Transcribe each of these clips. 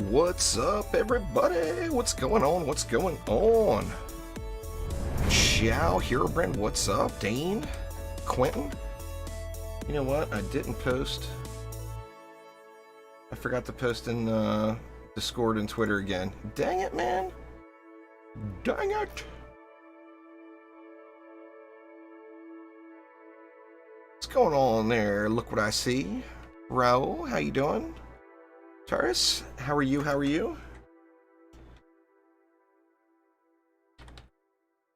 What's up, everybody? What's going on? What's going on? Chow, Herobrand, what's up? Dane? Quentin? You know what? I didn't post. I forgot to post in Discord and Twitter again. Dang it, man. Dang it. What's going on there? Look what I see. Raul, how you doing? Taurus, how are you? How are you?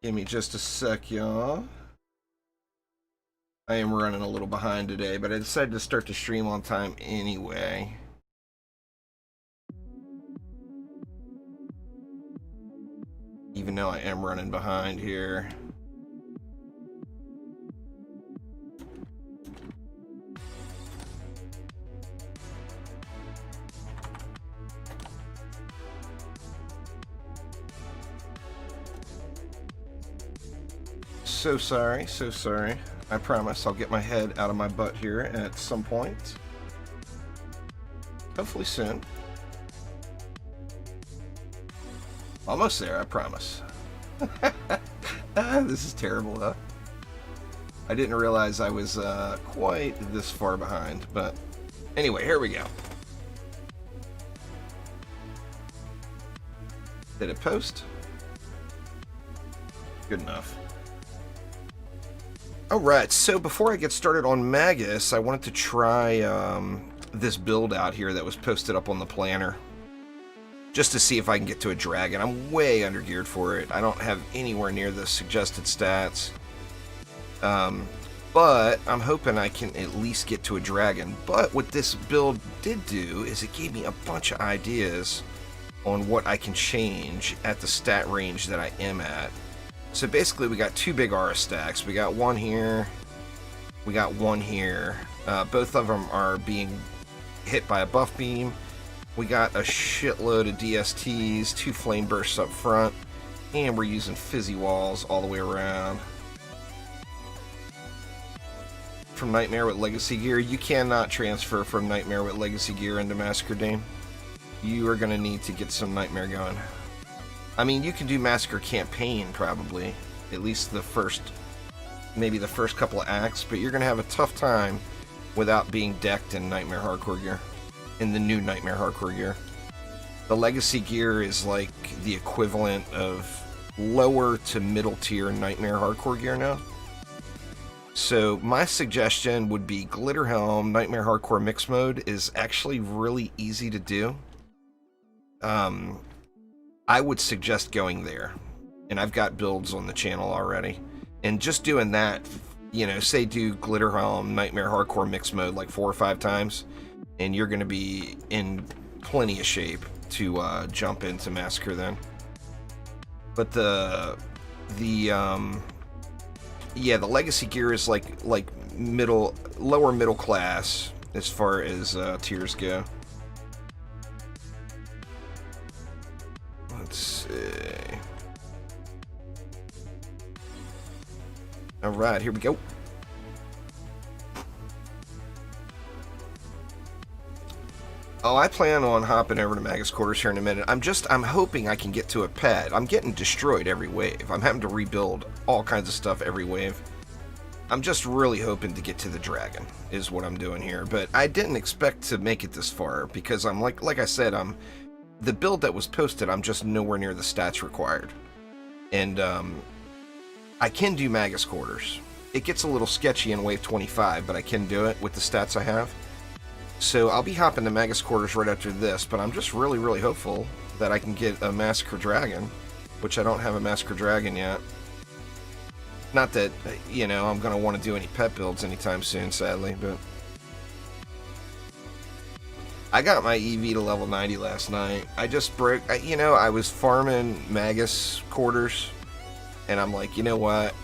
Give me just a sec, y'all. I am running a little behind today, but I decided to start the stream on time anyway. Even though I am running behind here. So sorry, so sorry. I promise I'll get my head out of my butt here at some point. Hopefully soon. Almost there, I promise. This is terrible, huh? I didn't realize I was quite this far behind, but anyway, here we go. Did it post? Good enough. Alright, so before I get started on Magus, I wanted to try this build out here that was posted up on the planner. Just to see if I can get to a dragon. I'm way undergeared for it. I don't have anywhere near the suggested stats. But I'm hoping I can at least get to a dragon. But what this build did do is it gave me a bunch of ideas on what I can change at the stat range that I am at. So basically we got two big aura stacks. We got one here, we got one here. Both of them are being hit by a buff beam. We got a shitload of DSTs, two flame bursts up front, and we're using fizzy walls all the way around. From Nightmare with Legacy Gear, you cannot transfer from Nightmare with Legacy Gear into Massacre Dane. You are going to need to get some Nightmare going. I mean, you can do Massacre Campaign, probably. At least the first, maybe the first couple of acts, but you're going to have a tough time without being decked in Nightmare Hardcore Gear. In the new Nightmare Hardcore Gear. The Legacy Gear is like the equivalent of lower to middle tier Nightmare Hardcore Gear now. So my suggestion would be Glitter Helm Nightmare Hardcore Mix Mode is actually really easy to do. I would suggest going there. And I've got builds on the channel already. And just doing that, you know, say do Glitter Helm Nightmare Hardcore Mix Mode like 4 or 5 times. And you're going to be in plenty of shape to jump into Massacre then. But the Legacy Gear is like lower middle class as far as tiers go. Let's see. All right, here we go. Oh, I plan on hopping over to Magus Quarters here in a minute. I'm hoping I can get to a pet. I'm getting destroyed every wave. I'm having to rebuild all kinds of stuff every wave. I'm just really hoping to get to the dragon, is what I'm doing here. But I didn't expect to make it this far, because I'm like I said, the build that was posted, I'm just nowhere near the stats required. And I can do Magus Quarters. It gets a little sketchy in wave 25, but I can do it with the stats I have. So I'll be hopping to Magus Quarters right after this, but I'm just really, really hopeful that I can get a Massacre Dragon, which I don't have a Massacre Dragon yet. Not that, you know, I'm going to want to do any pet builds anytime soon, sadly, but... I got my EV to level 90 last night. I just broke, you know, I was farming Magus Quarters, and I'm like, you know what?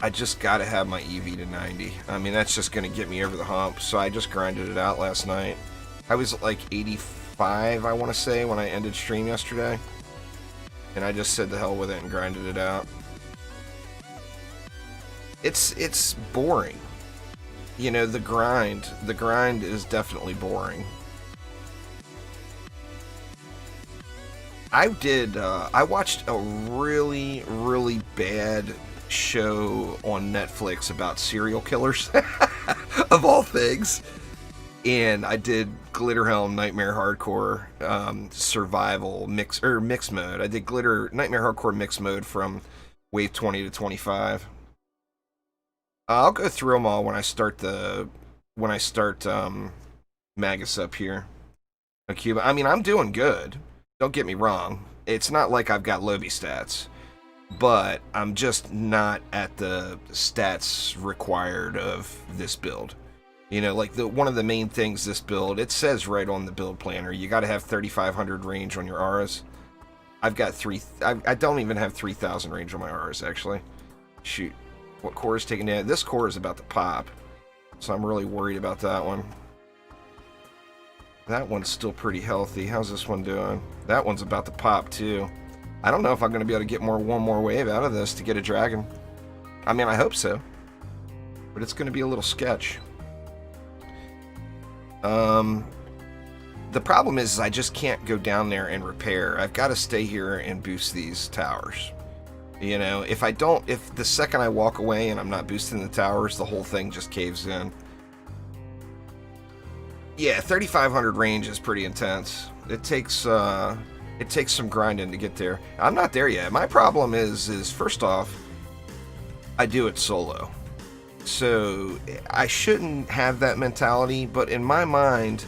I just gotta have my EV to 90. I mean, that's just gonna get me over the hump. So I just grinded it out last night. I was at like 85, I want to say, when I ended stream yesterday. And I just said the hell with it and grinded it out. It's boring. You know, the grind is definitely boring. I watched a really, really bad show on Netflix about serial killers, of all things. And I did Glitterhelm Nightmare Hardcore Survival mix mode. I did Nightmare Hardcore mix mode from wave 20 to 25. I'll go through them all when I start Magus up here. Cuba. I mean, I'm doing good. Don't get me wrong. It's not like I've got Lobby stats, but I'm just not at the stats required of this build. You know, like one of the main things this build, it says right on the build planner, you got to have 3,500 range on your auras. I've got I don't even have 3,000 range on my auras, actually. Shoot. What core is taking down? This core is about to pop, so I'm really worried about that one. That one's still pretty healthy. How's this one doing? That one's about to pop, too. I don't know if I'm going to be able to get one more wave out of this to get a dragon. I mean, I hope so. But it's going to be a little sketch. The problem is I just can't go down there and repair. I've got to stay here and boost these towers. You know, if the second I walk away and I'm not boosting the towers, the whole thing just caves in. Yeah, 3,500 range is pretty intense. It takes some grinding to get there. I'm not there yet. My problem is first off, I do it solo. So I shouldn't have that mentality, but in my mind,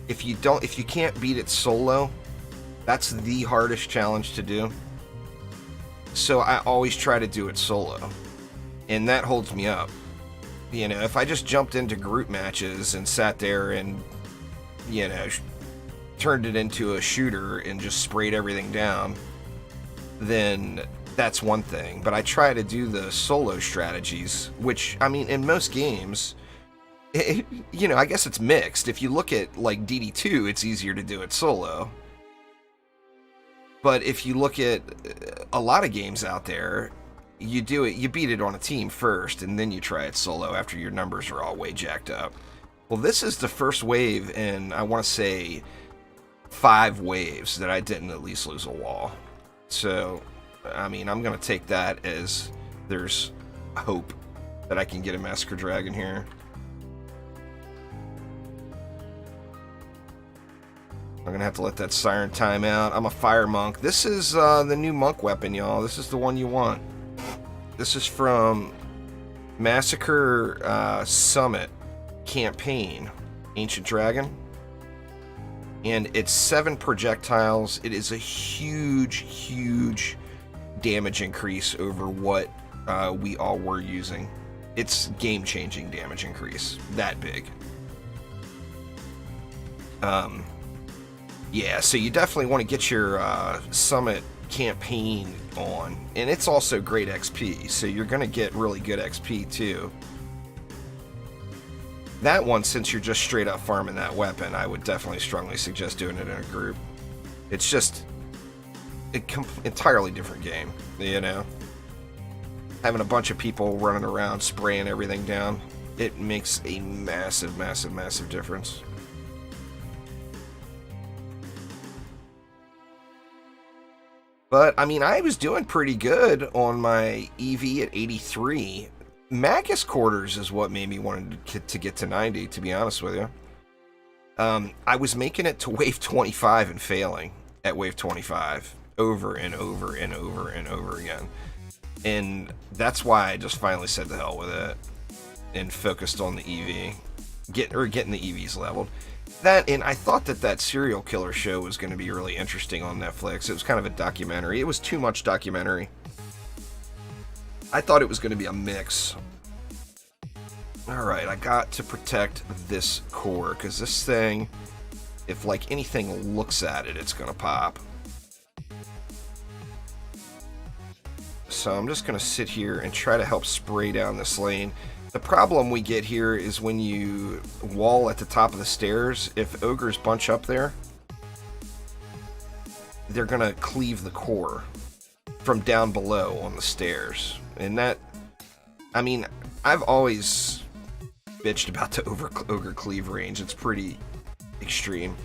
if you can't beat it solo, that's the hardest challenge to do. So I always try to do it solo. And that holds me up. You know, if I just jumped into group matches and sat there and, you know, turned it into a shooter and just sprayed everything down, then that's one thing. But I try to do the solo strategies, which, I mean, in most games, you know, I guess it's mixed. If you look at, like, DD2, it's easier to do it solo. But if you look at a lot of games out there, you beat it on a team first, and then you try it solo after your numbers are all way jacked up. Well, this is the first wave in, I want to say, 5 waves that I didn't at least lose a wall. So, I mean, I'm going to take that as there's hope that I can get a Massacre Dragon here. I'm going to have to let that Siren time out. I'm a Fire Monk. This is the new monk weapon, y'all. This is the one you want. This is from Massacre Summit Campaign, Ancient Dragon. And it's 7 projectiles. It is a huge, huge damage increase over what we all were using. It's game-changing damage increase. That big. Yeah, so you definitely want to get your Summit campaign on. And it's also great XP, so you're going to get really good XP too. That one, since you're just straight up farming that weapon, I would definitely strongly suggest doing it in a group. It's just an entirely different game, you know? Having a bunch of people running around spraying everything down, it makes a massive, massive, massive difference. But, I mean, I was doing pretty good on my EV at 83. Magus Quarters is what made me want to get to 90, to be honest with you. I was making it to wave 25 and failing at wave 25 over and over and over and over again. And that's why I just finally said the hell with it and focused on the EV. Getting the EVs leveled. That, and I thought that serial killer show was going to be really interesting on Netflix. It was kind of a documentary. It was too much documentary. I thought it was going to be a mix. Alright, I got to protect this core, because this thing, if like anything looks at it, it's going to pop. So I'm just going to sit here and try to help spray down this lane. The problem we get here is when you wall at the top of the stairs, if ogres bunch up there, they're going to cleave the core from down below on the stairs. And that, I mean, I've always bitched about the ogre cleave range. It's pretty extreme.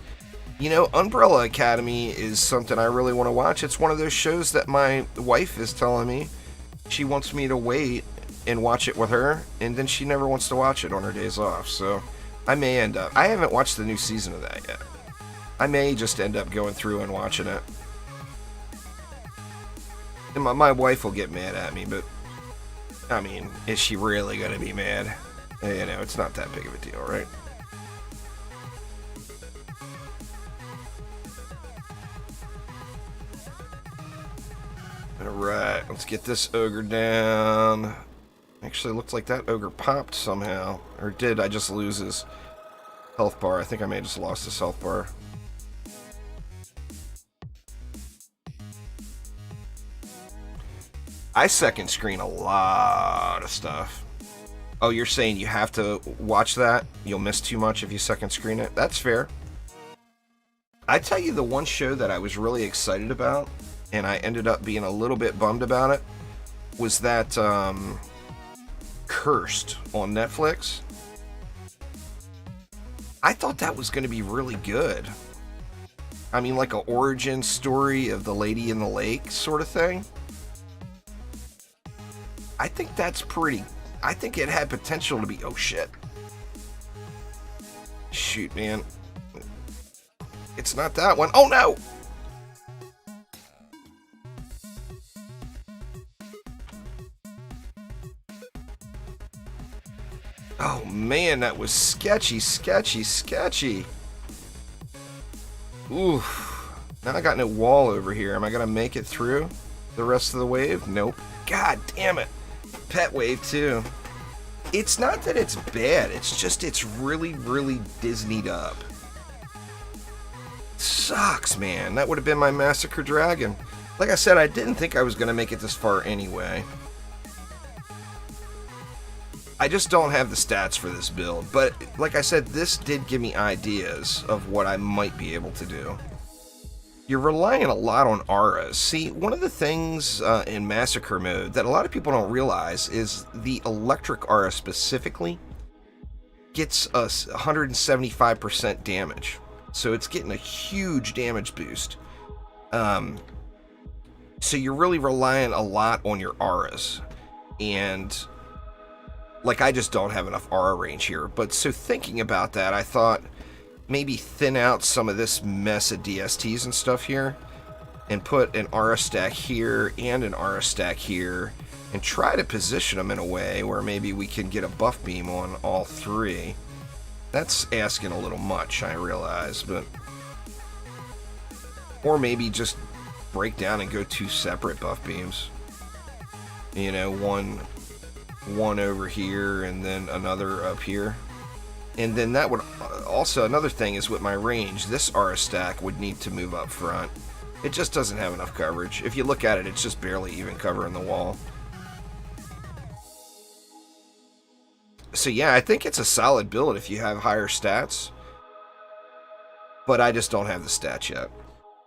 You know, Umbrella Academy is something I really want to watch. It's one of those shows that my wife is telling me she wants me to wait and watch it with her, and then she never wants to watch it on her days off. So I may end up. I haven't watched the new season of that yet. I may just end up going through and watching it. And my wife will get mad at me, but I mean, is she really going to be mad? You know, it's not that big of a deal, right? Alright, let's get this ogre down. Actually, it looks like that ogre popped somehow. Or did I just lose his health bar? I think I may have just lost his health bar. I second screen a lot of stuff. Oh, you're saying you have to watch that? You'll miss too much if you second screen it? That's fair. I tell you the one show that I was really excited about, and I ended up being a little bit bummed about it, was that Cursed on Netflix. I thought that was going to be really good. I mean, like an origin story of the Lady in the Lake sort of thing. I think that's pretty... I think it had potential to be... Oh, shit. Shoot, man. It's not that one. Oh, no! Oh, man, that was sketchy, sketchy, sketchy. Oof. Now I got no wall over here. Am I going to make it through the rest of the wave? Nope. God damn it. Pet wave, too. It's not that it's bad. It's just it's really, really Disneyed up. Sucks, man. That would have been my Massacre Dragon. Like I said, I didn't think I was going to make it this far anyway. I just don't have the stats for this build. But like I said, this did give me ideas of what I might be able to do. You're relying a lot on auras. See, one of the things in Massacre mode that a lot of people don't realize is the electric aura specifically gets us 175% damage. So it's getting a huge damage boost. So you're really relying a lot on your auras. And like, I just don't have enough aura range here. But so thinking about that, I thought maybe thin out some of this mess of DSTs and stuff here and put an aura stack here and an aura stack here and try to position them in a way where maybe we can get a buff beam on all three. That's asking a little much, I realize, but... Or maybe just break down and go two separate buff beams. You know, one over here and then another up here. And then that would also, another thing is with my range, this aura stack would need to move up front. It just doesn't have enough coverage. If you look at it, it's just barely even covering the wall. So yeah, I think it's a solid build if you have higher stats. But I just don't have the stats yet.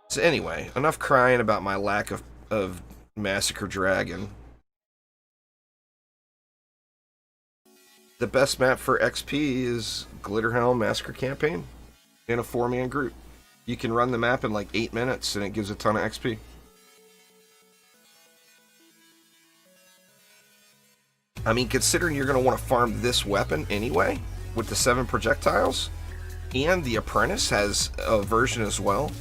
So anyway, enough crying about my lack of Massacre Dragon. The best map for XP is Glitterhelm Massacre Campaign in a 4-man group. You can run the map in like 8 minutes and it gives a ton of XP. I mean, considering you're going to want to farm this weapon anyway, with the 7 projectiles, and the Apprentice has a version as well.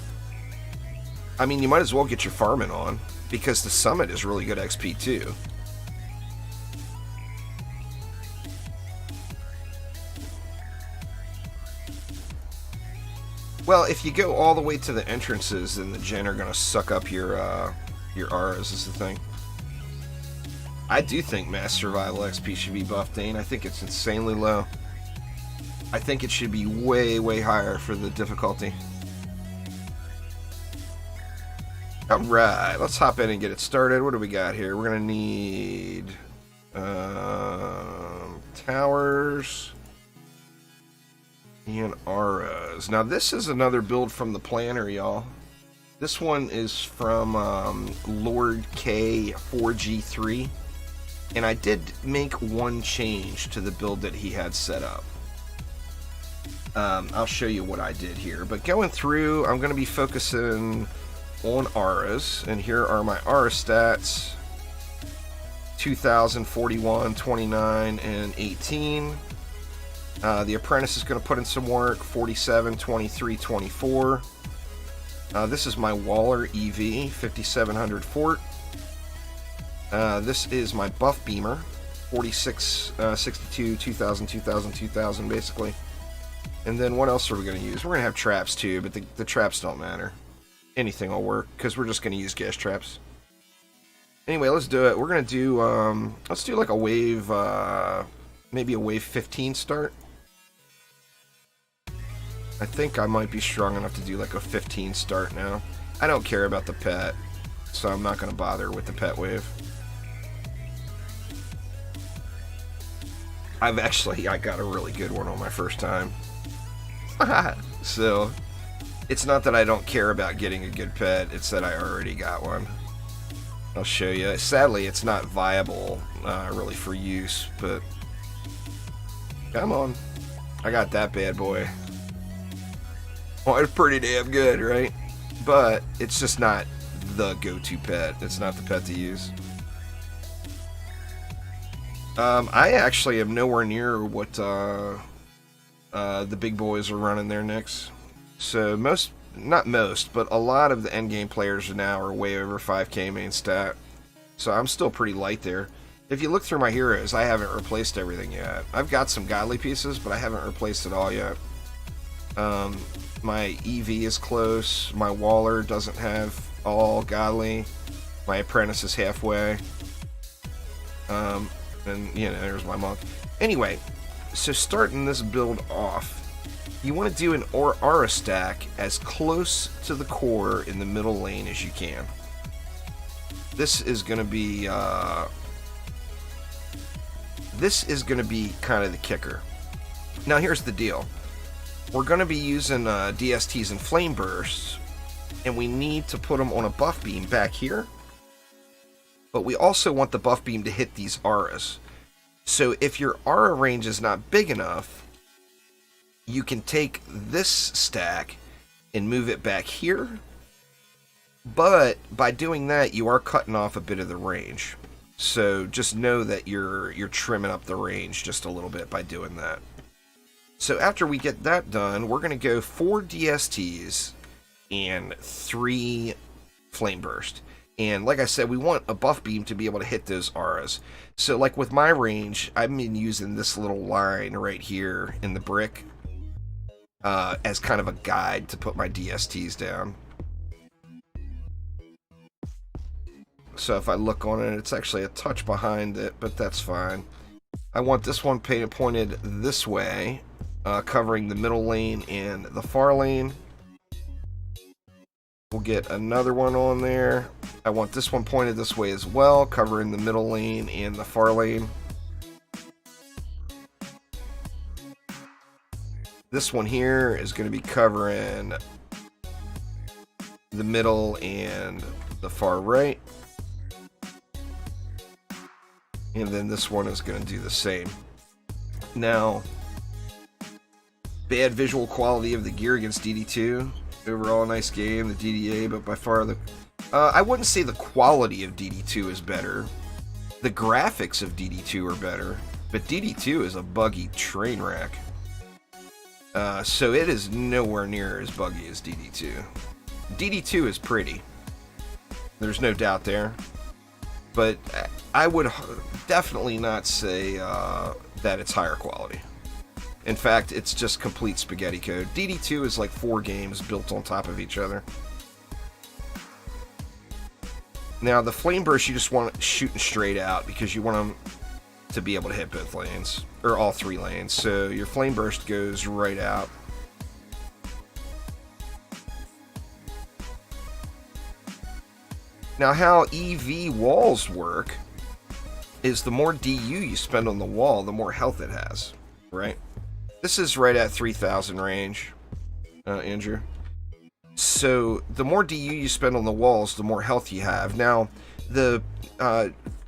I mean, you might as well get your farming on, because the Summit is really good XP too. Well, if you go all the way to the entrances, then the gen are going to suck up your auras, is the thing. I do think Mass Survival XP should be buffed, Dane. I think it's insanely low. I think it should be way, way higher for the difficulty. Alright, let's hop in and get it started. What do we got here? We're going to need towers and auras. Now this is another build from the planner, y'all. This one is from Lord K 4G3, and I did make one change to the build that he had set up. I'll show you what I did here. But going through, I'm going to be focusing on auras, and here are my aura stats: 2,000, 41, 29, and 18. The apprentice is going to put in some work: 47, 23, 24. This is my Waller EV, 5700 fort. This is my buff beamer, 46, 62, 2000, 2000, 2000 basically. And then what else are we going to use? We're going to have traps too, but the traps don't matter. Anything will work, because we're just going to use gas traps. Anyway, let's do it. We're going to do, let's do like a wave, maybe a wave 15 start. I think I might be strong enough to do like a 15 start now. I don't care about the pet, so I'm not going to bother with the pet wave. I got a really good one on my first time. So, it's not that I don't care about getting a good pet, it's that I already got one. I'll show you. Sadly, it's not viable, really, for use, but... Come on. I got that bad boy. Well, it's pretty damn good, right? But, it's just not the go-to pet. It's not the pet to use. I actually am nowhere near what, the big boys are running there next. So not most, but a lot of the endgame players now are way over 5k main stat. So I'm still pretty light there. If you look through my heroes, I haven't replaced everything yet. I've got some godly pieces, but I haven't replaced it all yet. My EV is close. My Waller doesn't have all godly. My apprentice is halfway. And, you know, there's my monk. Anyway, so starting this build off, you want to do an aura stack as close to the core in the middle lane as you can. This is going to be kind of the kicker. Now here's the deal. We're going to be using DSTs and flame bursts, and we need to put them on a buff beam back here. But we also want the buff beam to hit these auras. So if your aura range is not big enough, you can take this stack and move it back here. But by doing that, you are cutting off a bit of the range. So just know that you're trimming up the range just a little bit by doing that. So after we get that done, we're going to go 4 DSTs and 3 flame burst. And like I said, we want a buff beam to be able to hit those auras. So like with my range, I've been using this little line right here in the brick as kind of a guide to put my DSTs down. So if I look on it, it's actually a touch behind it, but that's fine. I want this one pointed this way, covering the middle lane and the far lane. We'll get another one on there. I want this one pointed this way as well, covering the middle lane and the far lane. This one here is going to be covering the middle and the far right. And then this one is going to do the same. Now, bad visual quality of the gear against DD2. Overall, nice game, the DDA, but by far the... I wouldn't say the quality of DD2 is better. The graphics of DD2 are better, but DD2 is a buggy train wreck. So it is nowhere near as buggy as DD2. DD2 is pretty. There's no doubt there. But I would definitely not say that it's higher quality. In fact, it's just complete spaghetti code. DD2 is like 4 games built on top of each other. Now, the flame burst, you just want it shooting straight out because you want them to be able to hit both lanes, or all 3 lanes. So your flame burst goes right out. Now, how EV walls work is the more DU you spend on the wall, the more health it has, right? This is right at 3,000 range, Andrew. So the more DU you spend on the walls, the more health you have. Now, the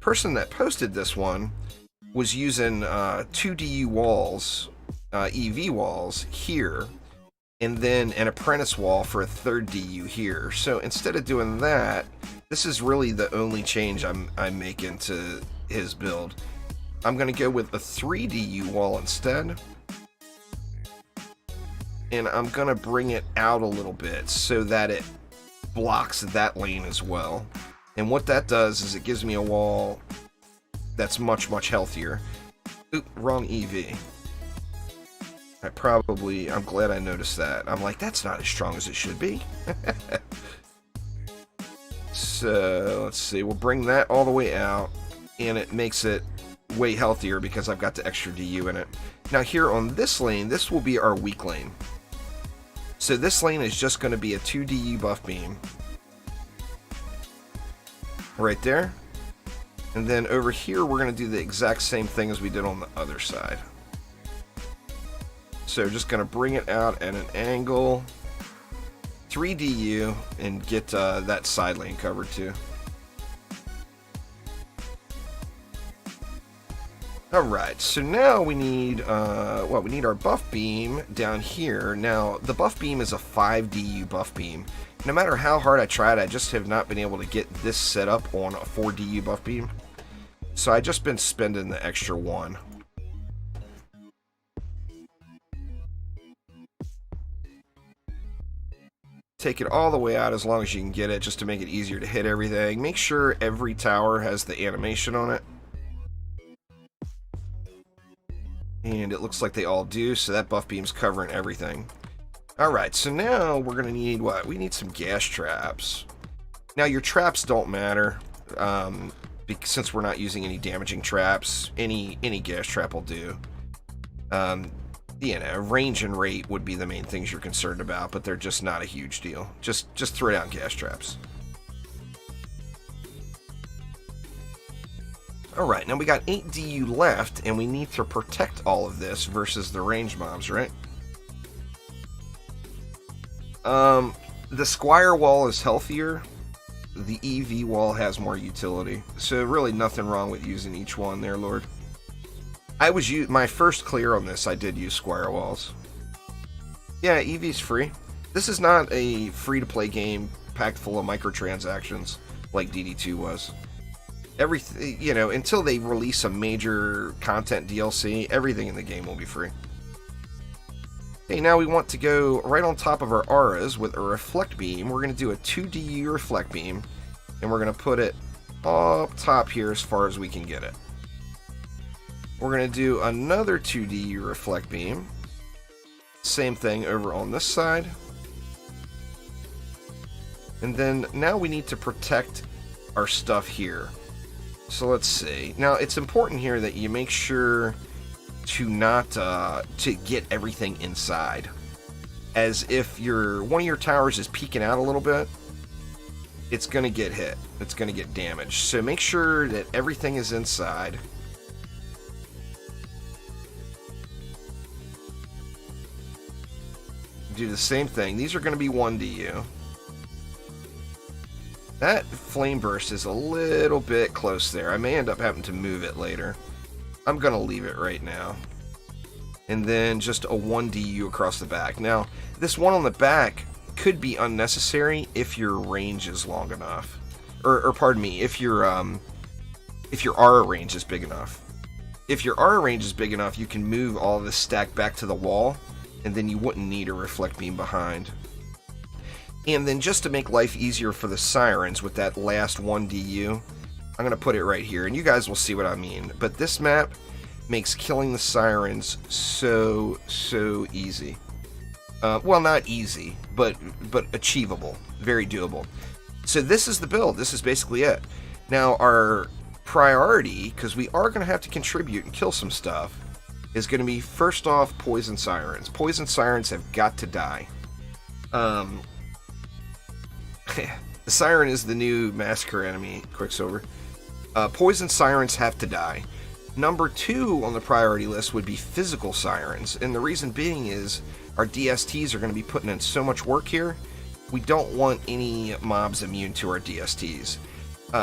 person that posted this one was using 2 DU walls EV walls here, and then an apprentice wall for a third DU here. So instead of doing that, this is really the only change I'm making to his build. I'm going to go with a 3 DU wall instead, and I'm going to bring it out a little bit so that it blocks that lane as well. And what that does is it gives me a wall that's much, much healthier. Oop, wrong EV. I'm glad I noticed that. I'm like, that's not as strong as it should be. So, let's see. We'll bring that all the way out, and it makes it way healthier because I've got the extra DU in it. Now, here on this lane, this will be our weak lane. So, this lane is just going to be a 2 DU buff beam. Right there. And then over here, we're going to do the exact same thing as we did on the other side. So just going to bring it out at an angle, 3 DU, and get that side lane covered too. Alright, so now we need, we need our buff beam down here. Now, the buff beam is a 5 DU buff beam. No matter how hard I tried, I just have not been able to get this set up on a 4 DU buff beam. So I just been spending the extra 1. Take it all the way out as long as you can get it, just to make it easier to hit everything. Make sure every tower has the animation on it. And it looks like they all do, so that buff beam's covering everything. Alright, so now we're going to need what? We need some gas traps. Now, your traps don't matter, since we're not using any damaging traps. Any gas trap will do. You know, range and rate would be the main things you're concerned about, but they're just not a huge deal. Just throw down gas traps. Alright, now we got 8 DU left, and we need to protect all of this versus the range mobs, right? The Squire wall is healthier. The EV wall has more utility. So really nothing wrong with using each one there, Lord. My first clear on this, I did use Squire walls. Yeah, EV's free. This is not a free-to-play game packed full of microtransactions like DD2 was. Everything, you know, until they release a major content DLC, everything in the game will be free. Okay, now we want to go right on top of our auras with a reflect beam. We're going to do a 2 DU reflect beam, and we're going to put it up top here as far as we can get it. We're going to do another 2 DU reflect beam. Same thing over on this side. And then now we need to protect our stuff here. So let's see. Now it's important here that you make sure to not to get everything inside. As if one of your towers is peeking out a little bit, it's going to get hit. It's going to get damaged. So make sure that everything is inside. Do the same thing. These are going to be 1 DU. That flame burst is a little bit close there. I may end up having to move it later. I'm going to leave it right now. And then just a 1 DU across the back. Now, this one on the back could be unnecessary if your range is long enough. Or pardon me, if your aura range is big enough. If your aura range is big enough, you can move all of this stack back to the wall, and then you wouldn't need a reflect beam behind. And then just to make life easier for the Sirens with that last 1 DU, I'm going to put it right here, and you guys will see what I mean. But this map makes killing the Sirens so easy. Well, not easy, but achievable. Very doable. So this is the build. This is basically it. Now, our priority, because we are going to have to contribute and kill some stuff, is going to be, first off, Poison Sirens. Poison Sirens have got to die. The Siren is the new Massacre enemy, Quicksilver. Poison Sirens have to die. Number 2 on the priority list would be Physical Sirens, and the reason being is our DSTs are going to be putting in so much work here, we don't want any mobs immune to our DSTs.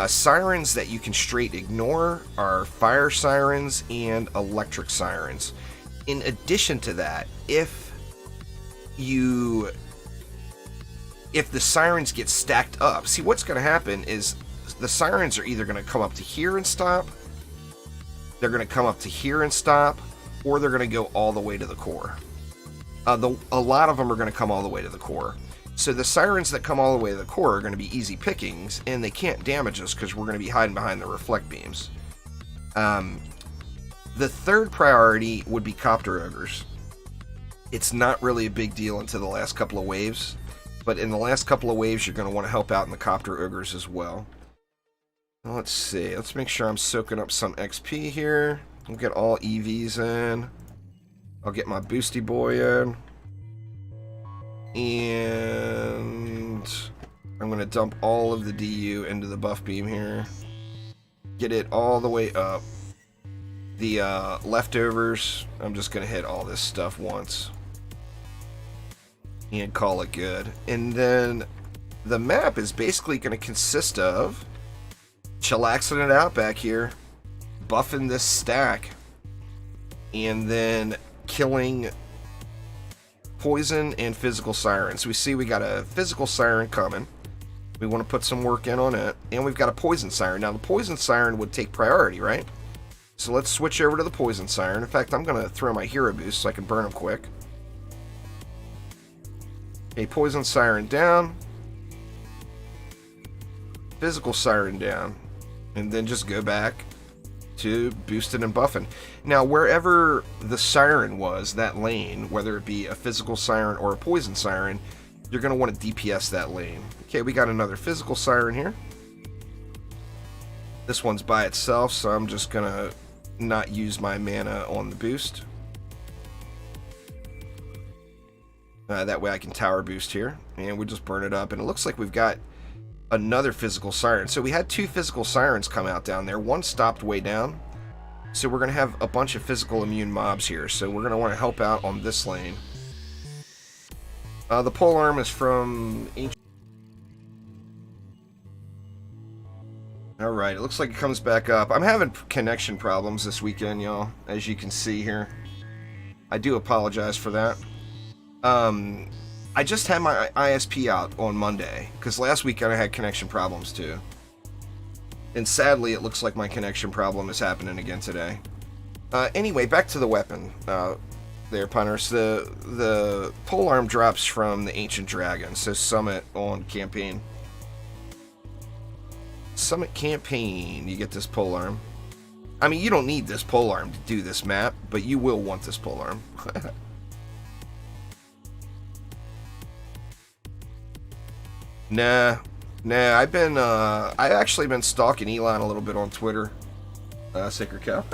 Sirens that you can straight ignore are Fire Sirens and Electric Sirens. in addition to that, if the Sirens get stacked up, see what's going to happen is the Sirens are either going to come up to here and stop, they're going to come up to here and stop, or they're going to go all the way to the core. A lot of them are going to come all the way to the core. So the Sirens that come all the way to the core are going to be easy pickings, and they can't damage us because we're going to be hiding behind the reflect beams. The third priority would be Copter Ogres. It's not really a big deal until the last couple of waves, but in the last couple of waves you're going to want to help out in the Copter Ogres as well. Let's see, let's make sure I'm soaking up some XP here. We'll get all EVs in. I'll get my boosty boy in. And I'm going to dump all of the DU into the buff beam here. Get it all the way up. The leftovers, I'm just going to hit all this stuff once. And call it good. And then the map is basically going to consist of chillaxing it out back here, buffing this stack, and then killing poison and physical sirens. We see we got a physical siren coming. We want to put some work in on it. And we've got a poison siren. Now the poison siren would take priority, right? So let's switch over to the poison siren. In fact, I'm going to throw my hero boost so I can burn them quick. Okay, poison siren down. Physical siren down. And then just go back to boosting and buffing. Now, wherever the siren was, that lane, whether it be a physical siren or a poison siren, you're going to want to DPS that lane. Okay, we got another physical siren here. This one's by itself, so I'm just going to not use my mana on the boost. That way I can tower boost here, and we just burn it up. And it looks like we've got another physical siren. So we had two physical sirens come out down there. One stopped way down. So we're going to have a bunch of physical immune mobs here. So we're going to want to help out on this lane. The pole arm is from Ancient. Alright, it looks like it comes back up. I'm having connection problems this weekend, y'all, as you can see here. I do apologize for that. I just had my ISP out on Monday, because last weekend I had connection problems too. And sadly, it looks like my connection problem is happening again today. Anyway, back to the weapon. There, punters. The polearm drops from the Ancient Dragon, so summit on campaign. Summit campaign, you get this polearm. I mean, you don't need this polearm to do this map, but you will want this polearm. Nah, I actually been stalking Elon a little bit on Twitter. Sacred Cow.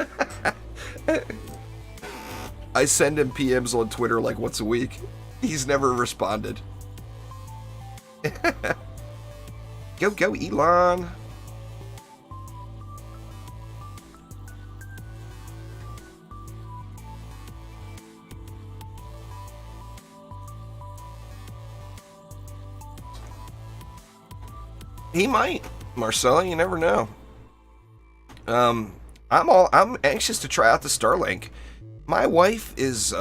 I send him PMs on Twitter like once a week. He's never responded. Go, Elon. He might, Marcella. You never know. I'm anxious to try out the Starlink. My wife is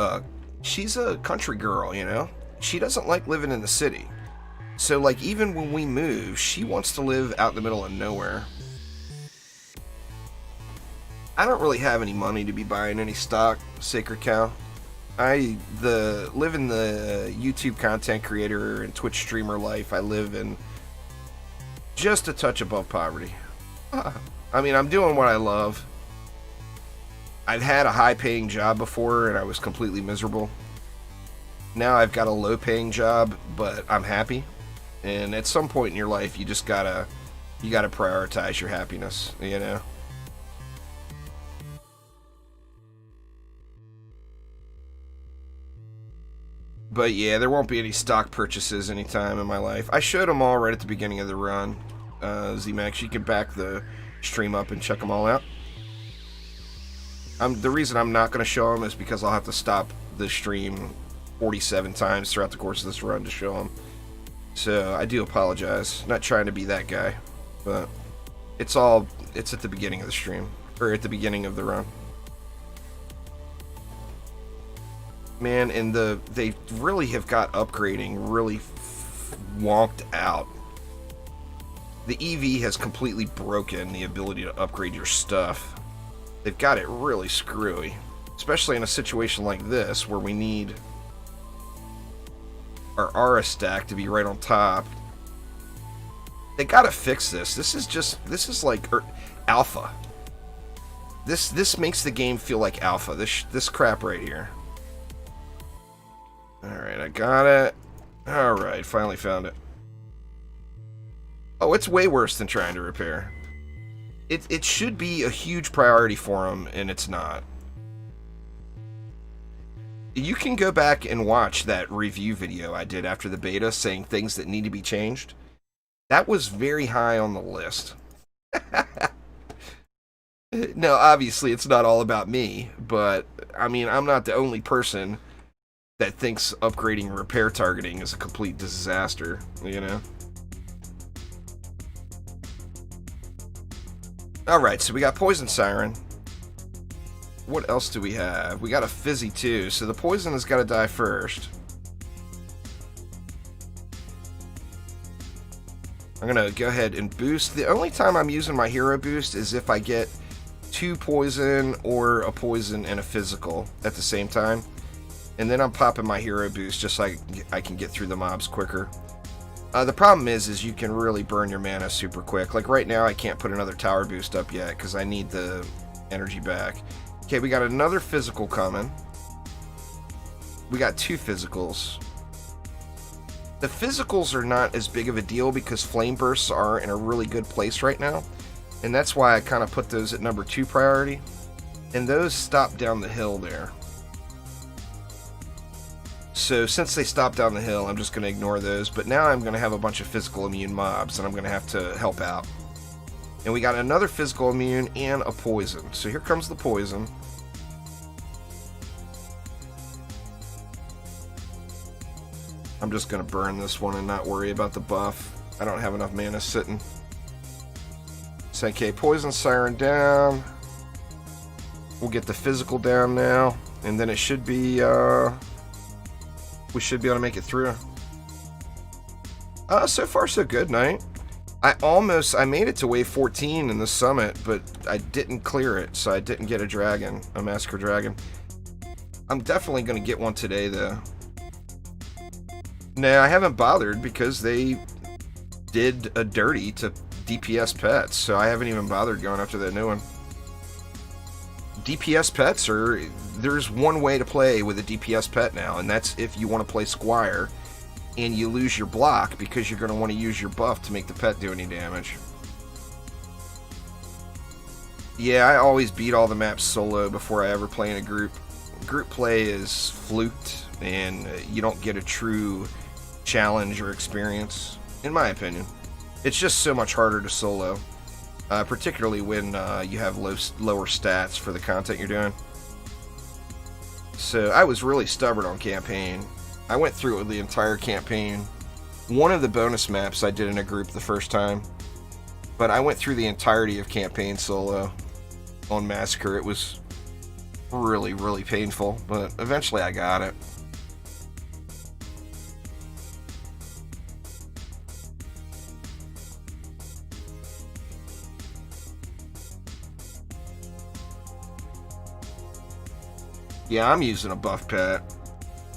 she's a country girl, you know. She doesn't like living in the city. So like even when we move, she wants to live out in the middle of nowhere. I don't really have any money to be buying any stock, Sacred Cow. Living the YouTube content creator and Twitch streamer life. I live in just a touch above poverty. I mean, I'm doing what I love. I've had a high-paying job before, and I was completely miserable. Now I've got a low-paying job, but I'm happy. And at some point in your life, you gotta prioritize your happiness, you know? But yeah, there won't be any stock purchases anytime in my life. I showed them all right at the beginning of the run. Z-Max, you can back the stream up and check them all out. The reason I'm not going to show them is because I'll have to stop the stream 47 times throughout the course of this run to show them. So I do apologize. Not trying to be that guy, but it's at the beginning of the stream, or at the beginning of the run. Man, and they really have got upgrading really wonked out. The EV has completely broken the ability to upgrade your stuff. They've got it really screwy, especially in a situation like this where we need our aura stack to be right on top. They gotta fix this. This is like alpha. This makes the game feel like alpha. This crap right here. Alright, I got it. Alright, finally found it. Oh, it's way worse than trying to repair. It should be a huge priority for them, and it's not. You can go back and watch that review video I did after the beta saying things that need to be changed. That was very high on the list. No, obviously it's not all about me, but I mean, I'm not the only person that thinks upgrading repair targeting is a complete disaster, you know? Alright, so we got Poison Siren. What else do we have? We got a Fizzy too, so the poison has got to die first. I'm going to go ahead and boost. The only time I'm using my hero boost is if I get 2 poison or a poison and a physical at the same time. And then I'm popping my hero boost just so I can get through the mobs quicker. The problem is you can really burn your mana super quick. Like right now I can't put another tower boost up yet because I need the energy back. Okay, we got another physical coming. We got 2 physicals. The physicals are not as big of a deal because flame bursts are in a really good place right now. And that's why I kind of put those at number 2 priority. And those stop down the hill there. So since they stop down the hill, I'm just going to ignore those. But now I'm going to have a bunch of physical immune mobs, and I'm going to have to help out. And we got another physical immune and a poison. So here comes the poison. I'm just going to burn this one and not worry about the buff. I don't have enough mana sitting. So, okay, Poison Siren down. We'll get the physical down now. And then it should be... we should be able to make it through. So far so good, Knight. I made it to wave 14 in the summit, but I didn't clear it, so I didn't get a dragon, a Massacre Dragon. I'm definitely going to get one today, though. Nah, I haven't bothered because they did a dirty to DPS pets, so I haven't even bothered going after that new one. DPS pets are... There's one way to play with a DPS pet now, and that's if you want to play Squire and you lose your block because you're going to want to use your buff to make the pet do any damage. Yeah, I always beat all the maps solo before I ever play in a group. Group play is fluked, and you don't get a true challenge or experience, in my opinion. It's just so much harder to solo, particularly when you have lower stats for the content you're doing. So I was really stubborn on campaign. I went through the entire campaign. One of the bonus maps I did in a group the first time, but I went through the entirety of campaign solo on Massacre. It was really, really painful, but eventually I got it. Yeah, I'm using a buff pet.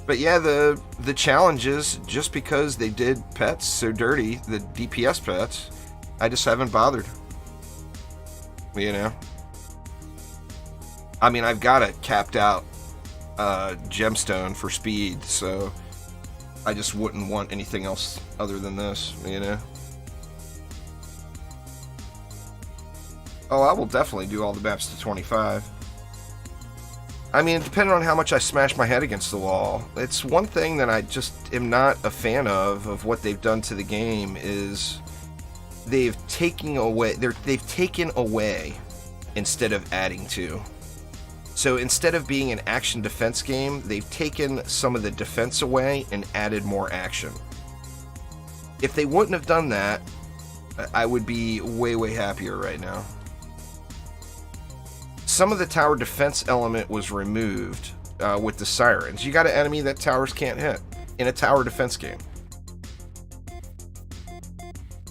But yeah, the challenges, just because they did pets so dirty, the DPS pets, I just haven't bothered. You know? I mean, I've got a capped out gemstone for speed, so I just wouldn't want anything else other than this, you know? Oh, I will definitely do all the maps to 25. I mean, depending on how much I smash my head against the wall. It's one thing that I just am not a fan of what they've done to the game is they've taken away instead of adding to. So instead of being an action defense game, they've taken some of the defense away and added more action. If they wouldn't have done that, I would be way, way happier right now. Some of the tower defense element was removed, with the Sirens. You got an enemy that towers can't hit in a tower defense game.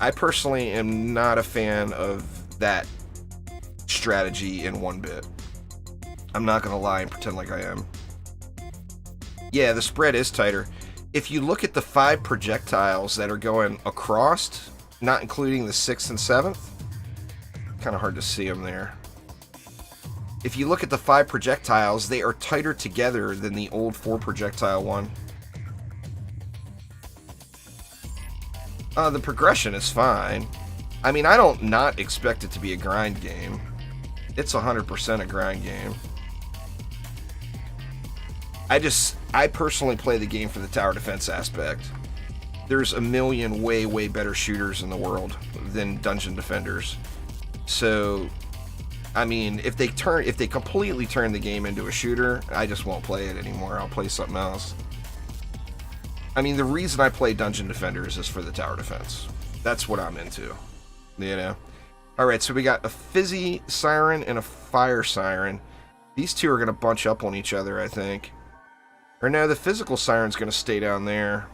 I personally am not a fan of that strategy in one bit. I'm not going to lie and pretend like I am. Yeah, the spread is tighter. If you look at the 5 projectiles that are going across, not including the 6th and 7th, kind of hard to see them there. If you look at the 5 projectiles, they are tighter together than the old 4 projectile one. The progression is fine. I mean, I don't not expect it to be a grind game. It's 100% a grind game. I personally play the game for the tower defense aspect. There's a million way better shooters in the world than dungeon defenders. So, I mean, if they completely turn the game into a shooter, I just won't play it anymore. I'll play something else. I mean, the reason I play dungeon defenders is for the tower defense. That's what I'm into, you know? Alright, so we got a fizzy siren and a fire siren. These two are going to bunch up on each other, I think. Or no, the physical siren's going to stay down there.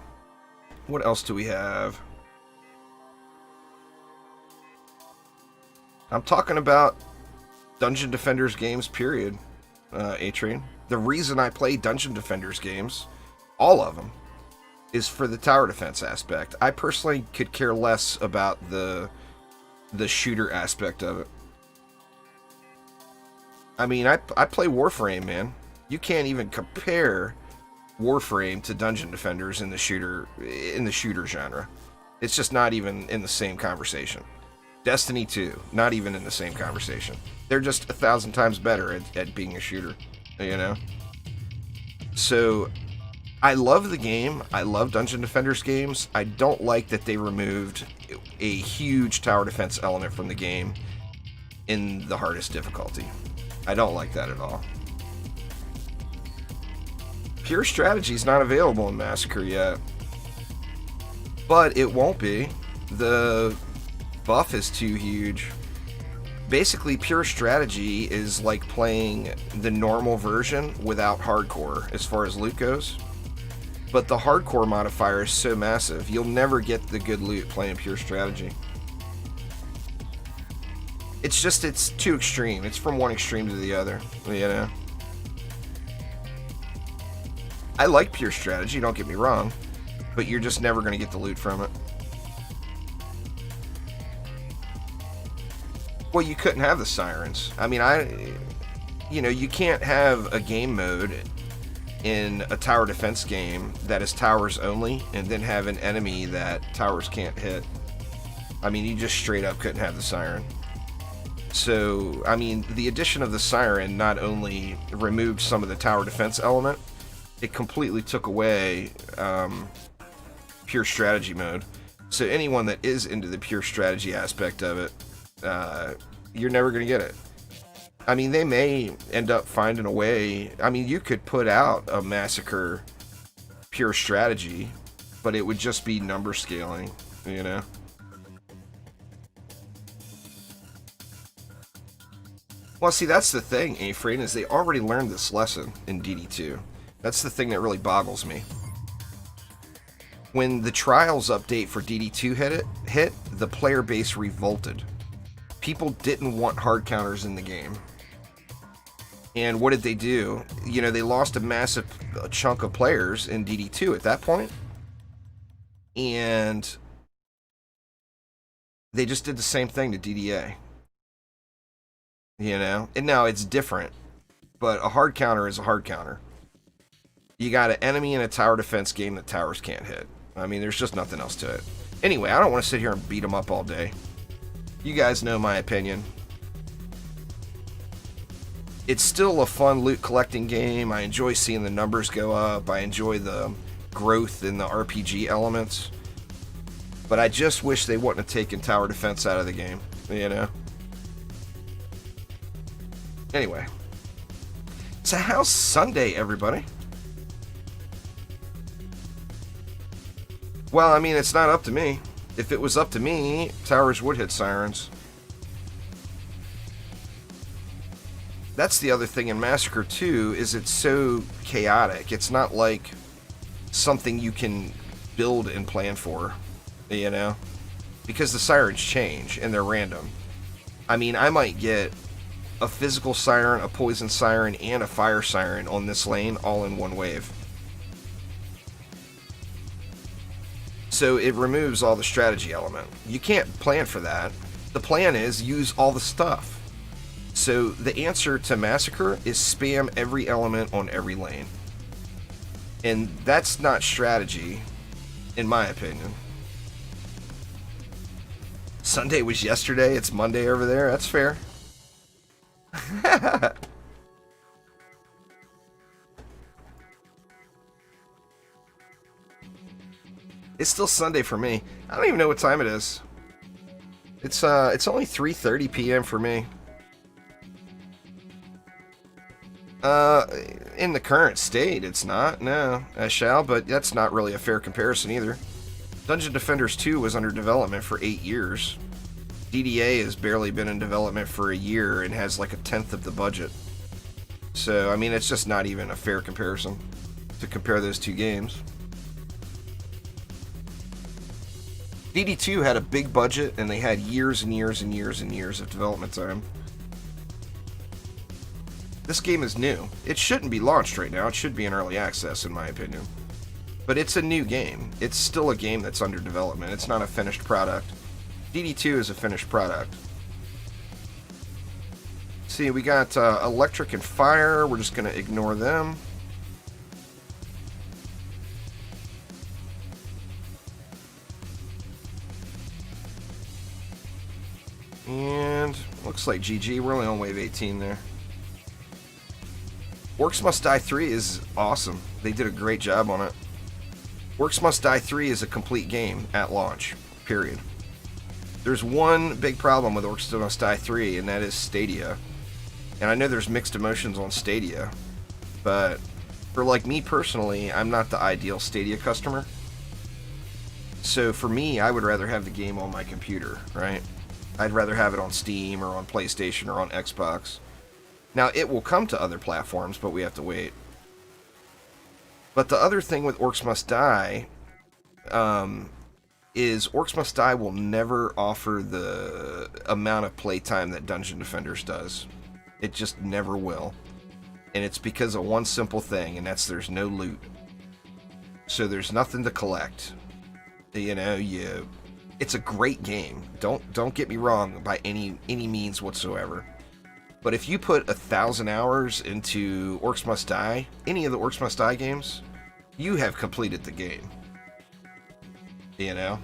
What else do we have? I'm talking about Dungeon Defenders games, period, A-Train. The reason I play Dungeon Defenders games, all of them, is for the tower defense aspect. I personally could care less about the shooter aspect of it. I mean, I play Warframe, man. You can't even compare Warframe to Dungeon Defenders in the shooter genre. It's just not even in the same conversation. Destiny 2, not even in the same conversation. They're just 1,000 times better at being a shooter, you know? So, I love the game. I love Dungeon Defenders games. I don't like that they removed a huge tower defense element from the game in the hardest difficulty. I don't like that at all. Pure strategy is not available in Massacre yet, but it won't be. The buff is too huge. Basically, pure strategy is like playing the normal version without hardcore as far as loot goes. But the hardcore modifier is so massive, you'll never get the good loot playing pure strategy. It's too extreme. It's from one extreme to the other, you know? I like pure strategy, don't get me wrong, but you're just never going to get the loot from it. Well, you couldn't have the sirens. I mean, you can't have a game mode in a tower defense game that is towers only and then have an enemy that towers can't hit. I mean, you just straight up couldn't have the siren. So, I mean, the addition of the siren not only removed some of the tower defense element, it completely took away pure strategy mode. So anyone that is into the pure strategy aspect of it, you're never going to get it. I mean, they may end up finding a way. I mean, you could put out a Massacre pure strategy, but it would just be number scaling, you know? Well, see, that's the thing, A-Frame, is they already learned this lesson in DD2. That's the thing that really boggles me. When the Trials update for DD2 hit, the player base revolted. People didn't want hard counters in the game. And what did they do? You know, they lost a massive chunk of players in DD2 at that point. And they just did the same thing to DDA. You know? And now it's different. But a hard counter is a hard counter. You got an enemy in a tower defense game that towers can't hit. I mean, there's just nothing else to it. Anyway, I don't want to sit here and beat them up all day. You guys know my opinion. It's still a fun loot collecting game. I enjoy seeing the numbers go up. I enjoy the growth in the RPG elements. But I just wish they wouldn't have taken tower defense out of the game, you know? Anyway. So how's Sunday, everybody? Well, I mean, it's not up to me. If it was up to me, towers would hit sirens. That's the other thing in Massacre 2 is it's so chaotic. It's not like something you can build and plan for, you know? Because the sirens change and they're random. I mean, I might get a physical siren, a poison siren, and a fire siren on this lane all in one wave. So it removes all the strategy element. You can't plan for that. The plan is use all the stuff. So the answer to Massacre is spam every element on every lane. And that's not strategy, in my opinion. Sunday was yesterday, it's Monday over there, that's fair. It's still Sunday for me. I don't even know what time it is. It's only 3:30 p.m. for me. In the current state, it's not. No, I shall, but that's not really a fair comparison either. Dungeon Defenders 2 was under development for 8 years. DDA has barely been in development for a year and has like a tenth of the budget. So, I mean, it's just not even a fair comparison to compare those two games. DD2 had a big budget and they had years and years and years and years of development time. This game is new. It shouldn't be launched right now. It should be in early access, in my opinion. But it's a new game. It's still a game that's under development. It's not a finished product. DD2 is a finished product. See, we got electric and fire. We're just going to ignore them. And looks like GG. We're only on wave 18 there. Orcs Must Die 3 is awesome. They did a great job on it. Orcs Must Die 3 is a complete game at launch, period. There's one big problem with Orcs Must Die 3, and that is Stadia. And I know there's mixed emotions on Stadia, but for like me personally, I'm not the ideal Stadia customer. So for me, I would rather have the game on my computer, right? I'd rather have it on Steam or on PlayStation or on Xbox. Now, it will come to other platforms, but we have to wait. But the other thing with Orcs Must Die is Orcs Must Die will never offer the amount of playtime that Dungeon Defenders does. It just never will. And it's because of one simple thing, and that's there's no loot. So there's nothing to collect. You know, it's a great game. Don't get me wrong by any means whatsoever. But if you put 1,000 hours into Orcs Must Die, any of the Orcs Must Die games, you have completed the game. You know?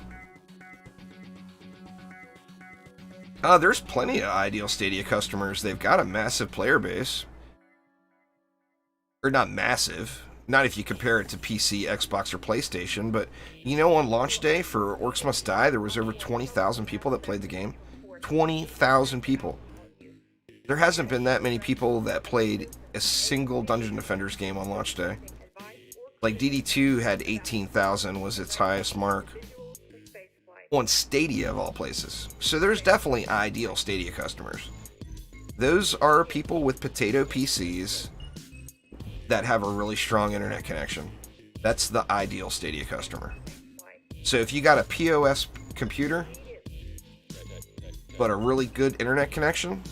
There's plenty of ideal Stadia customers. They've got a massive player base. Or not massive. Not if you compare it to PC, Xbox, or PlayStation. But, you know, on launch day for Orcs Must Die, there was over 20,000 people that played the game. 20,000 people. There hasn't been that many people that played a single Dungeon Defenders game on launch day. Like DD2 had 18,000 was its highest mark. On Stadia of all places. So there's definitely ideal Stadia customers. Those are people with potato PCs that have a really strong internet connection. That's the ideal Stadia customer. So if you got a POS computer, but a really good internet connection,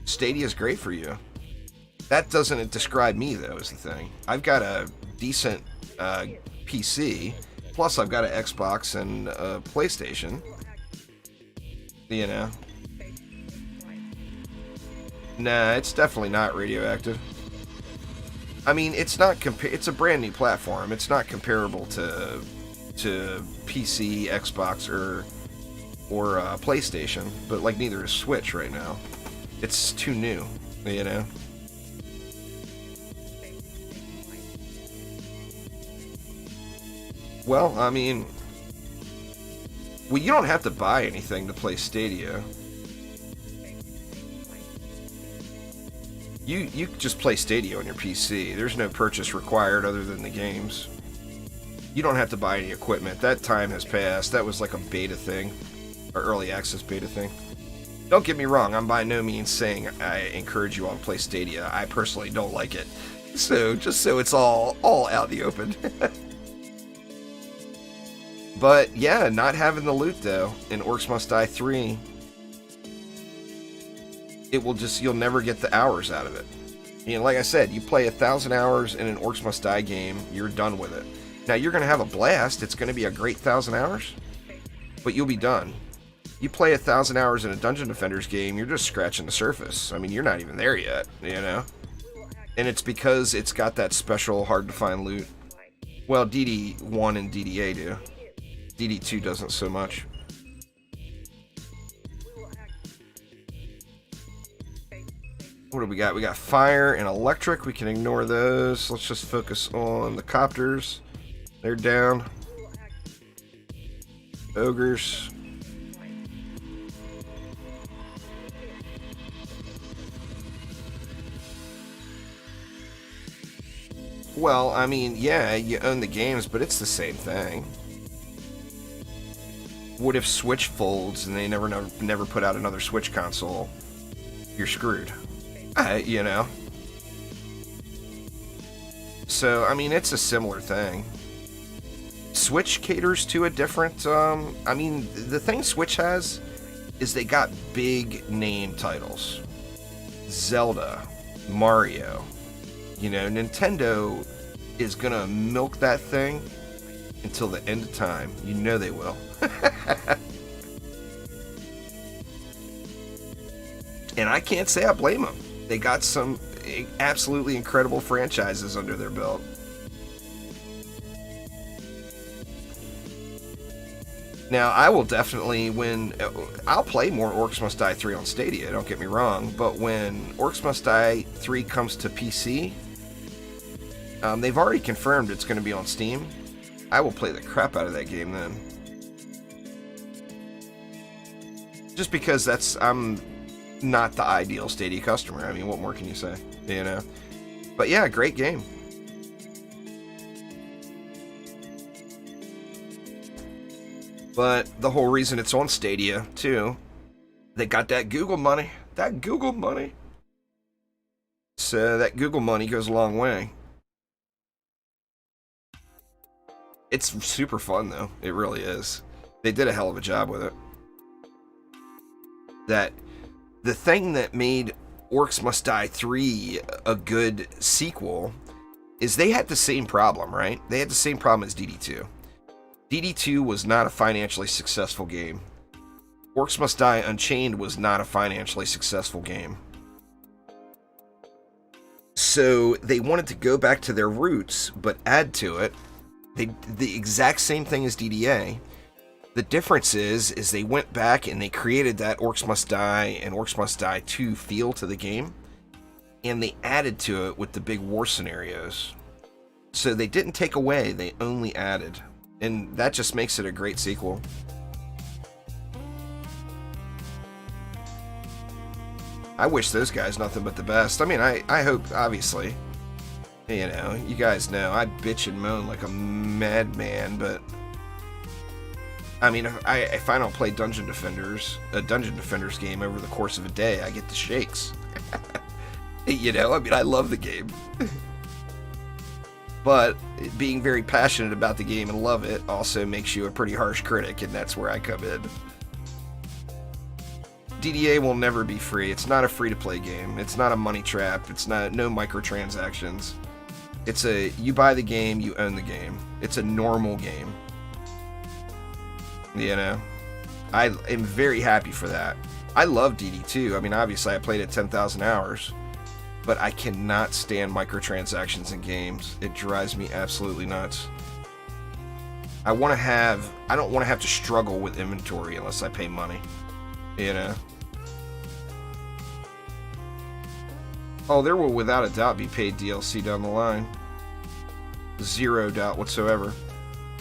Stadia is great for you. That doesn't describe me, though, is the thing. I've got a decent PC, plus I've got an Xbox and a PlayStation. You know. Nah, it's definitely not radioactive. I mean, it's not it's a brand new platform. It's not comparable to PC, Xbox, or PlayStation. But like neither is Switch right now. It's too new, you know. Well, I mean, you don't have to buy anything to play Stadia. You just play Stadia on your PC. There's no purchase required other than the games. You don't have to buy any equipment. That time has passed. That was like a beta thing, or early access beta thing. Don't get me wrong, I'm by no means saying I encourage you all to play Stadia. I personally don't like it. So, just so it's all out in the open. But, yeah, not having the loot, though, in Orcs Must Die 3, you'll never get the hours out of it. You know, like I said, you play 1,000 hours in an Orcs Must Die game, you're done with it. Now, you're going to have a blast, it's going to be a great 1,000 hours, but you'll be done. You play 1,000 hours in a Dungeon Defenders game, you're just scratching the surface. I mean, you're not even there yet, you know? And it's because it's got that special, hard-to-find loot. Well, DD1 and DDA do. DD2 doesn't so much. What do we got? We got fire and electric. We can ignore those. Let's just focus on the copters. They're down. Ogres. Well, I mean, yeah, you own the games, but it's the same thing. What if Switch folds and they never put out another Switch console? You're screwed. You know? So, I mean, it's a similar thing. Switch caters to a different, I mean, the thing Switch has is they got big name titles. Zelda, Mario. You know, Nintendo is gonna milk that thing until the end of time. You know they will. And I can't say I blame them. They got some absolutely incredible franchises under their belt. Now, I will definitely, I'll play more Orcs Must Die 3 on Stadia, don't get me wrong, but when Orcs Must Die 3 comes to PC, they've already confirmed it's going to be on Steam. I will play the crap out of that game then. Just because I'm not the ideal Stadia customer. I mean, what more can you say? You know? But yeah, great game. But the whole reason it's on Stadia, too, they got that Google money. That Google money. So that Google money goes a long way. It's super fun, though. It really is. They did a hell of a job with it. The thing that made Orcs Must Die 3 a good sequel is they had the same problem, right? They had the same problem as DD2. DD2 was not a financially successful game. Orcs Must Die Unchained was not a financially successful game. So they wanted to go back to their roots, but add to it. The exact same thing as DDA. The difference is they went back and they created that Orcs Must Die and Orcs Must Die 2 feel to the game, and they added to it with the big war scenarios. So they didn't take away, they only added. And that just makes it a great sequel. I wish those guys nothing but the best. I mean, I hope, obviously, you know, you guys know, I bitch and moan like a madman, but I mean, if I don't play a Dungeon Defenders game over the course of a day, I get the shakes. You know, I mean, I love the game. But being very passionate about the game and love it also makes you a pretty harsh critic, and that's where I come in. DDA will never be free. It's not a free-to-play game. It's not a money trap. It's no microtransactions. It's you buy the game, you own the game. It's a normal game. You know? I am very happy for that. I love DD2. I mean, obviously, I played it 10,000 hours. But I cannot stand microtransactions in games. It drives me absolutely nuts. I don't want to have to struggle with inventory unless I pay money. You know? Oh, there will without a doubt be paid DLC down the line. Zero doubt whatsoever.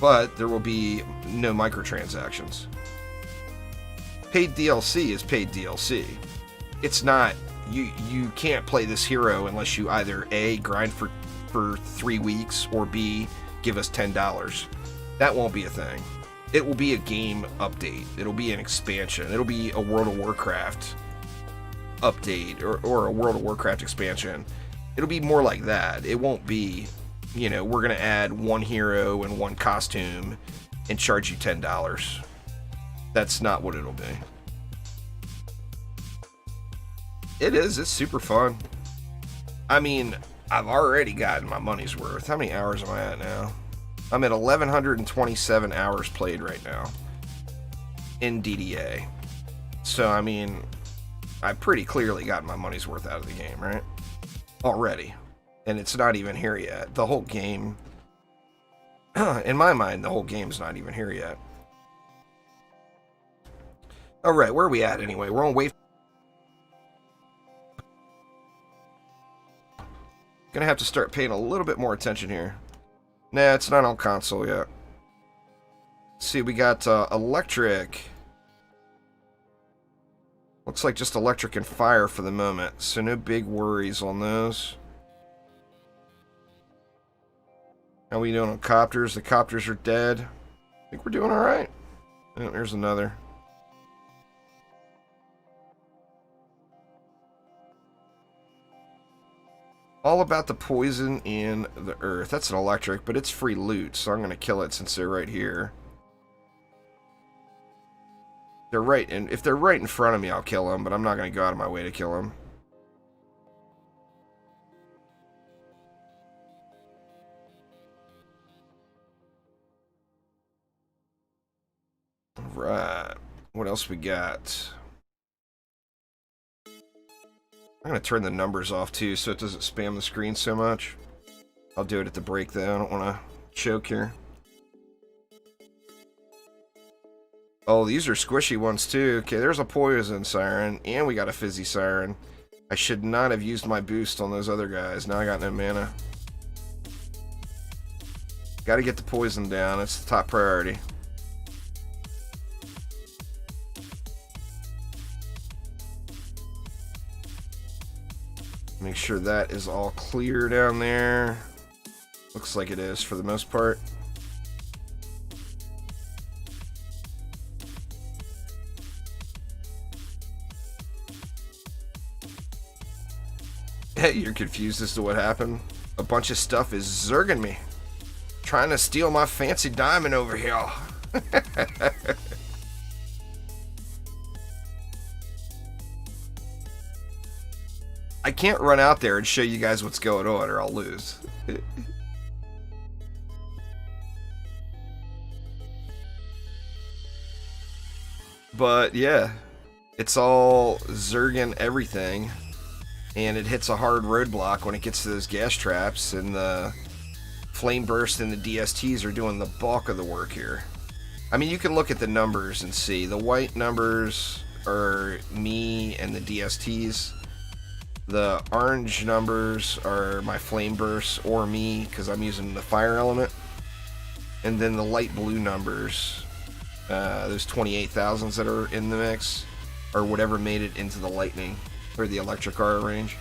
But there will be no microtransactions. Paid DLC is paid DLC. It's not... You can't play this hero unless you either A, grind for 3 weeks, or B, give us $10. That won't be a thing. it will be a game update. It'll be an expansion. It'll be a World of Warcraft update or a World of Warcraft expansion. It'll be more like that. It won't be, you know, we're going to add one hero and one costume and charge you $10. That's not what it'll be. It is. It's super fun. I mean, I've already gotten my money's worth. How many hours am I at now? I'm at 1,127 hours played right now in DDA. So, I mean, I've pretty clearly gotten my money's worth out of the game, right? Already. And it's not even here yet. The whole game, in my mind, the whole game's not even here yet. Alright, where are we at anyway? We're on wave. Gonna have to start paying a little bit more attention here. Nah, it's not on console yet. See, we got electric. Looks like just electric and fire for the moment, so no big worries on those. How we doing on copters? The copters are dead. I think we're doing alright. Oh, there's another. All about the poison in the earth. That's an electric, but it's free loot, so I'm going to kill it since they're right here. They're right, and if they're right in front of me, I'll kill them, but I'm not going to go out of my way to kill them. Right. What else we got? I'm going to turn the numbers off too so it doesn't spam the screen so much. I'll do it at the break though. I don't want to choke here. Oh, these are squishy ones too. Okay, there's a poison siren and we got a fizzy siren. I should not have used my boost on those other guys. Now I got no mana. Got to get the poison down. It's the top priority. Make sure that is all clear down there. Looks like it is for the most part. Hey, you're confused as to what happened? A bunch of stuff is zerging me. Trying to steal my fancy diamond over here. I can't run out there and show you guys what's going on or I'll lose. But yeah, it's all zerging everything. And it hits a hard roadblock when it gets to those gas traps. And the flame burst and the DSTs are doing the bulk of the work here. I mean, you can look at the numbers and see. The white numbers are me and the DSTs. The orange numbers are my flame bursts or me because I'm using the fire element. And then the light blue numbers, those 28,000s that are in the mix, or whatever made it into the lightning or the electric aura range.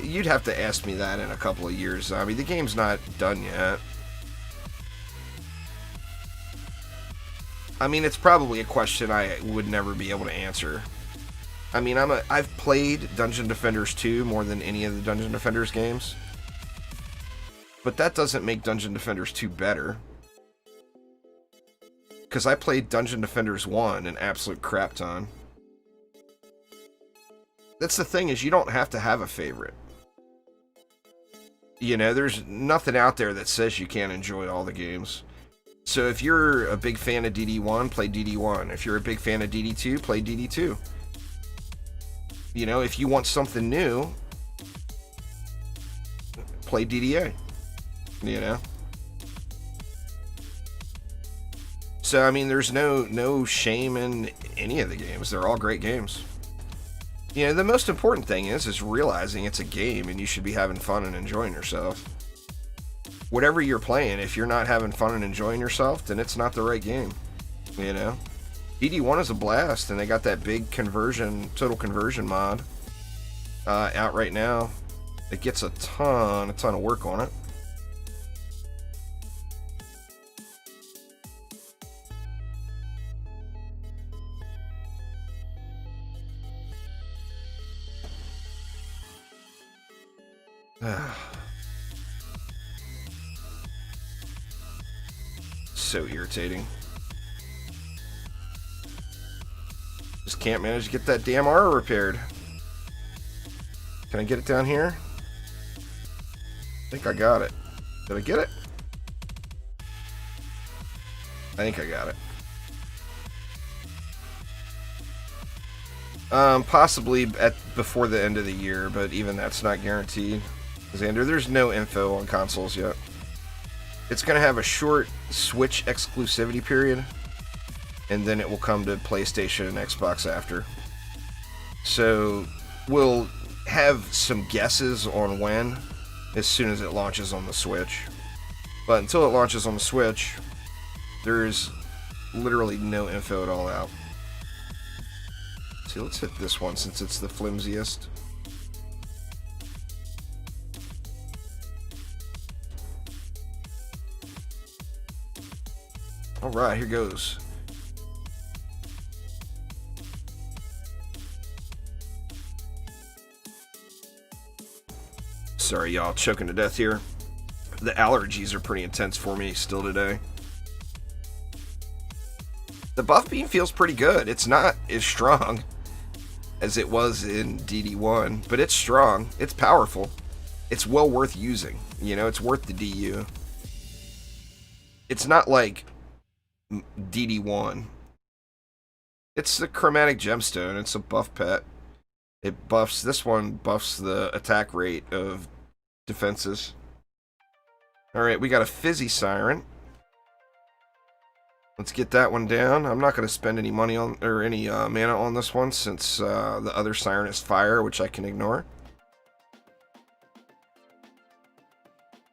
You'd have to ask me that in a couple of years. I mean, the game's not done yet. I mean, it's probably a question I would never be able to answer. I mean, I've played Dungeon Defenders 2 more than any of the Dungeon Defenders games. But that doesn't make Dungeon Defenders 2 better. Because I played Dungeon Defenders 1 an absolute crap ton. That's the thing, is you don't have to have a favorite. You know, there's nothing out there that says you can't enjoy all the games. So if you're a big fan of DD1, play DD1. If you're a big fan of DD2, play DD2. You know, if you want something new, play DDA. You know? So, I mean, there's no shame in any of the games. They're all great games. You know, the most important thing is realizing it's a game and you should be having fun and enjoying yourself. Whatever you're playing, if you're not having fun and enjoying yourself, then it's not the right game. You know? DD1 is a blast, and they got that big total conversion mod out right now. It gets a ton of work on it. So irritating. Just can't manage to get that damn armor repaired. Can I get it down here? I think I got it. Did I get it? I think I got it. Possibly before the end of the year, but even that's not guaranteed. Xander, there's no info on consoles yet. It's going to have a short Switch exclusivity period, and then it will come to PlayStation and Xbox after. So we'll have some guesses on when as soon as it launches on the Switch. But until it launches on the Switch, there's literally no info at all out. See, let's hit this one since it's the flimsiest. Alright, here goes. Sorry, y'all, choking to death here. The allergies are pretty intense for me still today. The buff beam feels pretty good. It's not as strong as it was in DD1, but it's strong. It's powerful. It's well worth using. You know, it's worth the DU. It's not like DD1. It's the chromatic gemstone. It's a buff pet. It buffs, this one buffs the attack rate of defenses. Alright, we got a fizzy siren. Let's get that one down. I'm not going to spend any money on, or any mana on this one, since the other siren is fire, which I can ignore.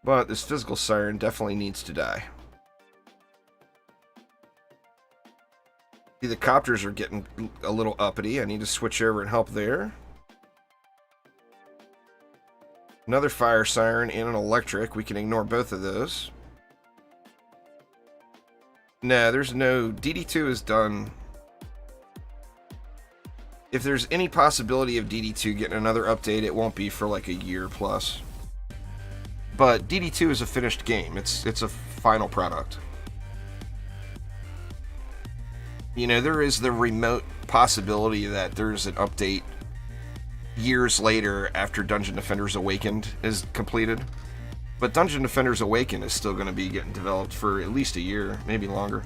But this physical siren definitely needs to die. See, the copters are getting a little uppity. I need to switch over and help there. Another fire siren and an electric. We can ignore both of those. Nah, there's no... DD2 is done. If there's any possibility of DD2 getting another update, it won't be for like a year plus. But DD2 is a finished game. It's a final product. You know, there is the remote possibility that there's an update years later after Dungeon Defenders Awakened is completed. But Dungeon Defenders Awakened is still going to be getting developed for at least a year, maybe longer.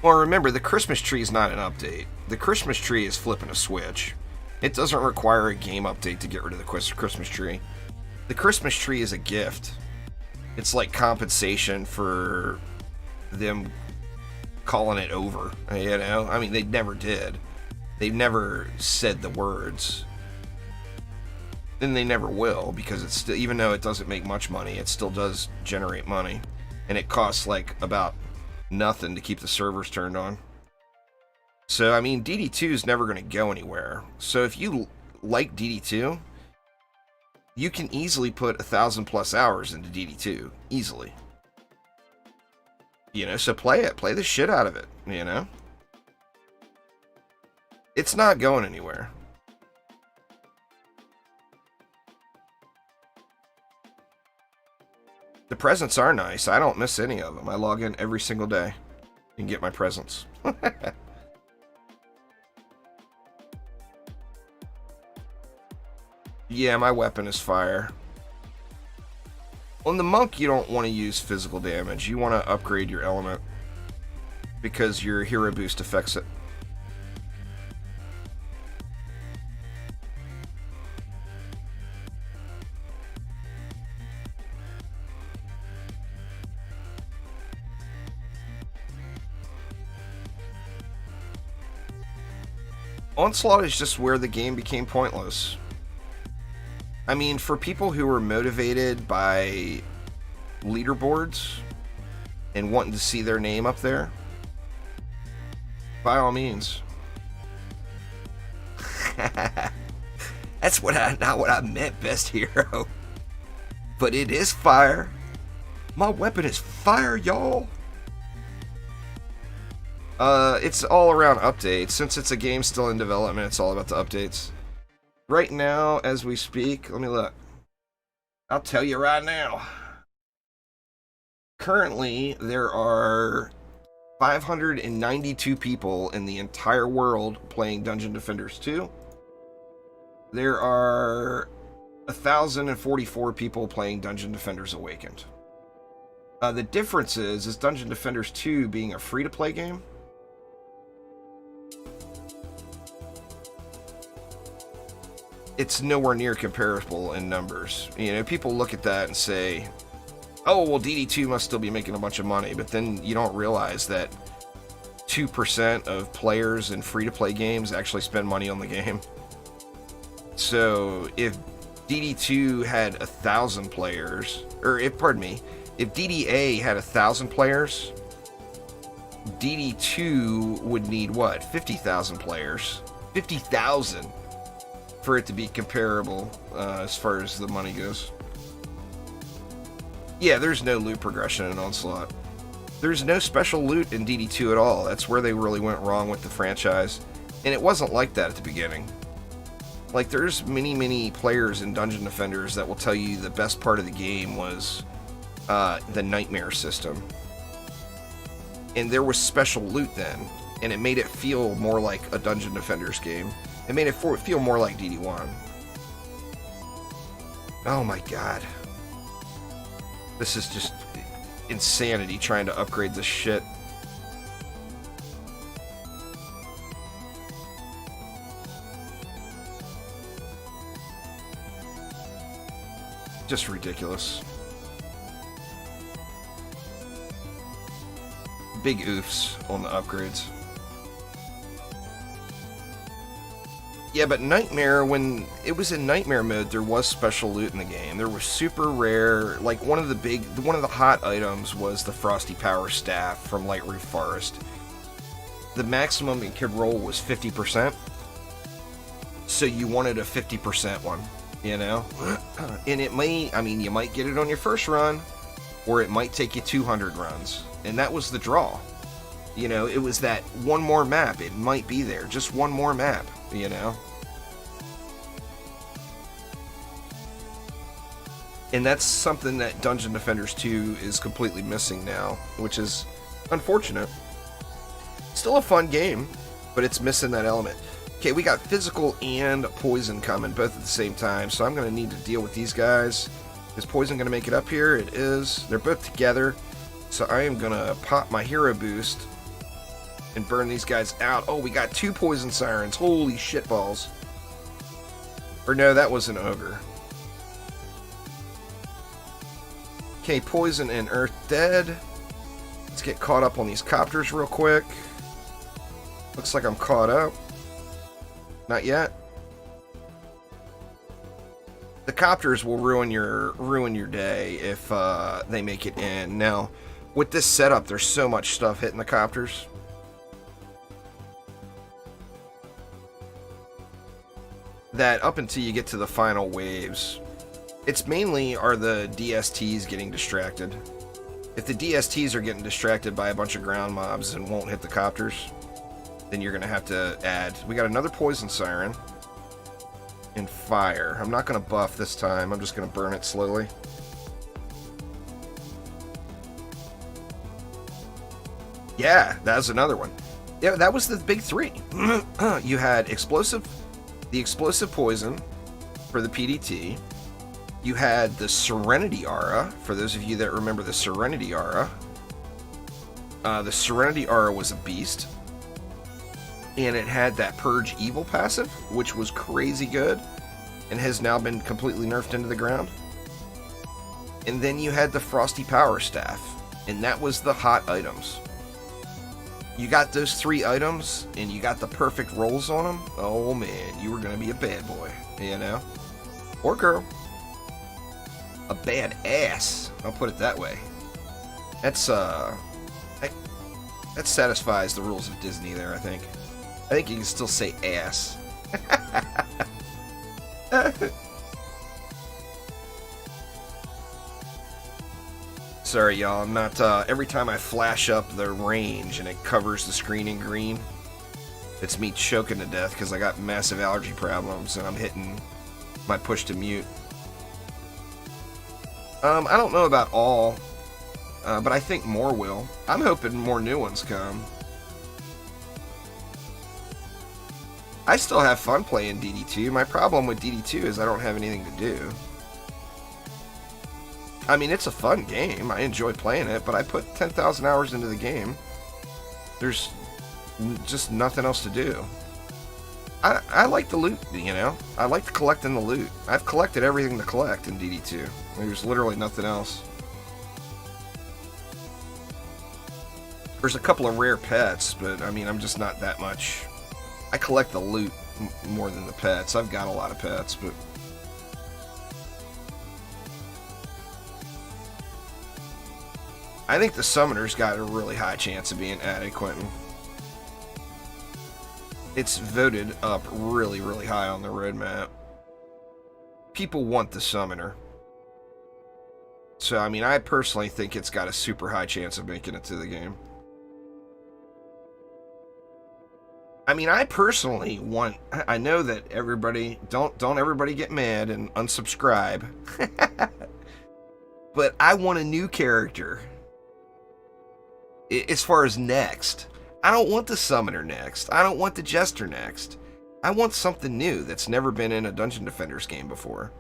Well, remember, the Christmas tree is not an update. The Christmas tree is flipping a switch. It doesn't require a game update to get rid of the Christmas tree. The Christmas tree is a gift. It's like compensation for them calling it over, you know? I mean, they never did. They never said the words. And they never will, because it's still, even though it doesn't make much money, it still does generate money. And it costs like about nothing to keep the servers turned on. So, I mean, DD2 is never going to go anywhere. So if you like DD2, you can easily put 1,000+ hours into DD2. Easily. You know, so play it. Play the shit out of it, you know? It's not going anywhere. The presents are nice. I don't miss any of them. I log in every single day and get my presents. Yeah, my weapon is fire. On the monk, you don't want to use physical damage. You want to upgrade your element because your hero boost affects it. Onslaught is just where the game became pointless. I mean, for people who were motivated by leaderboards and wanting to see their name up there, by all means. That's not what I meant, best hero. But it is fire. My weapon is fire, y'all. It's all around updates. Since it's a game still in development, it's all about the updates. Right now, as we speak, let me look. I'll tell you right now. Currently, there are 592 people in the entire world playing Dungeon Defenders 2. There are 1,044 people playing Dungeon Defenders Awakened. The difference is Dungeon Defenders 2 being a free-to-play game. It's nowhere near comparable in numbers. You know, people look at that and say, oh, well, DD2 must still be making a bunch of money, but then you don't realize that 2% of players in free-to-play games actually spend money on the game. So if DD2 had 1,000 players, or if DDA had 1,000 players, DD2 would need what? 50,000 players. 50,000 for it to be comparable as far as the money goes. Yeah, there's no loot progression in Onslaught. There's no special loot in DD2 at all. That's where they really went wrong with the franchise. And it wasn't like that at the beginning. Like, there's many players in Dungeon Defenders that will tell you the best part of the game was the Nightmare system. And there was special loot then, and it made it feel more like a Dungeon Defenders game. It made it feel more like DD1. Oh my god. This is just insanity trying to upgrade this shit. Just ridiculous. Big oofs on the upgrades. Yeah, but Nightmare, when it was in Nightmare mode, there was special loot in the game. There was super rare, like one of the hot items was the Frosty Power Staff from Lightroof Forest. The maximum it could roll was 50%. So you wanted a 50% one, you know? And it may, I mean, you might get it on your first run, or it might take you 200 runs. And that was the draw. You know, it was that one more map. It might be there. Just one more map, you know? And that's something that Dungeon Defenders 2 is completely missing now, which is unfortunate. Still a fun game, but it's missing that element. Okay, we got physical and poison coming both at the same time, so I'm going to need to deal with these guys. Is poison going to make it up here? It is. They're both together, so I am going to pop my hero boost and burn these guys out. Oh, we got 2 poison sirens. Holy shitballs. Or no, that was an ogre. Okay, poison and earth dead. Let's get caught up on these copters real quick. Looks like I'm caught up. Not yet. The copters will ruin your day if they make it in. Now, with this setup, there's so much stuff hitting the copters. That up until you get to the final waves, it's mainly are the DSTs getting distracted. If the DSTs are getting distracted by a bunch of ground mobs and won't hit the copters, then you're going to have to add... We got another poison siren. And fire. I'm not going to buff this time. I'm just going to burn it slowly. Yeah, that was another one. Yeah, that was the big 3. You had the explosive poison for the PDT. You had the Serenity Aura, for those of you that remember the Serenity Aura. The Serenity Aura was a beast. And it had that Purge Evil passive, which was crazy good, and has now been completely nerfed into the ground. And then you had the Frosty Power Staff, and that was the hot items. You got those 3 items, and you got the perfect rolls on them. Oh man, you were going to be a bad boy, you know? Or girl. A bad ass, I'll put it that way. That's, that satisfies the rules of Disney there, I think. I think you can still say ass. Sorry, y'all. I'm not, every time I flash up the range and it covers the screen in green, It's me choking to death because I got massive allergy problems and I'm hitting my push to mute. I don't know about all, but I think more will. I'm hoping more new ones come. I still have fun playing DD2. My problem with DD2 is I don't have anything to do. I mean, it's a fun game. I enjoy playing it, but I put 10,000 hours into the game. There's just nothing else to do. I like the loot, you know? I like collecting the loot. I've collected everything to collect in DD2. There's literally nothing else. There's a couple of rare pets, but I mean, I'm just not that much. I collect the loot more than the pets. I've got a lot of pets, but... I think the Summoner's got a really high chance of being added, Quentin. It's voted up really, really high on the roadmap. People want the Summoner. So, I mean, I personally think it's got a super high chance of making it to the game. I mean, I personally want... I know that everybody... Don't everybody get mad and unsubscribe. But I want a new character. As far as next. I don't want the Summoner next. I don't want the Jester next. I want something new that's never been in a Dungeon Defenders game before.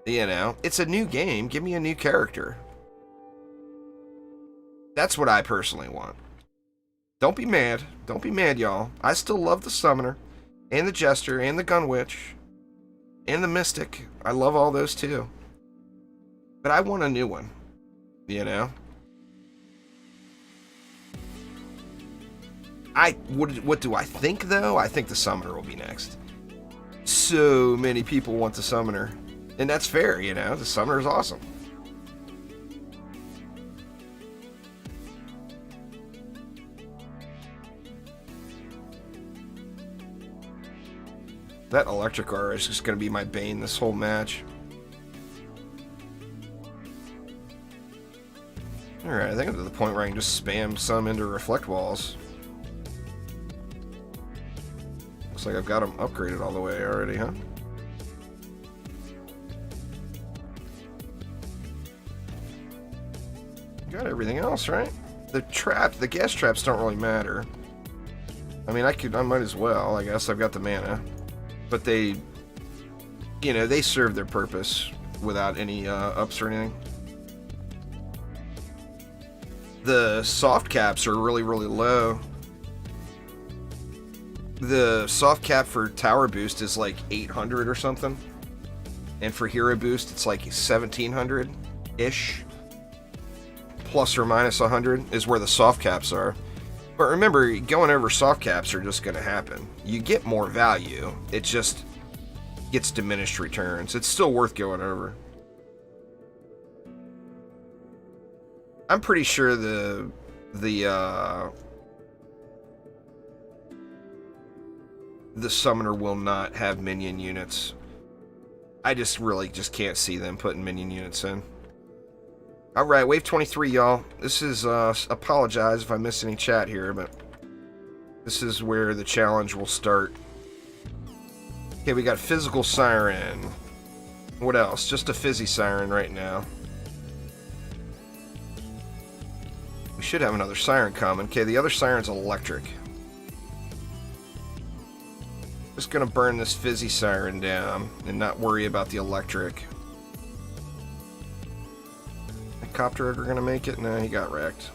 You know, it's a new game. Give me a new character. That's what I personally want. Don't be mad. Don't be mad, y'all. I still love the Summoner, and the Jester, and the Gun Witch, and the Mystic. I love all those too. But I want a new one. You know? What do I think, though? I think the Summoner will be next. So many people want the Summoner. And that's fair, you know? The Summoner is awesome. That electric aura is just going to be my bane this whole match. Alright, I think I'm to the point where I can just spam some into reflect walls. Looks like I've got them upgraded all the way already, huh? Got everything else, right? The gas traps don't really matter. I mean, I might as well. I guess I've got the mana. But they, you know, they serve their purpose without any ups or anything. The soft caps are really, really low. The soft cap for tower boost is like 800 or something. And for hero boost, it's like 1700-ish. Plus or minus 100 is where the soft caps are. But remember, going over soft caps are just going to happen. You get more value. It just gets diminished returns. It's still worth going over. I'm pretty sure the Summoner will not have minion units. I just really can't see them putting minion units in. Alright, wave 23, y'all. This is, apologize if I miss any chat here, but this is where the challenge will start. Okay, we got physical Siren. What else? Just a fizzy Siren right now. We should have another Siren coming. Okay, the other Siren's electric. Just gonna burn this fizzy Siren down and not worry about the electric. Copter Ogre gonna make it? No, he got wrecked.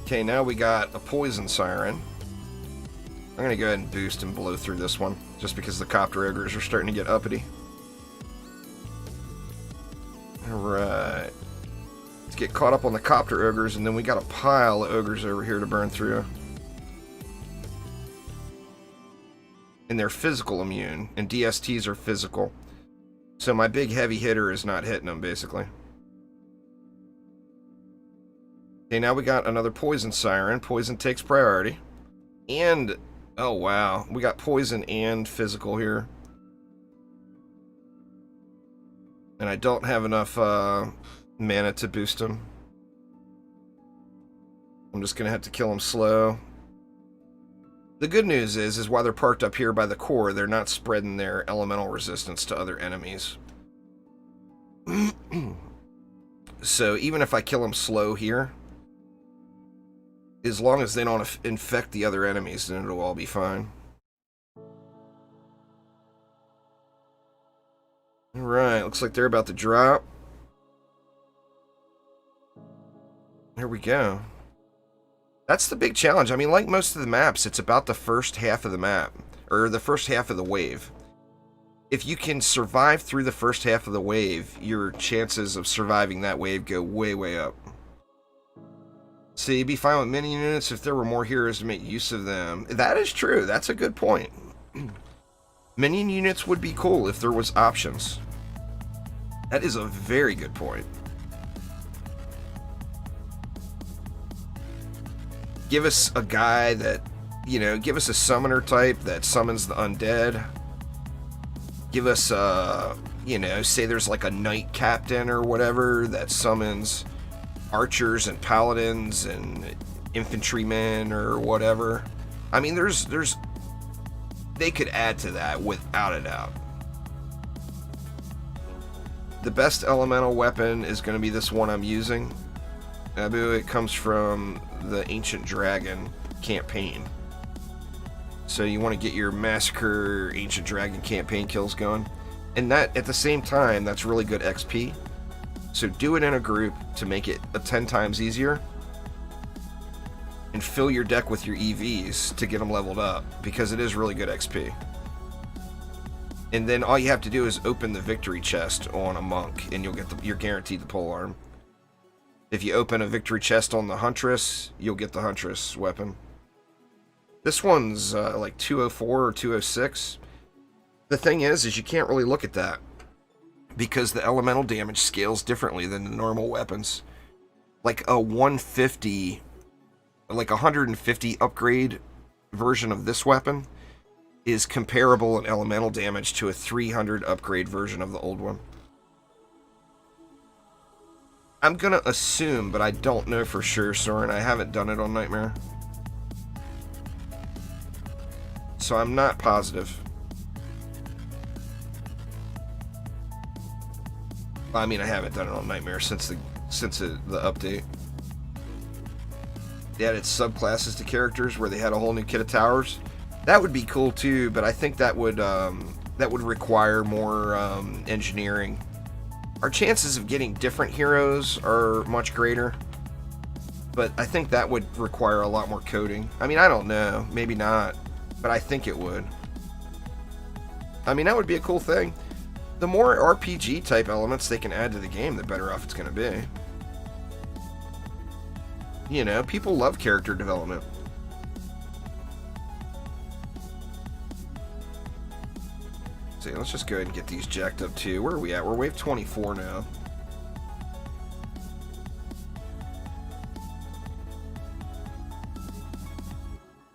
Okay, now we got a poison Siren. I'm gonna go ahead and boost and blow through this one, just because the Copter Ogres are starting to get uppity. Alright. Let's get caught up on the Copter Ogres, and then we got a pile of Ogres over here to burn through. And they're physical immune, and DSTs are physical. So my big heavy hitter is not hitting them, basically. Okay, now we got another Poison Siren. Poison takes priority. And, oh wow, we got Poison and Physical here. And I don't have enough mana to boost them. I'm just going to have to kill them slow. The good news is while they're parked up here by the core, they're not spreading their elemental resistance to other enemies. So even if I kill them slow here, as long as they don't infect the other enemies, then it'll all be fine. Alright, looks like they're about to drop. Here we go. That's the big challenge. I mean, like most of the maps, it's about the first half of the map, or the first half of the wave. If you can survive through the first half of the wave, your chances of surviving that wave go way, way up. So you'd be fine with minion units if there were more heroes to make use of them. That is true. That's a good point. Minion units would be cool if there was options. That is a very good point. Give us a guy that, you know, give us a summoner type that summons the undead. Give us, you know, say there's like a knight captain or whatever that summons archers and paladins and infantrymen or whatever. I mean, they could add to that without a doubt. The best elemental weapon is going to be this one I'm using. Abu, it comes from the Ancient Dragon campaign. So you want to get your Massacre Ancient Dragon campaign kills going. And that, at the same time, that's really good XP. So do it in a group to make it 10 times easier. And fill your deck with your EVs to get them leveled up, because it is really good XP. And then all you have to do is open the victory chest on a monk, and you're guaranteed the polearm. If you open a victory chest on the Huntress, you'll get the Huntress weapon. This one's like 204 or 206. The thing is you can't really look at that, because the elemental damage scales differently than the normal weapons. Like a 150, like 150 upgrade version of this weapon is comparable in elemental damage to a 300 upgrade version of the old one. I'm gonna assume, but I don't know for sure, Soren. I haven't done it on Nightmare, so I'm not positive. I mean, I haven't done it on Nightmare since the update. They added subclasses to characters where they had a whole new kit of towers. That would be cool too, but I think that would require more engineering. Our chances of getting different heroes are much greater, but I think that would require a lot more coding. I mean, I don't know, maybe not, but I think it would. I mean, that would be a cool thing. The more RPG type elements they can add to the game, the better off it's going to be. You know, people love character development. So let's just go ahead and get these jacked up too. Where are we at? We're wave 24 now.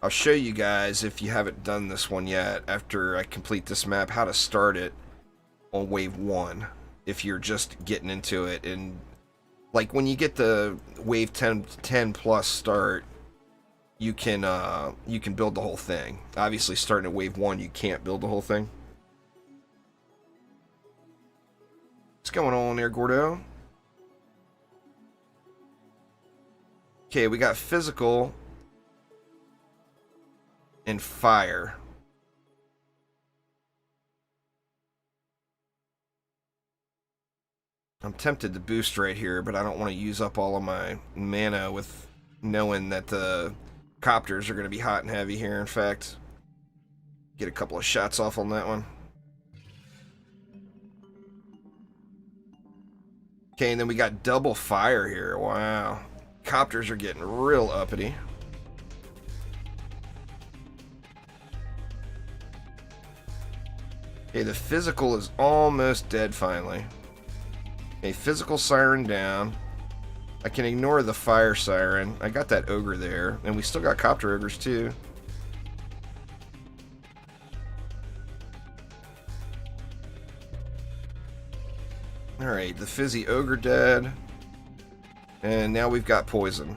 I'll show you guys, if you haven't done this one yet, after I complete this map, how to start it on wave 1 if you're just getting into it. And like when you get the wave 10 plus start, you can build the whole thing. Obviously starting at wave 1 you can't build the whole thing. What's going on there, Gordo? Okay, we got physical and fire. I'm tempted to boost right here, but I don't want to use up all of my mana with knowing that the copters are going to be hot and heavy here. In fact, get a couple of shots off on that one. Okay, and then we got double fire here. Wow. Copters are getting real uppity. Okay, the physical is almost dead finally. Okay, physical siren down. I can ignore the fire siren. I got that ogre there, and we still got copter ogres too. Alright, the Fizzy Ogre dead. And now we've got Poison.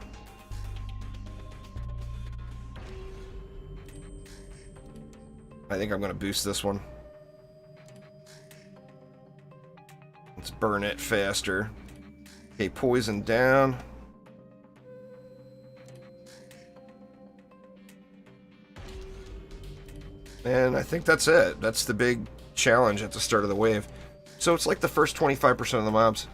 I think I'm going to boost this one. Let's burn it faster. Okay, Poison down. And I think that's it. That's the big challenge at the start of the wave. So it's like the first 25% of the mobs.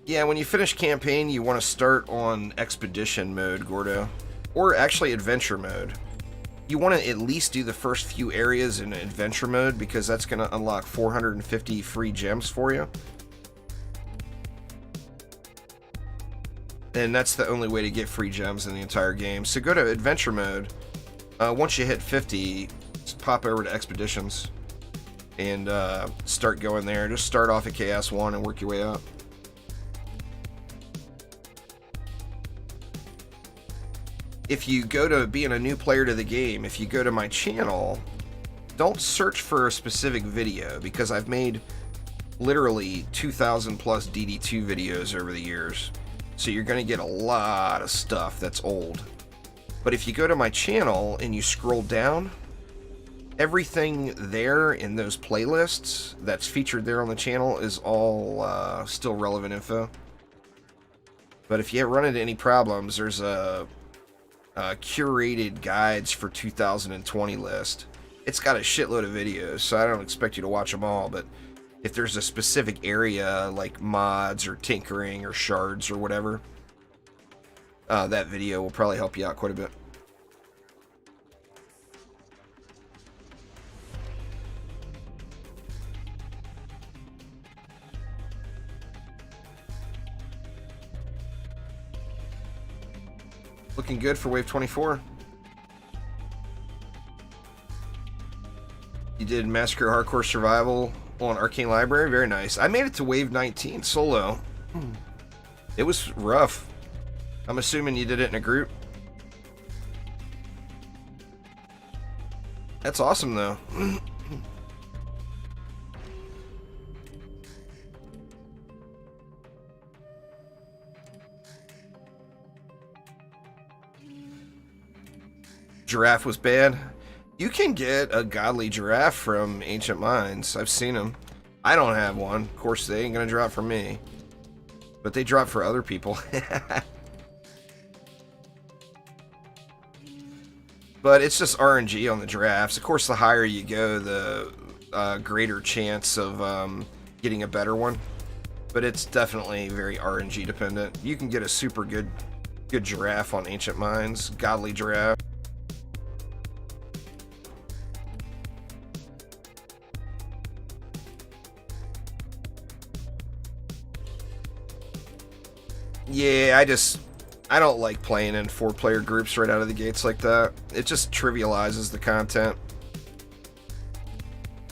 Yeah, when you finish campaign, you want to start on expedition mode, Gordo. Or actually adventure mode. You want to at least do the first few areas in adventure mode because that's going to unlock 450 free gems for you. And that's the only way to get free gems in the entire game. So go to adventure mode. Once you hit 50, just pop over to expeditions and start going there. Just start off at Chaos 1 and work your way up. If you go to being a new player to the game, if you go to my channel, don't search for a specific video because I've made literally 2,000 plus DD2 videos over the years. So you're going to get a lot of stuff that's old. But if you go to my channel and you scroll down, everything there in those playlists that's featured there on the channel is all still relevant info. But if you run into any problems, there's a curated guides for 2020 list. It's got a shitload of videos, so I don't expect you to watch them all, but if there's a specific area like mods or tinkering or shards or whatever, that video will probably help you out quite a bit. Looking good for wave 24. You did Massacre Hardcore Survival on Arcane Library. Very nice. I made it to wave 19 solo. It was rough. I'm assuming you did it in a group. That's awesome though. Giraffe was bad. You can get a godly giraffe from Ancient Mines. I've seen them. I don't have one. Of course, they ain't gonna drop for me. But they drop for other people. But it's just RNG on the giraffes. Of course, the higher you go, the greater chance of getting a better one. But it's definitely very RNG dependent. You can get a super good giraffe on Ancient Mines. Godly giraffe. Yeah, I don't like playing in 4-player groups right out of the gates like that. It just trivializes the content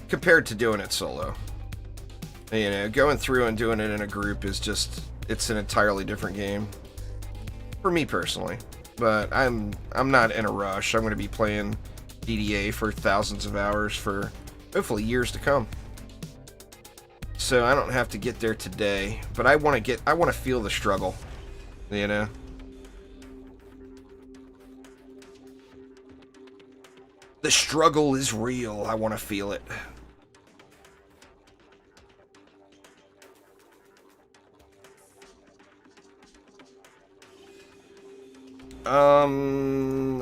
compared to doing it solo. You know, going through and doing it in a group is just, it's an entirely different game for me personally. But I'm not in a rush. I'm going to be playing DDA for thousands of hours for hopefully years to come. So I don't have to get there today, but I want to feel the struggle, you know. The struggle is real. I want to feel it.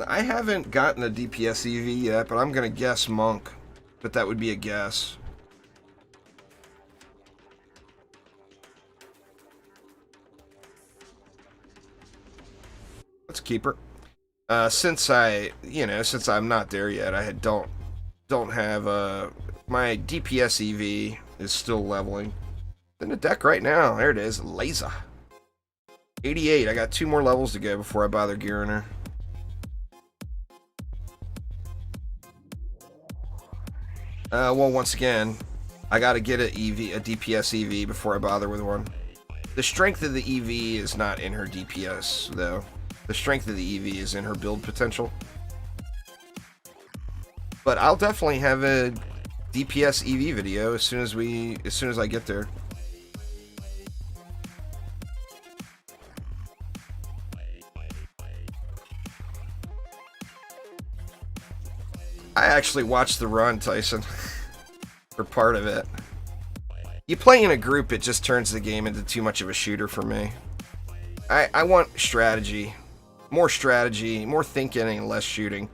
I haven't gotten a DPS EV yet, but I'm gonna guess Monk. But that would be a guess. Let's keep her. Since I'm not there yet, I don't have my DPS EV is still leveling. In the deck right now, there it is, Laser. 88. I got 2 more levels to go before I bother gearing her. Well, once again, I gotta get a DPS EV before I bother with one. The strength of the EV is not in her DPS, though. The strength of the EV is in her build potential. But I'll definitely have a DPS EV video as soon as I get there. I actually watched the run, Tyson, for part of it. You play in a group, it just turns the game into too much of a shooter for me. I want strategy, more thinking and less shooting,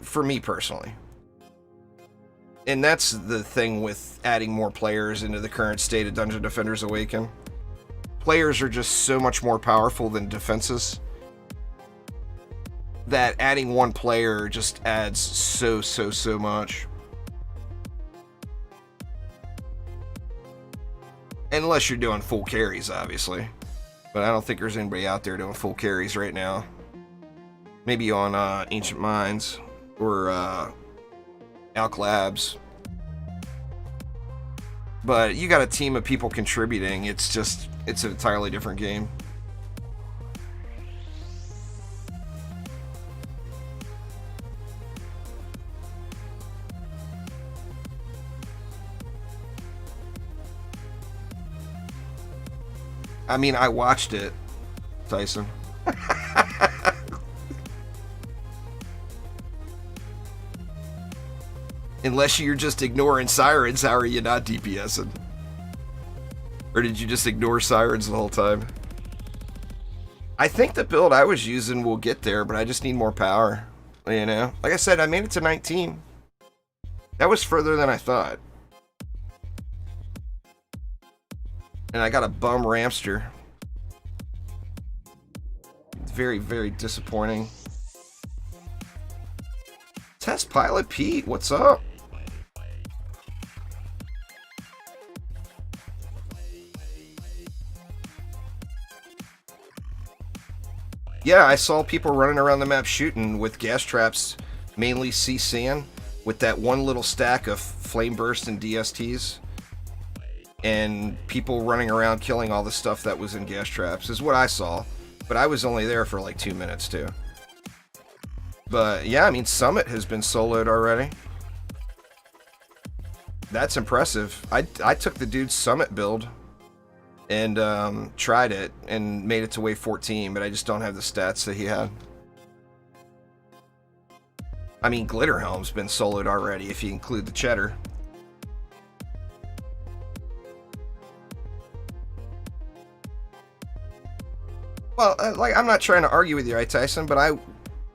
for me personally. And that's the thing with adding more players into the current state of Dungeon Defenders Awaken. Players are just so much more powerful than defenses that adding one player just adds so much. Unless you're doing full carries, obviously. But I don't think there's anybody out there doing full carries right now. Maybe on Ancient Minds or Alk Labs. But you got a team of people contributing. It's an entirely different game. I mean, I watched it, Tyson. Unless you're just ignoring Sirens, how are you not DPSing? Or did you just ignore Sirens the whole time? I think the build I was using will get there, but I just need more power. You know? Like I said, I made it to 19. That was further than I thought. And I got a bum Ramster. It's very disappointing. Test Pilot Pete, what's up? Yeah, I saw people running around the map shooting with gas traps, mainly CCN, with that one little stack of Flame Burst and DSTs. And people running around killing all the stuff that was in gas traps is what I saw. But I was only there for like 2 minutes too. But yeah, I mean, Summit has been soloed already. That's impressive. I took the dude's Summit build and tried it and made it to wave 14, but I just don't have the stats that he had. I mean, Glitterhelm's been soloed already if you include the Cheddar. Well, I'm not trying to argue with you, right, Tyson, but I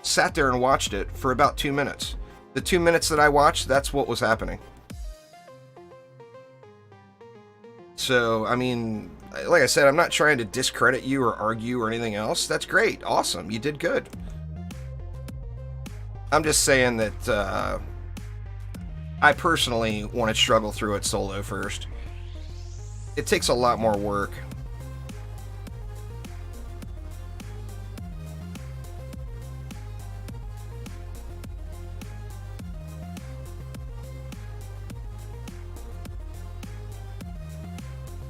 sat there and watched it for about 2 minutes. The 2 minutes that I watched, that's what was happening. So, I mean, like I said, I'm not trying to discredit you or argue or anything else. That's great. Awesome. You did good. I'm just saying that I personally want to struggle through it solo first. It takes a lot more work.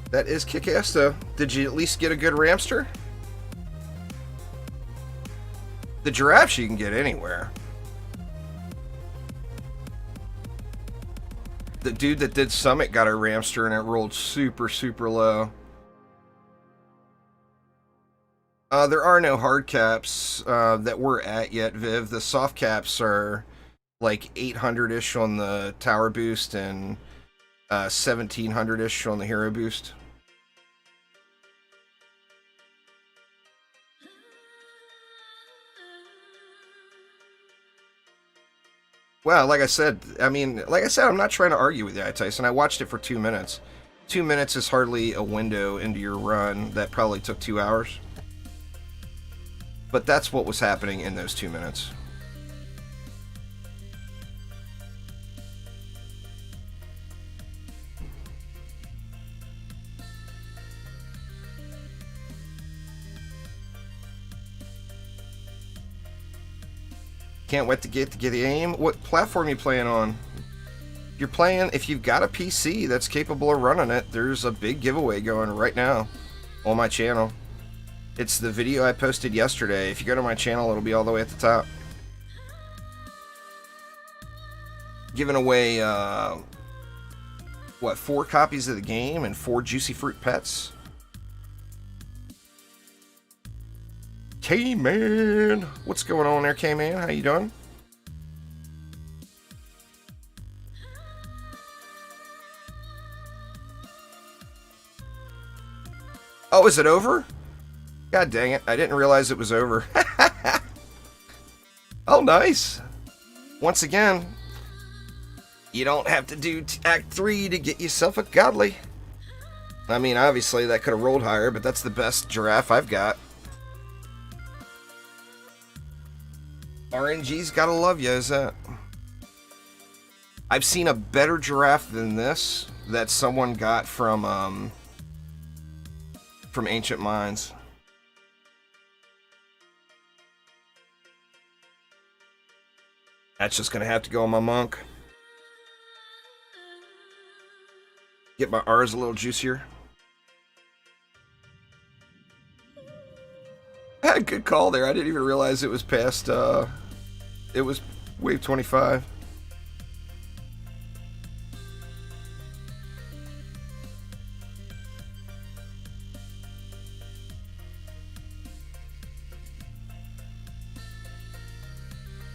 That is kick-ass, though. Did you at least get a good Ramster? The giraffes you can get anywhere. The dude that did Summit got a Ramster and it rolled super low. There are no hard caps that we're at yet, Viv. The soft caps are like 800-ish on the tower boost and 1700-ish on the hero boost. Well, like I said, I'm not trying to argue with you, Tyson. I watched it for 2 minutes. 2 minutes is hardly a window into your run that probably took 2 hours. But that's what was happening in those 2 minutes. Can't wait to get the aim. What platform are you playing on? If you've got a PC that's capable of running it, there's a big giveaway going right now on my channel. It's the video I posted yesterday. If you go to my channel, it'll be all the way at the top. Giving away what, 4 copies of the game and 4 juicy fruit pets? K-Man! What's going on there, K-Man? How you doing? Oh, is it over? God dang it, I didn't realize it was over. Oh, nice. Once again, you don't have to do Act 3 to get yourself a godly. I mean, obviously, that could have rolled higher, but that's the best giraffe I've got. RNG's gotta love you, is that? I've seen a better giraffe than this that someone got from Ancient Mines. That's just gonna have to go on my monk. Get my R's a little juicier. I had a good call there. I didn't even realize it was past, it was wave 25.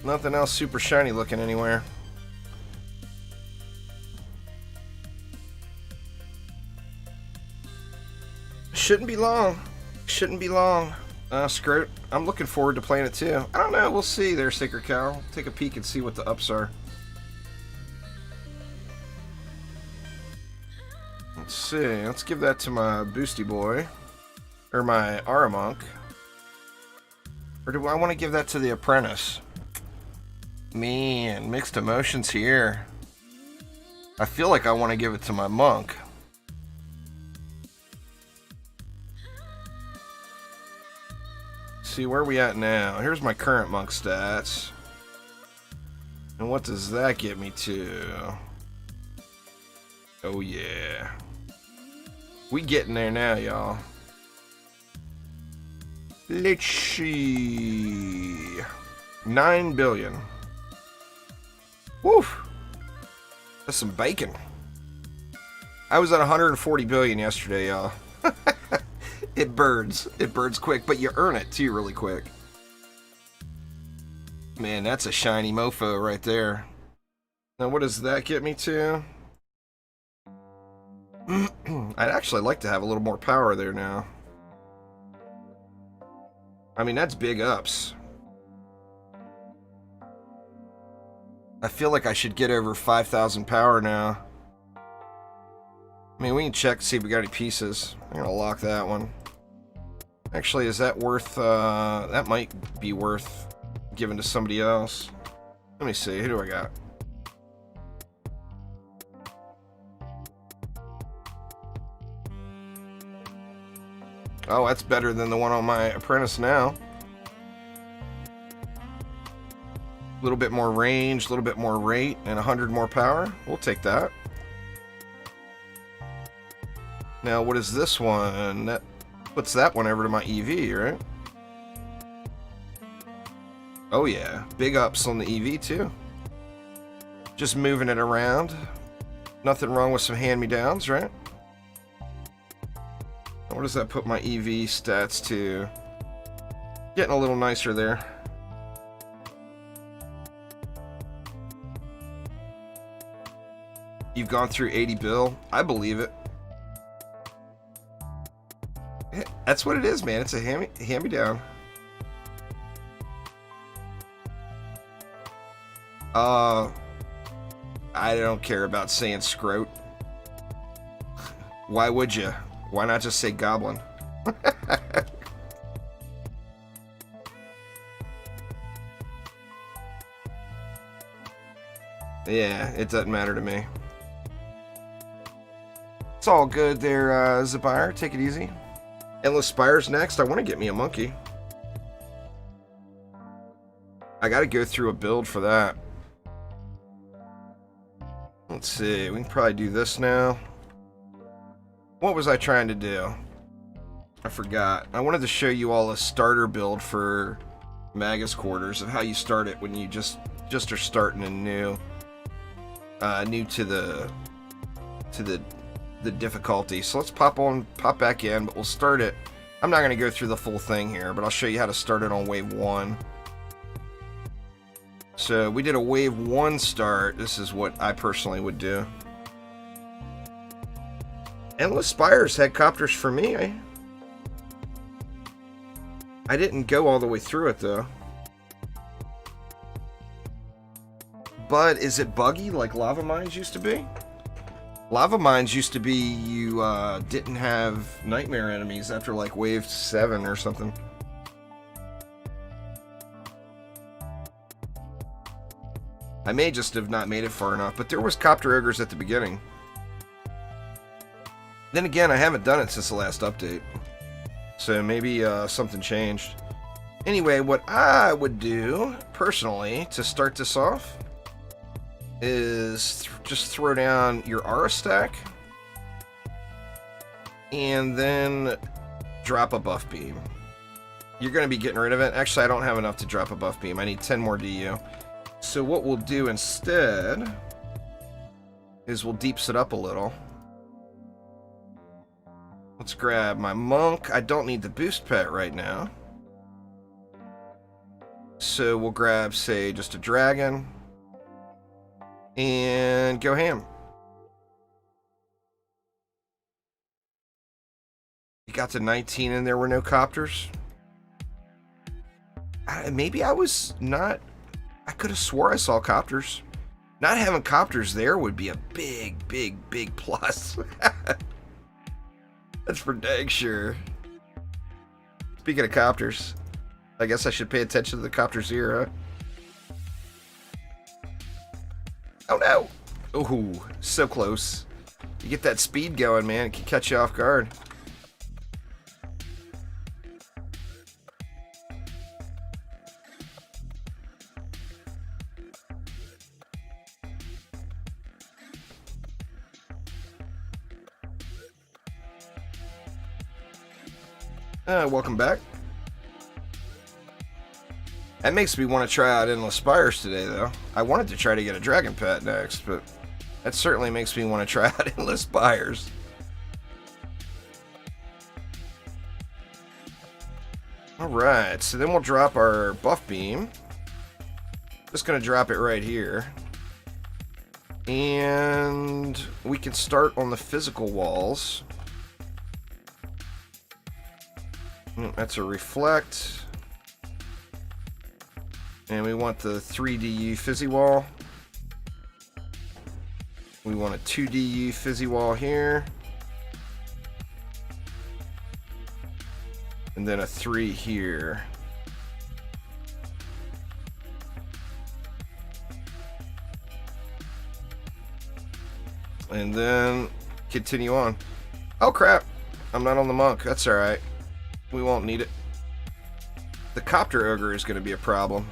Nothing else super shiny looking anywhere. Shouldn't be long. Shouldn't be long. Screw it. I'm looking forward to playing it too. I don't know. We'll see there, Sacred Cow. Take a peek and see what the ups are. Let's see. Let's give that to my Boosty Boy. Or my Aramonk. Or do I want to give that to the Apprentice? Man, mixed emotions here. I feel like I want to give it to my Monk. See, where are we at now? Here's my current Monk stats. And what does that get me to? Oh yeah. We getting there now, y'all. Let's see. 9 billion. Woof. That's some bacon. I was at 140 billion yesterday, y'all. It burns. It burns quick, but you earn it too really quick. Man, that's a shiny mofo right there. Now, what does that get me to? I'd actually like to have a little more power there now. I mean, that's big ups. I feel like I should get over 5,000 power now. I mean, we can check to see if we got any pieces. I'm gonna lock that one. Actually, is that worth, that might be worth giving to somebody else. Let me see, who do I got? Oh, that's better than the one on my Apprentice now. A little bit more range, a little bit more rate, and 100 more power. We'll take that. Now, what is this one? That puts that one over to my EV, right? Oh yeah, big ups on the EV too. Just moving it around. Nothing wrong with some hand-me-downs, right? What does that put my EV stats to? Getting a little nicer there. You've gone through 80 bill. I believe it. That's what it is, man. It's a hand-me-down. I don't care about saying scrote. Why would you? Why not just say goblin? Yeah, it doesn't matter to me. It's all good there, Zabire. Take it easy. Endless Spire's next. I want to get me a monkey. I got to go through a build for that. Let's see. We can probably do this now. What was I trying to do? I forgot. I wanted to show you all a starter build for Magus Quarters of how you start it when you just are starting and new to to the difficulty. So let's pop back in, but we'll start it. I'm not going to go through the full thing here, but I'll show you how to start it on wave 1. So we did a wave 1 start. This is what I personally would do. Endless Spires had copters for me. I didn't go all the way through it though. But is it buggy like lava mines used to be? Lava mines used to be you didn't have nightmare enemies after like wave 7 or something. I may just have not made it far enough, but there was copter ogres at the beginning. Then again, I haven't done it since the last update. So maybe something changed. Anyway, what I would do, personally, to start this off, is just throw down your aura stack. And then drop a buff beam. You're going to be getting rid of it. Actually, I don't have enough to drop a buff beam. I need 10 more DU. So what we'll do instead is we'll deeps it up a little. Let's grab my monk. I don't need the boost pet right now. So we'll grab, say, just a dragon. And go ham. You got to 19 and there were no copters? Maybe I was not... I could have swore I saw copters. Not having copters there would be a big, big, big plus. That's for dang sure. Speaking of copters, I guess I should pay attention to the copters here, huh? Oh no! Oh, so close. You get that speed going, man. It can catch you off guard. Welcome back. That makes me want to try out Endless Spires today, though. I wanted to try to get a dragon pet next, but that certainly makes me want to try out Endless Spires. Alright, so then we'll drop our buff beam. Just going to drop it right here. And we can start on the physical walls. That's a reflect. And we want the 3DU fizzy wall. We want a 2DU fizzy wall here. And then a 3 here. And then continue on. Oh crap! I'm not on the monk. That's alright. We won't need it. The copter ogre is going to be a problem.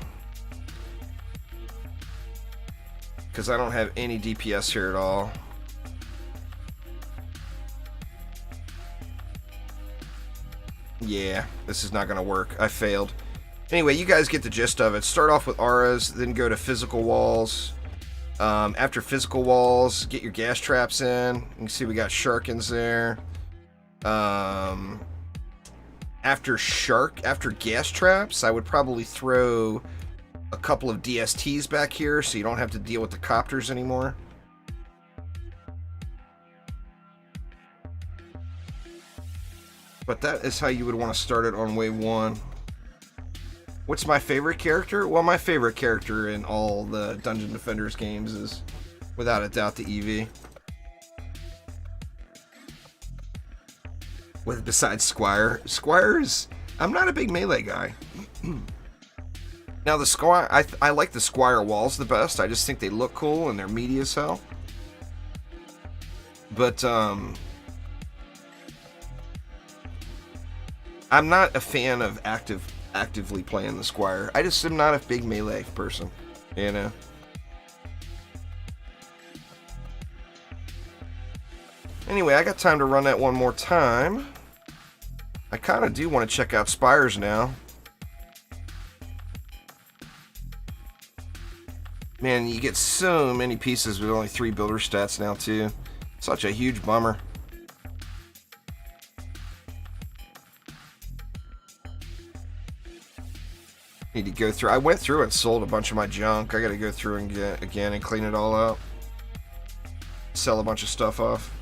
Because I don't have any DPS here at all. Yeah, this is not going to work. I failed. Anyway, you guys get the gist of it. Start off with auras, then go to physical walls. After physical walls, get your gas traps in. You can see we got Sharkins there. After gas traps, I would probably throw a couple of DSTs back here so you don't have to deal with the copters anymore. But that is how you would want to start it on wave 1. What's my favorite character? Well, my favorite character in all the Dungeon Defenders games is, without a doubt, the EV. Besides Squire. Squires, I'm not a big melee guy. Now the Squire, I like the Squire walls the best. I just think they look cool and they're meaty as hell. But I'm not a fan of actively playing the Squire. I just am not a big melee person, you know. Anyway, I got time to run that one more time. I kind of do want to check out Spires now. Man, you get so many pieces with only 3 builder stats now, too. Such a huge bummer. Need to go through. I went through and sold a bunch of my junk. I gotta go through and get again and clean it all out. Sell a bunch of stuff off.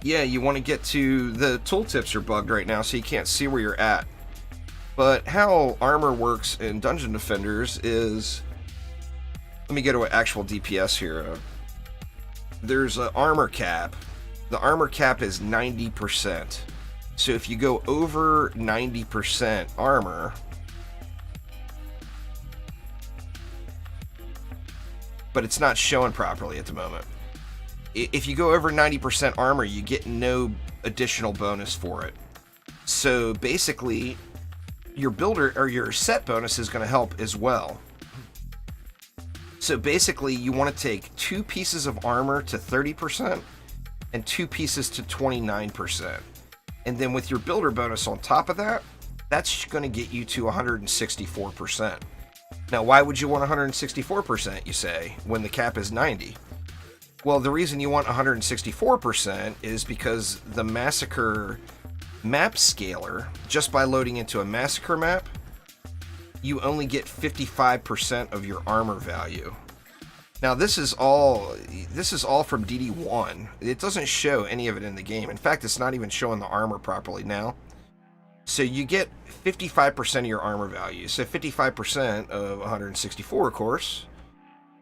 Yeah, you want to get to... The tooltips are bugged right now, so you can't see where you're at. But how armor works in Dungeon Defenders is... Let me go to an actual DPS here. There's an armor cap. The armor cap is 90%. So if you go over 90% armor, but it's not showing properly at the moment. If you go over 90% armor, you get no additional bonus for it. So basically, your builder or your set bonus is going to help as well. So basically, you want to take 2 pieces of armor to 30% and 2 pieces to 29%. And then with your builder bonus on top of that, that's going to get you to 164%. Now, why would you want 164%, you say, when the cap is 90? Well, the reason you want 164% is because the Massacre map scaler, just by loading into a Massacre map, you only get 55% of your armor value. Now, this is all from DD1. It doesn't show any of it in the game. In fact, it's not even showing the armor properly now. So you get 55% of your armor value. So 55% of 164, of course,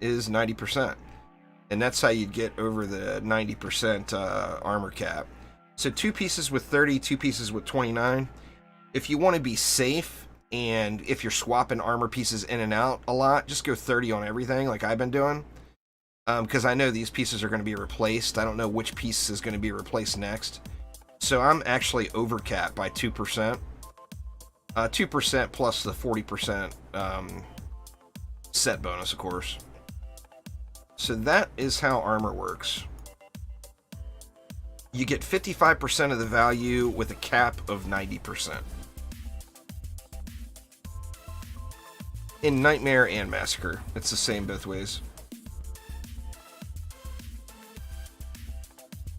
is 90%. And that's how you'd get over the 90% armor cap. So 2 pieces with 30, 2 pieces with 29. If you want to be safe, and if you're swapping armor pieces in and out a lot, just go 30 on everything like I've been doing. Because I know these pieces are going to be replaced. I don't know which piece is going to be replaced next. So I'm actually overcapped by 2%. 2% plus the 40% set bonus, of course. So that is how armor works. You get 55% of the value with a cap of 90%. In Nightmare and Massacre, it's the same both ways.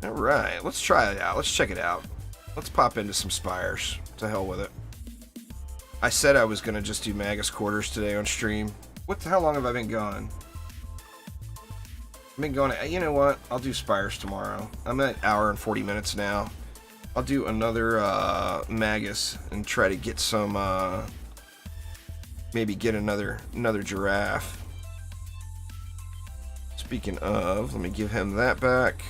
Alright, let's try it out. Let's check it out. Let's pop into some spires. To hell with it. I said I was going to just do Magus Quarters today on stream. How long have I been going? I've been going... You know what? I'll do spires tomorrow. I'm at an hour and 40 minutes now. I'll do another Magus and try to get some... maybe get another giraffe. Speaking of, let me give him that back.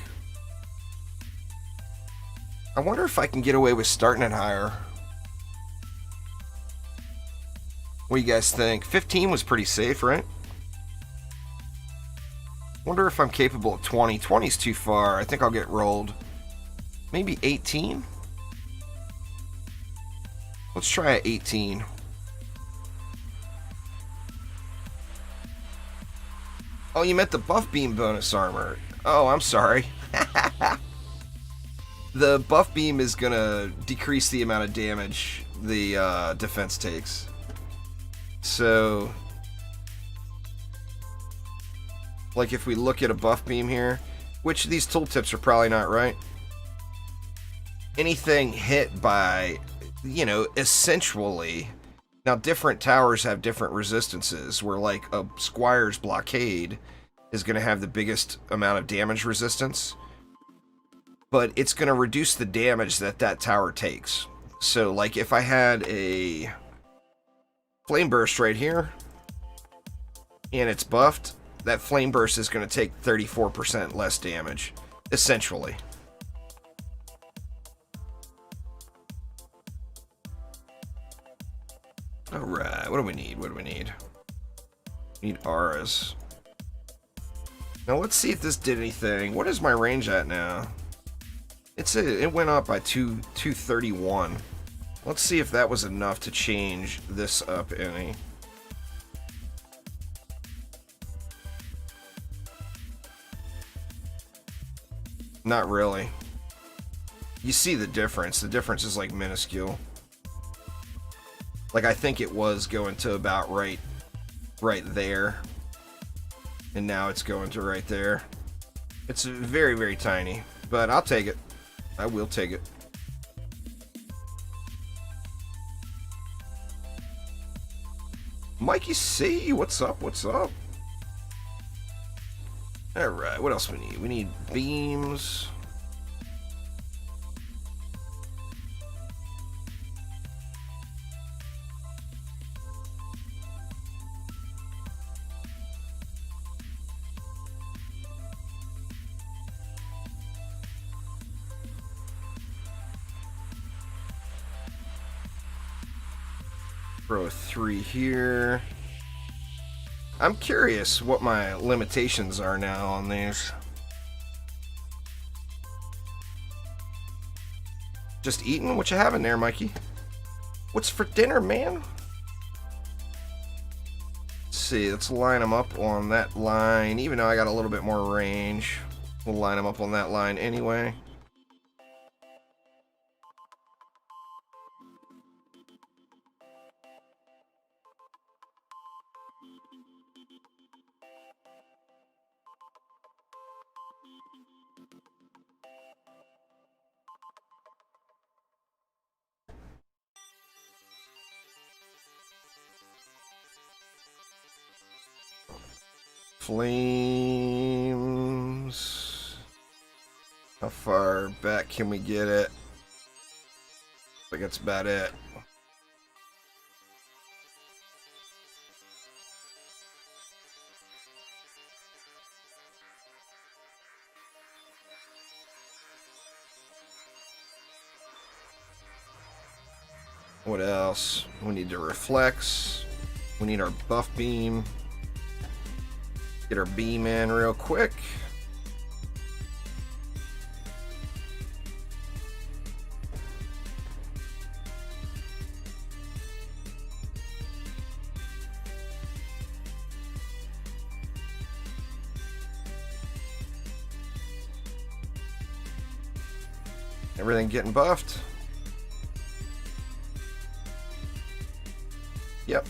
I wonder if I can get away with starting it higher. What do you guys think? 15 was pretty safe, right? Wonder if I'm capable of 20. 20's too far. I think I'll get rolled. Maybe 18? Let's try 18. Oh, you meant the buff beam bonus armor. Oh, I'm sorry. The buff beam is gonna decrease the amount of damage the defense takes. So, like if we look at a buff beam here, which these tooltips are probably not right. Anything hit by, you know, essentially... Now, different towers have different resistances, where like a Squire's Blockade is going to have the biggest amount of damage resistance. But it's going to reduce the damage that tower takes. So, like, if I had a Flame Burst right here, and it's buffed, that Flame Burst is going to take 34% less damage, essentially. Alright, what do we need? What do we need? We need auras. Now, let's see if this did anything. What is my range at now? It went up by 231. Let's see if that was enough to change this up any. Not really. You see the difference. The difference is like minuscule. Like I think it was going to about right there. And now it's going to right there. It's very, very tiny, but I'll take it. I will take it. Mikey C, what's up? What's up? Alright, what else we need? We need beams. Throw a 3 here. I'm curious what my limitations are now on these. Just eating? What you having there, Mikey? What's for dinner, man? Let's see, let's line them up on that line. Even though I got a little bit more range, we'll line them up on that line anyway. Flames. How far back can we get it? I think that's about it. What else? We need to reflex. We need our buff beam. Get our beam in real quick. Everything getting buffed? Yep.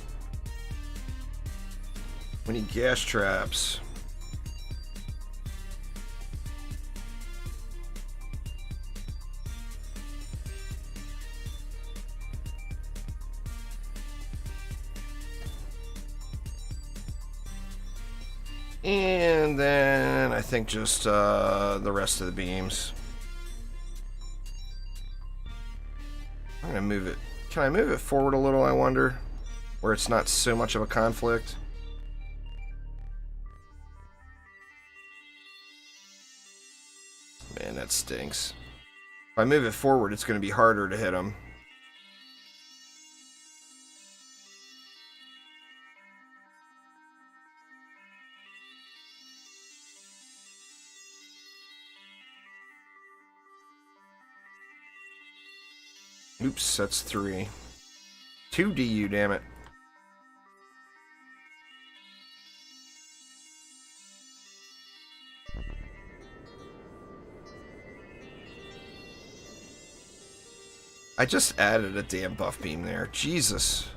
We need gas traps. And then I think just the rest of the beams. I'm gonna move it. Can I move it forward a little, I wonder? Where it's not so much of a conflict. Man, that stinks. If I move it forward, it's going to be harder to hit them. Oops, that's 3. 2 DU, damn it. I just added a damn buff beam there. Jesus.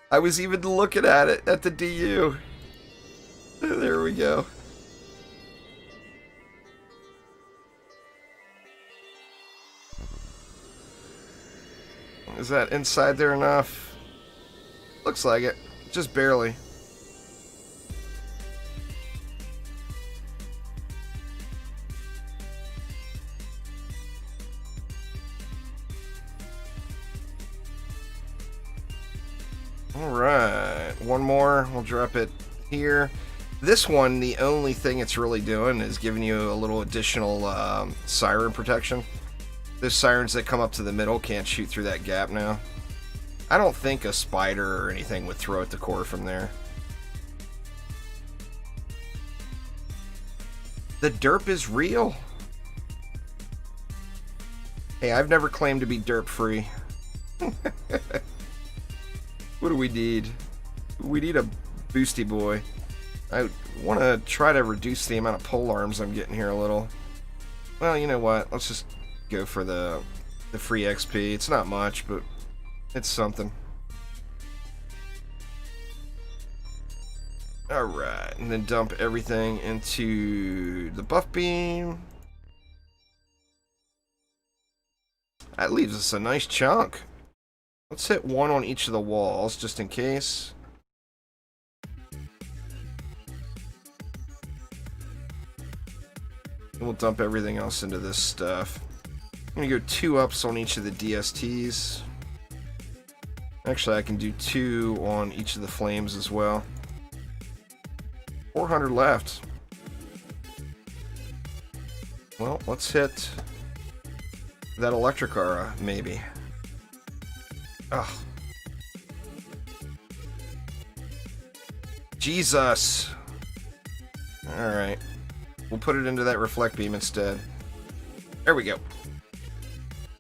I was even looking at it at the DU. There we go. Is that inside there enough? Looks like it. Just barely. Alright, one more. We'll drop it here. This one, the only thing it's really doing is giving you a little additional siren protection. Those sirens that come up to the middle can't shoot through that gap now. I don't think a spider or anything would throw at the core from there. The derp is real. Hey, I've never claimed to be derp free. What do we need? We need a boosty boy. I want to try to reduce the amount of pole arms I'm getting here a little. Well, you know what? Let's just go for the free XP. It's not much, but it's something. Alright, and then dump everything into the buff beam. That leaves us a nice chunk. Let's hit one on each of the walls, just in case. And we'll dump everything else into this stuff. I'm going to go 2 ups on each of the DSTs. Actually, I can do 2 on each of the flames as well. 400 left. Well, let's hit that electric aura, maybe. Ugh. Jesus. Alright. We'll put it into that reflect beam instead. There we go.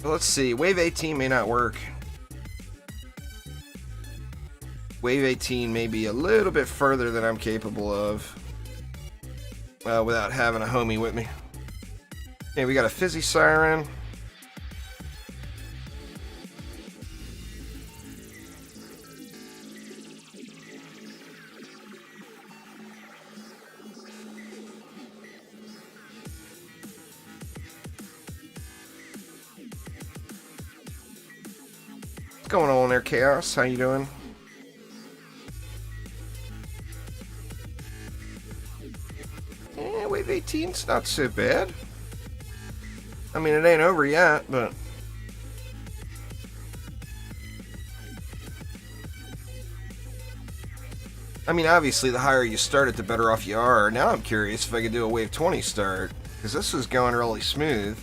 Well, let's see. Wave 18 may not work. Wave 18 may be a little bit further than I'm capable of. Without having a homie with me. Okay, we got a fizzy siren. What's going on there, Chaos? How you doing? Wave 18's not so bad. I mean, it ain't over yet, but... I mean, obviously, the higher you start it, the better off you are. Now I'm curious if I could do a wave 20 start, because this was going really smooth.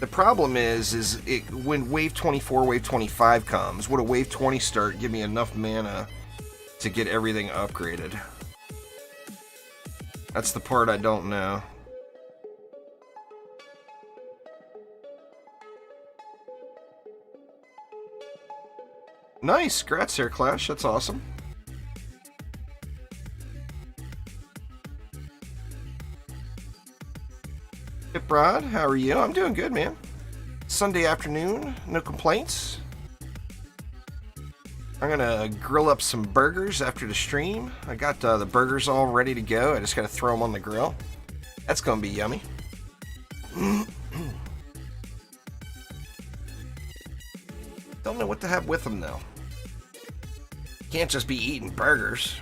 The problem is when wave 24, wave 25 comes, would a wave 20 start give me enough mana to get everything upgraded? That's the part I don't know. Nice, grats there, Clash. That's awesome. Hey, Brad, how are you? I'm doing good, man. Sunday afternoon, no complaints. I'm gonna grill up some burgers after the stream. I got the burgers all ready to go. I just gotta throw them on the grill. That's gonna be yummy. Don't know what to have with them though. Can't just be eating burgers.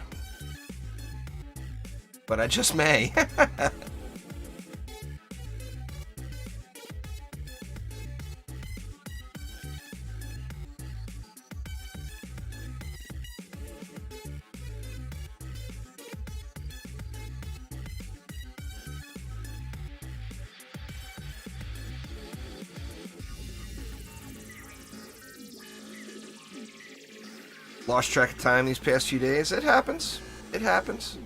But I just may. Lost track of time these past few days. It happens. It happens.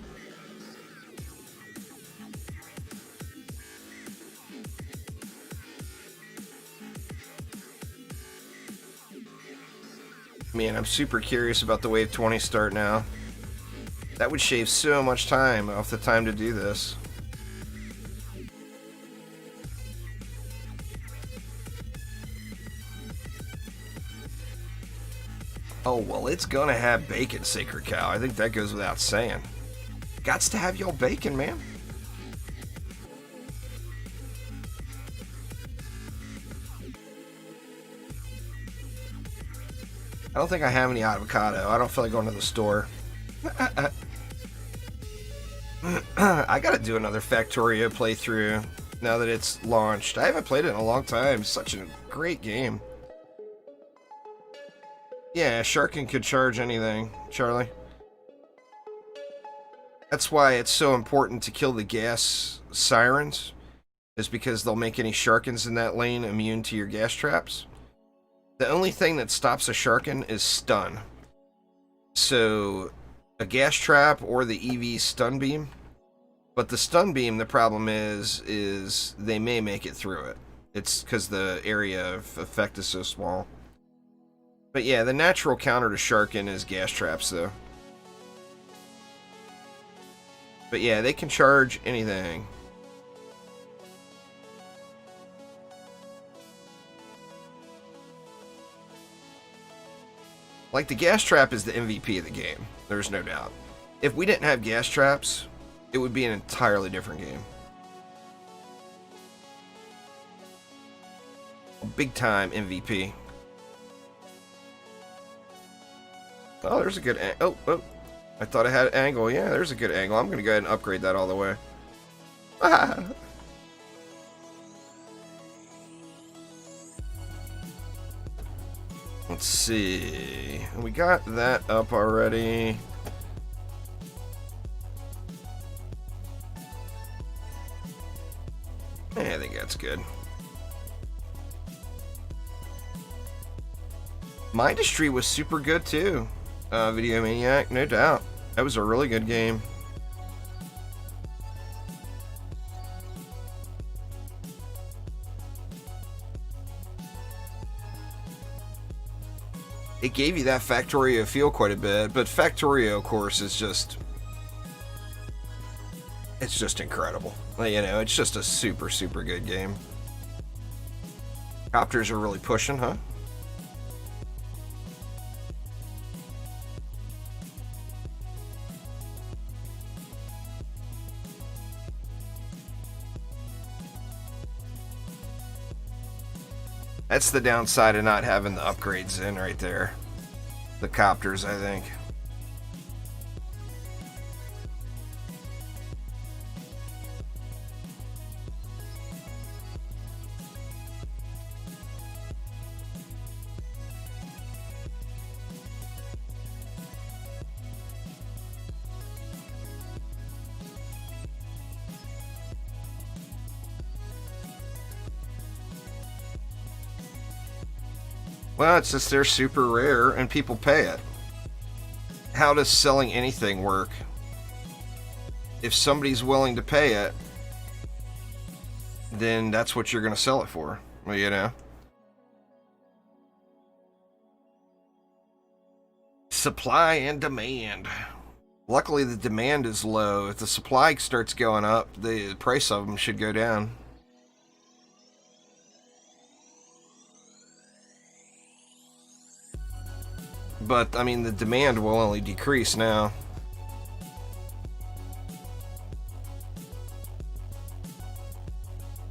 Man, I'm super curious about the Wave 20 start now. That would shave so much time off the time to do this. Oh, well, it's gonna have bacon, Sacred Cow. I think that goes without saying. Gots to have y'all bacon, man. I don't think I have any avocado. I don't feel like going to the store. I gotta do another Factorio playthrough now that it's launched. I haven't played it in a long time. Such a great game. Yeah, Sharkin could charge anything, Charlie. That's why it's so important to kill the gas sirens, is because they'll make any Sharkins in that lane immune to your gas traps. The only thing that stops a Sharkin is stun. So, a gas trap or the EV stun beam. But the stun beam, the problem is they may make it through it. It's because the area of effect is so small. But yeah, the natural counter to Sharkin is gas traps, though. But yeah, they can charge anything. Like, the gas trap is the MVP of the game. There's no doubt. If we didn't have gas traps, it would be an entirely different game. Big time MVP. Oh, there's a good oh, I thought I had an angle. Yeah, there's a good angle. I'm going to go ahead and upgrade that all the way. Let's see. We got that up already. Yeah, I think that's good. My Industry was super good too. Video Maniac, no doubt. That was a really good game. It gave you that Factorio feel quite a bit, but Factorio, of course, is just... It's just incredible. You know, it's just a super, super good game. Copters are really pushing, huh? That's the downside of not having the upgrades in right there. The copters, I think. Well, it's just they're super rare and people pay it. How does selling anything work? If somebody's willing to pay it, then that's what you're going to sell it for. Well, you know. Supply and demand. Luckily, the demand is low. If the supply starts going up, the price of them should go down. But, I mean, the demand will only decrease now.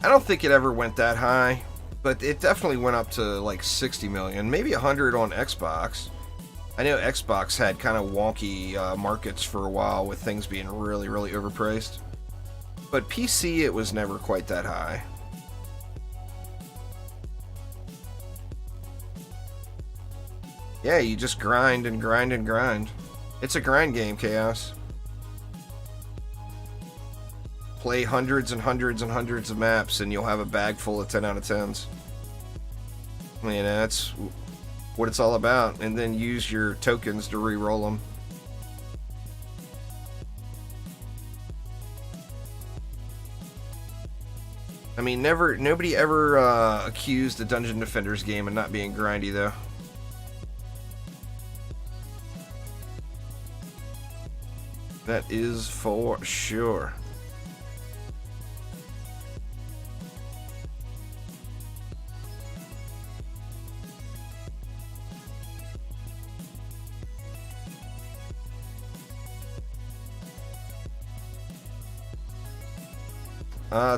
I don't think it ever went that high, but it definitely went up to like 60 million, maybe 100 on Xbox. I know Xbox had kind of wonky markets for a while with things being really, really overpriced. But PC, it was never quite that high. Yeah, you just grind and grind and grind. It's a grind game, Chaos. Play hundreds and hundreds and hundreds of maps and you'll have a bag full of 10 out of 10s. You know, that's what it's all about. And then use your tokens to re-roll them. I mean, nobody ever accused a Dungeon Defenders game of not being grindy, though. That is for sure.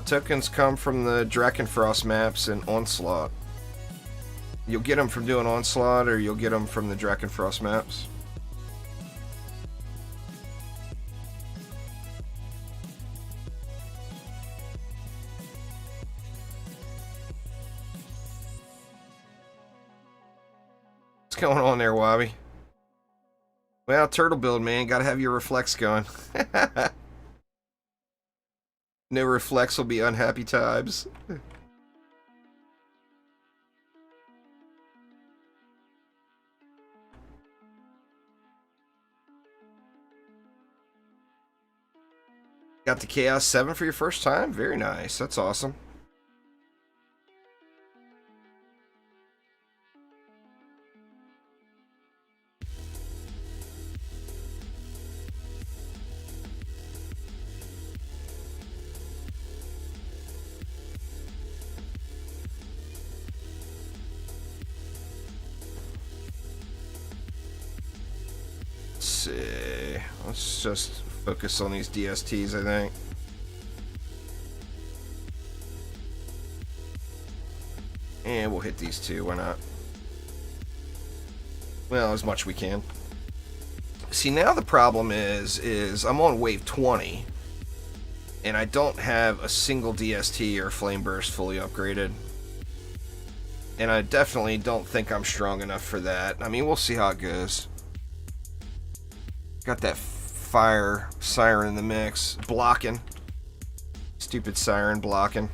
Tokens come from the Drakenfrost maps and Onslaught. You'll get them from doing Onslaught, or you'll get them from the Drakenfrost maps. What's going on there, Wobby? Well, turtle build, man. Gotta have your reflex going. No reflex will be unhappy times. Got the Chaos 7 for your first time? Very nice. That's awesome. see. Let's just focus on these DSTs, I think. And we'll hit these two, why not? Well, as much as we can. See, now the problem is I'm on wave 20, and I don't have a single DST or Flame Burst fully upgraded. And I definitely don't think I'm strong enough for that. I mean, we'll see how it goes. Got that fire Siren in the mix. Blocking. Stupid Siren blocking.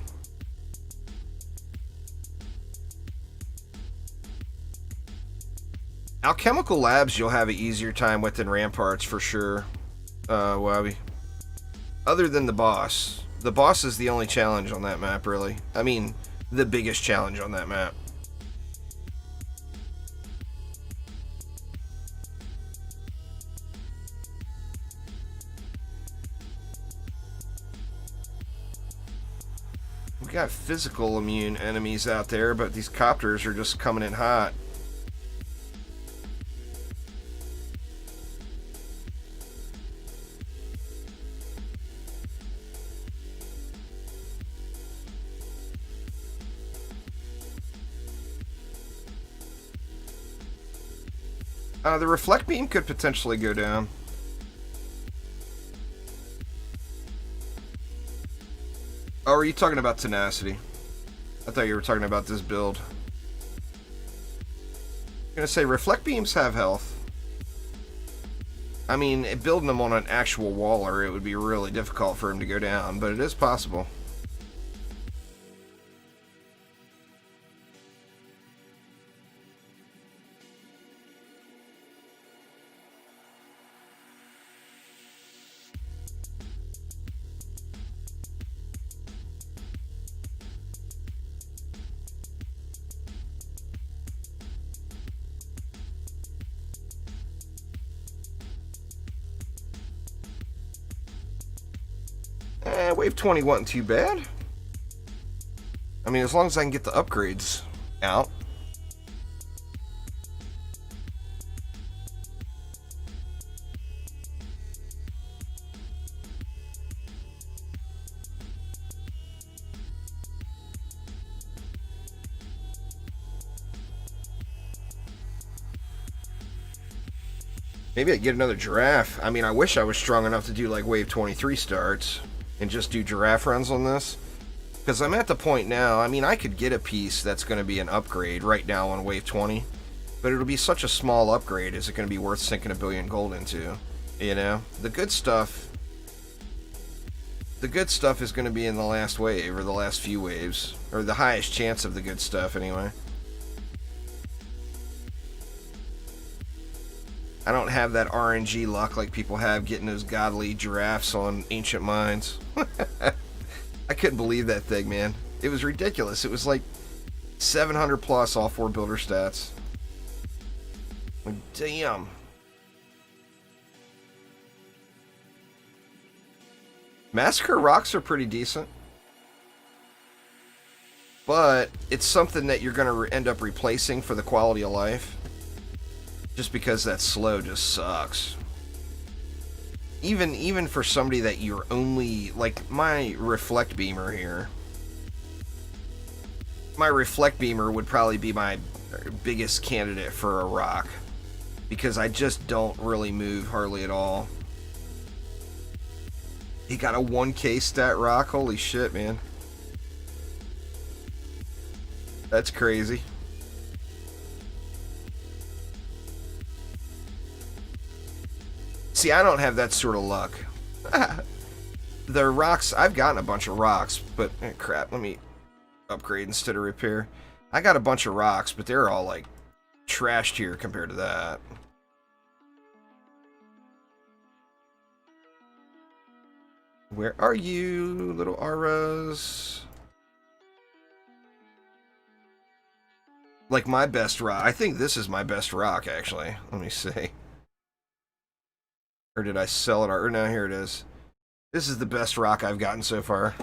Alchemical Labs you'll have an easier time with than Ramparts for sure. Wabby. Other than the boss. The boss is the only challenge on that map, really. I mean, the biggest challenge on that map. We got physical immune enemies out there, but these copters are just coming in hot. The reflect beam could potentially go down. Oh, are you talking about tenacity? I thought you were talking about this build. I'm gonna say reflect beams have health. I mean, building them on an actual waller, it would be really difficult for him to go down, but it is possible. Wave 20 wasn't too bad. I mean, as long as I can get the upgrades out. Maybe I get another giraffe. I mean, I wish I was strong enough to do like wave 23 starts and just do giraffe runs on this, because I'm at the point now, I mean, I could get a piece that's going to be an upgrade right now on wave 20, but it'll be such a small upgrade. Is it going to be worth sinking $1 billion gold into? You know, the good stuff is going to be in the last wave, or the last few waves, or the highest chance of the good stuff anyway. I don't have that RNG luck like people have getting those godly giraffes on Ancient Mines. I couldn't believe that thing, man. It was ridiculous. It was like 700 plus all 4 builder stats. Like, damn. Massacre rocks are pretty decent. But it's something that you're going to end up replacing for the quality of life. Just because that slow just sucks. Even for somebody that you're only, like my reflect beamer here. My reflect beamer would probably be my biggest candidate for a rock, because I just don't really move hardly at all. He got a 1k stat rock, holy shit, man. That's crazy. See, I don't have that sort of luck. The rocks, I've gotten a bunch of rocks, but crap, let me upgrade instead of repair. I got a bunch of rocks, but they're all like trashed here compared to that. Where are you, little auras? Like my best rock. I think this is my best rock, actually. Let me see. Or did I sell it? Or no, here it is. This is the best rock I've gotten so far.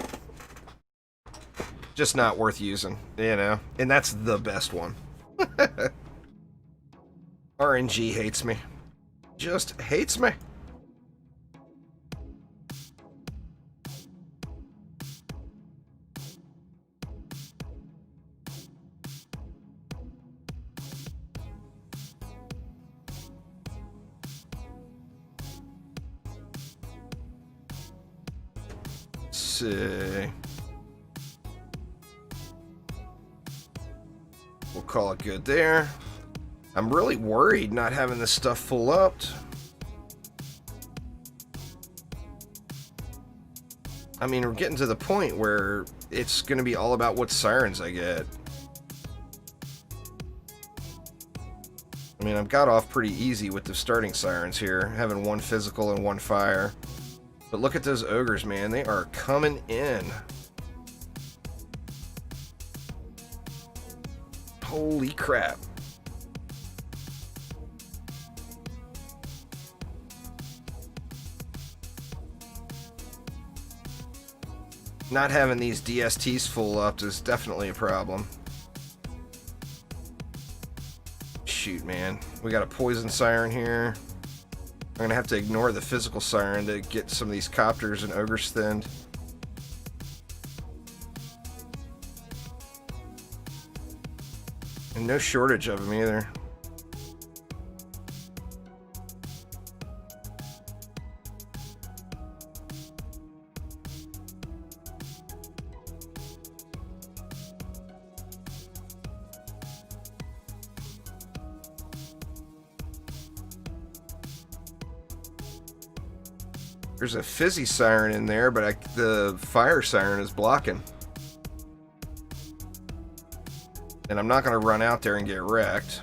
Just not worth using, you know? And that's the best one. RNG hates me. just hates me. Let's see. We'll call it good there. I'm really worried not having this stuff full upped. I mean, we're getting to the point where it's going to be all about what sirens I get. I mean, I've got off pretty easy with the starting sirens here, having one physical and one fire. But look at those ogres, man. They are coming in. Holy crap. Not having these DSTs full up is definitely a problem. Shoot, man. We got a poison siren here. I'm going to have to ignore the physical siren to get some of these copters and ogres thinned. And no shortage of them either. There's a fizzy siren in there, but the fire siren is blocking. And I'm not going to run out there and get wrecked.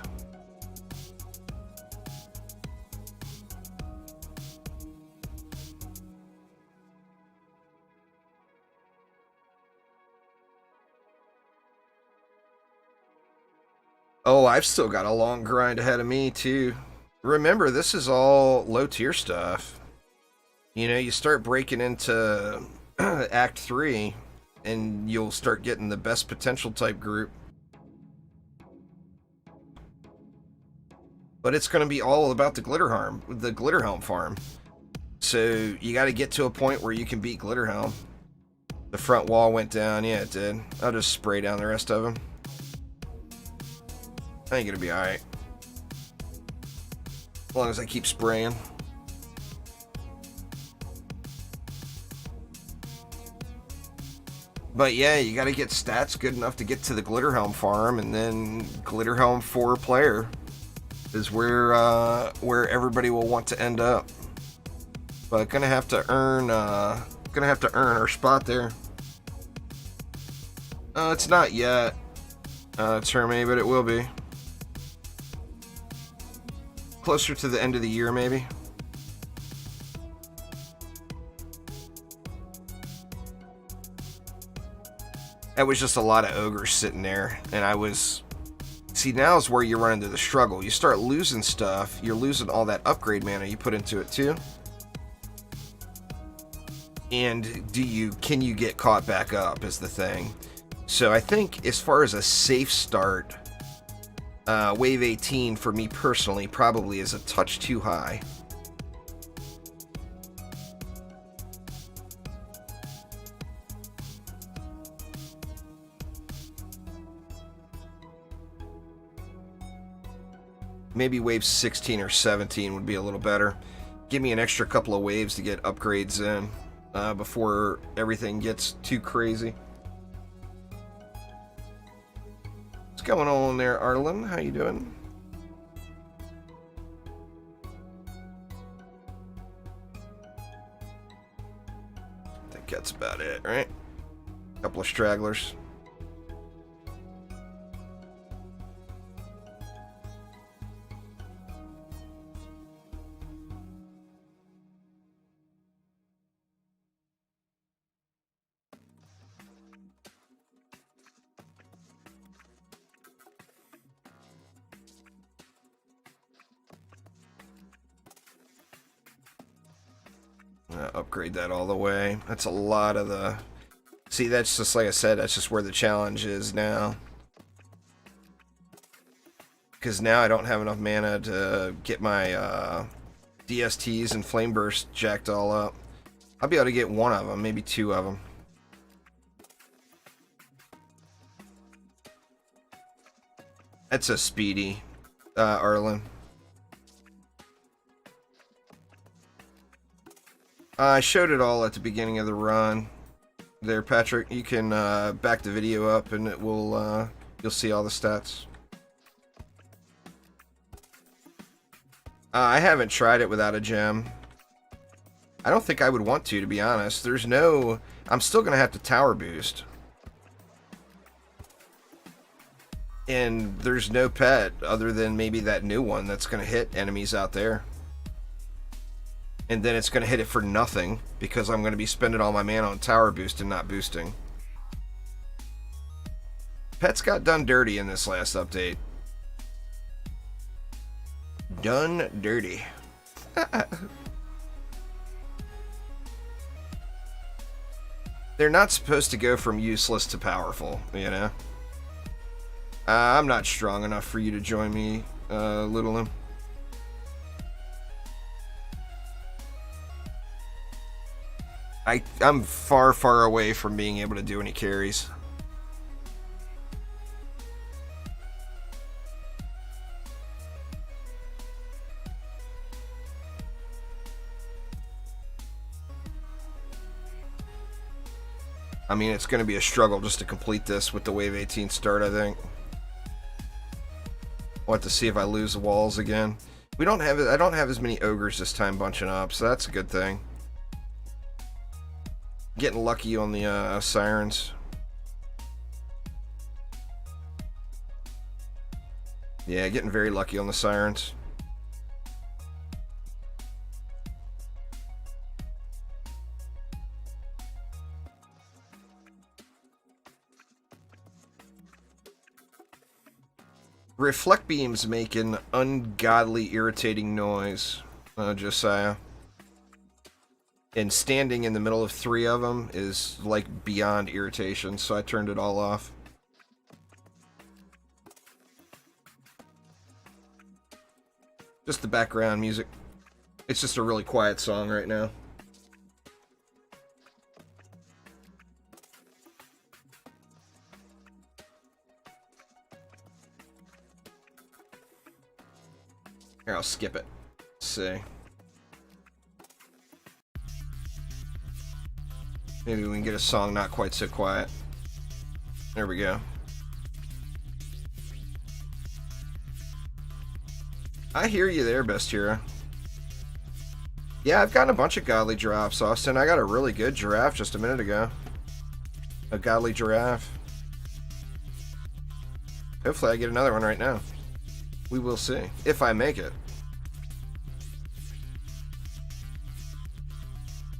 Oh, I've still got a long grind ahead of me, too. Remember, this is all low-tier stuff. You know, you start breaking into Act 3, and you'll start getting the best potential type group. But it's going to be all about the Glitterhelm farm. So you got to get to a point where you can beat Glitterhelm. The front wall went down. Yeah, it did. I'll just spray down the rest of them. I think it'll be alright. As long as I keep spraying. But yeah, you got to get stats good enough to get to the Glitterhelm farm, and then Glitterhelm 4 player is where everybody will want to end up. But gonna have to earn our spot there. It's not yet, Terme, but it will be closer to the end of the year, maybe. That was just a lot of ogres sitting there, and I was... See, now is where you run into the struggle. You start losing stuff, you're losing all that upgrade mana you put into it too. And can you get caught back up is the thing. So I think as far as a safe start, Wave 18 for me personally probably is a touch too high. Maybe wave 16 or 17 would be a little better. Give me an extra couple of waves to get upgrades in before everything gets too crazy. What's going on there, Arlen? How you doing? I think that's about it, right? Couple of stragglers. Upgrade that all the way. That's a lot of the... See, that's just like I said, that's just where the challenge is now. Because now I don't have enough mana to get my DSTs and Flame Burst jacked all up. I'll be able to get one of them, maybe two of them. That's a speedy, Arlen. I showed it all at the beginning of the run. There, Patrick, you can back the video up and it will, you'll see all the stats. I haven't tried it without a gem. I don't think I would want to be honest. There's no... I'm still going to have to tower boost. And there's no pet other than maybe that new one that's going to hit enemies out there. And then it's going to hit it for nothing because I'm going to be spending all my mana on tower boost and not boosting. Pets got done dirty in this last update. Done dirty. They're not supposed to go from useless to powerful, you know? I'm not strong enough for you to join me, Little'em. I'm far, far away from being able to do any carries. I mean, it's going to be a struggle just to complete this with the Wave 18 start, I think. I'll have to see if I lose the walls again. I don't have as many ogres this time bunching up, so that's a good thing. Getting lucky on the sirens. Yeah, getting very lucky on the sirens. Reflect beams make an ungodly irritating noise, Josiah. And standing in the middle of 3 of them is like beyond irritation, so I turned it all off. Just the background music. It's just a really quiet song right now. Here, I'll skip it. Let's see. Maybe we can get a song not quite so quiet. There we go. I hear you there, Best Hero. Yeah, I've gotten a bunch of godly drops, Austin. I got a really good giraffe just a minute ago. A godly giraffe. Hopefully I get another one right now. We will see. If I make it.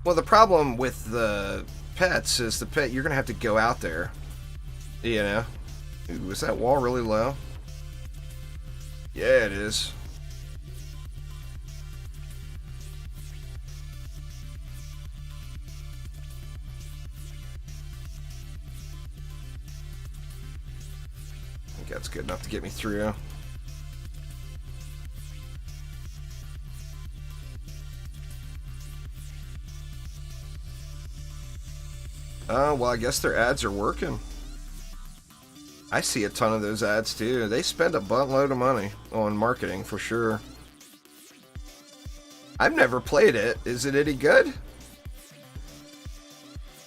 Well, the problem with the pets is you're going to have to go out there. You know? Ooh, is that wall really low? Yeah, it is. I think that's good enough to get me through. Well, I guess their ads are working. I see a ton of those ads too. They spend a buttload of money on marketing for sure. I've never played it. Is it any good?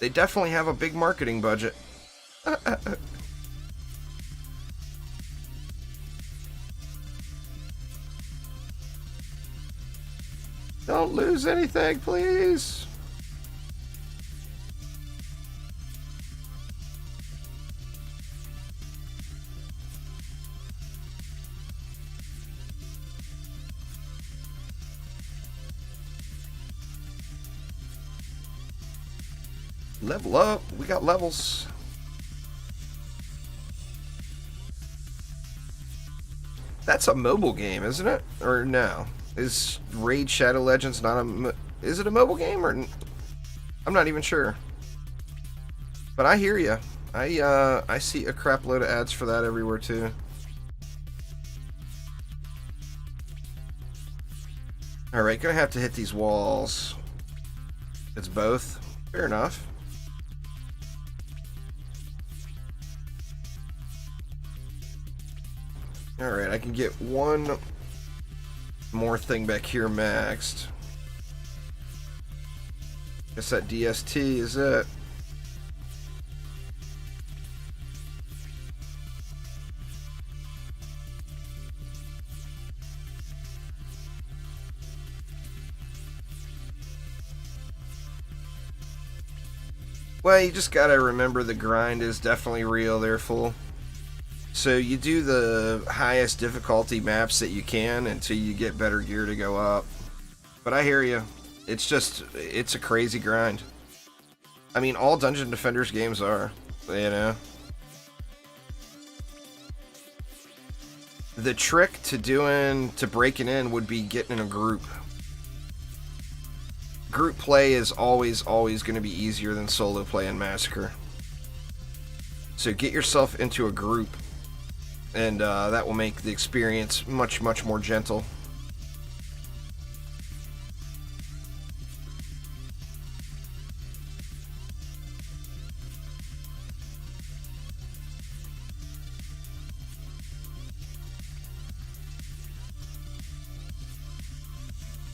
They definitely have a big marketing budget. Don't lose anything, please. Level up. We got levels. That's a mobile game, isn't it? Or no? Is Raid Shadow Legends not a... Is it a mobile game or... I'm not even sure. But I hear you. I see a crap load of ads for that everywhere too. Alright, gonna have to hit these walls. It's both. Fair enough. Alright, I can get one more thing back here maxed. Guess that DST is it. Well, you just gotta remember the grind is definitely real there, fool. So you do the highest difficulty maps that you can until you get better gear to go up. But I hear you. It's a crazy grind. I mean, all Dungeon Defenders games are, you know. The trick to breaking in would be getting in a group. Group play is always going to be easier than solo play in Massacre. So get yourself into a group, and that will make the experience much more gentle.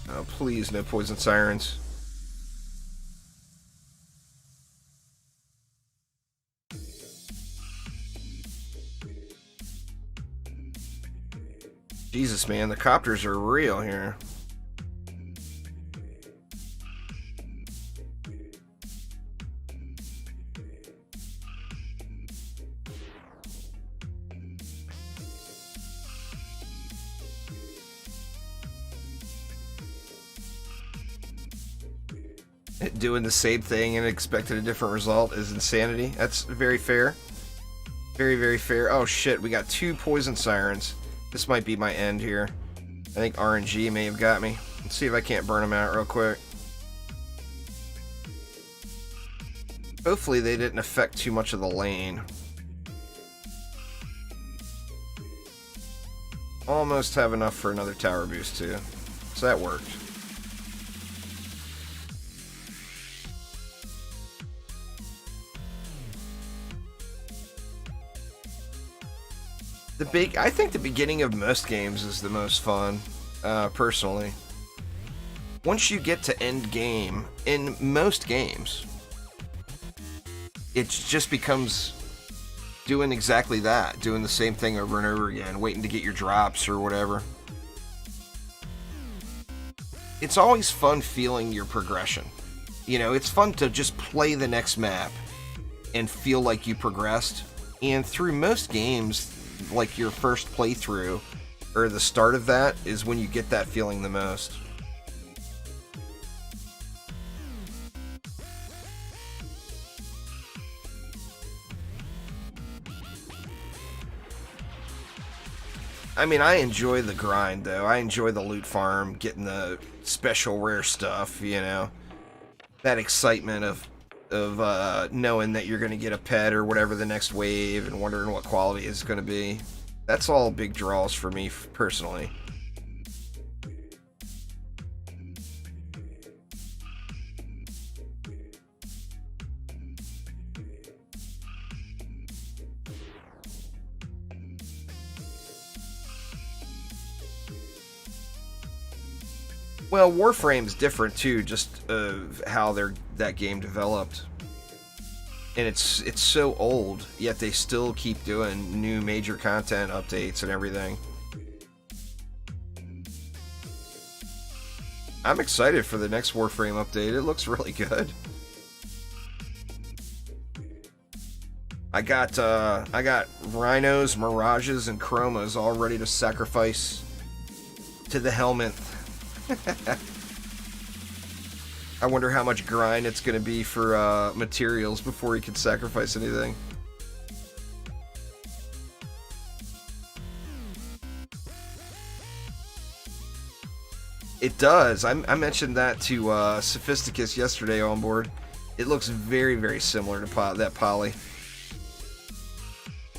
Oh, please, no poison sirens. Jesus, man, the copters are real here. Doing the same thing and expecting a different result is insanity. That's very fair. Very fair. Oh shit, we got 2 poison sirens. This might be my end here. I think RNG may have got me. Let's see if I can't burn them out real quick. Hopefully they didn't affect too much of the lane. Almost have enough for another tower boost too. So that worked. I think the beginning of most games is the most fun, personally. Once you get to end game, in most games, it just becomes doing exactly that, doing the same thing over and over again, waiting to get your drops or whatever. It's always fun feeling your progression. You know, it's fun to just play the next map and feel like you progressed. And through most games, like your first playthrough or the start of that is when you get that feeling the most. I mean, I enjoy the grind though. I enjoy the loot farm, getting the special rare stuff, you know. That excitement of knowing that you're going to get a pet or whatever the next wave and wondering what quality it's going to be. That's all big draws for me personally. Well, Warframe's different too, just how that game developed. And it's so old, yet they still keep doing new major content updates and everything. I'm excited for the next Warframe update. It looks really good. I got rhinos, mirages, and chromas all ready to sacrifice to the helmet. I wonder how much grind it's going to be for materials before he can sacrifice anything. It does. I mentioned that to Sophisticus yesterday on board. It looks very similar to that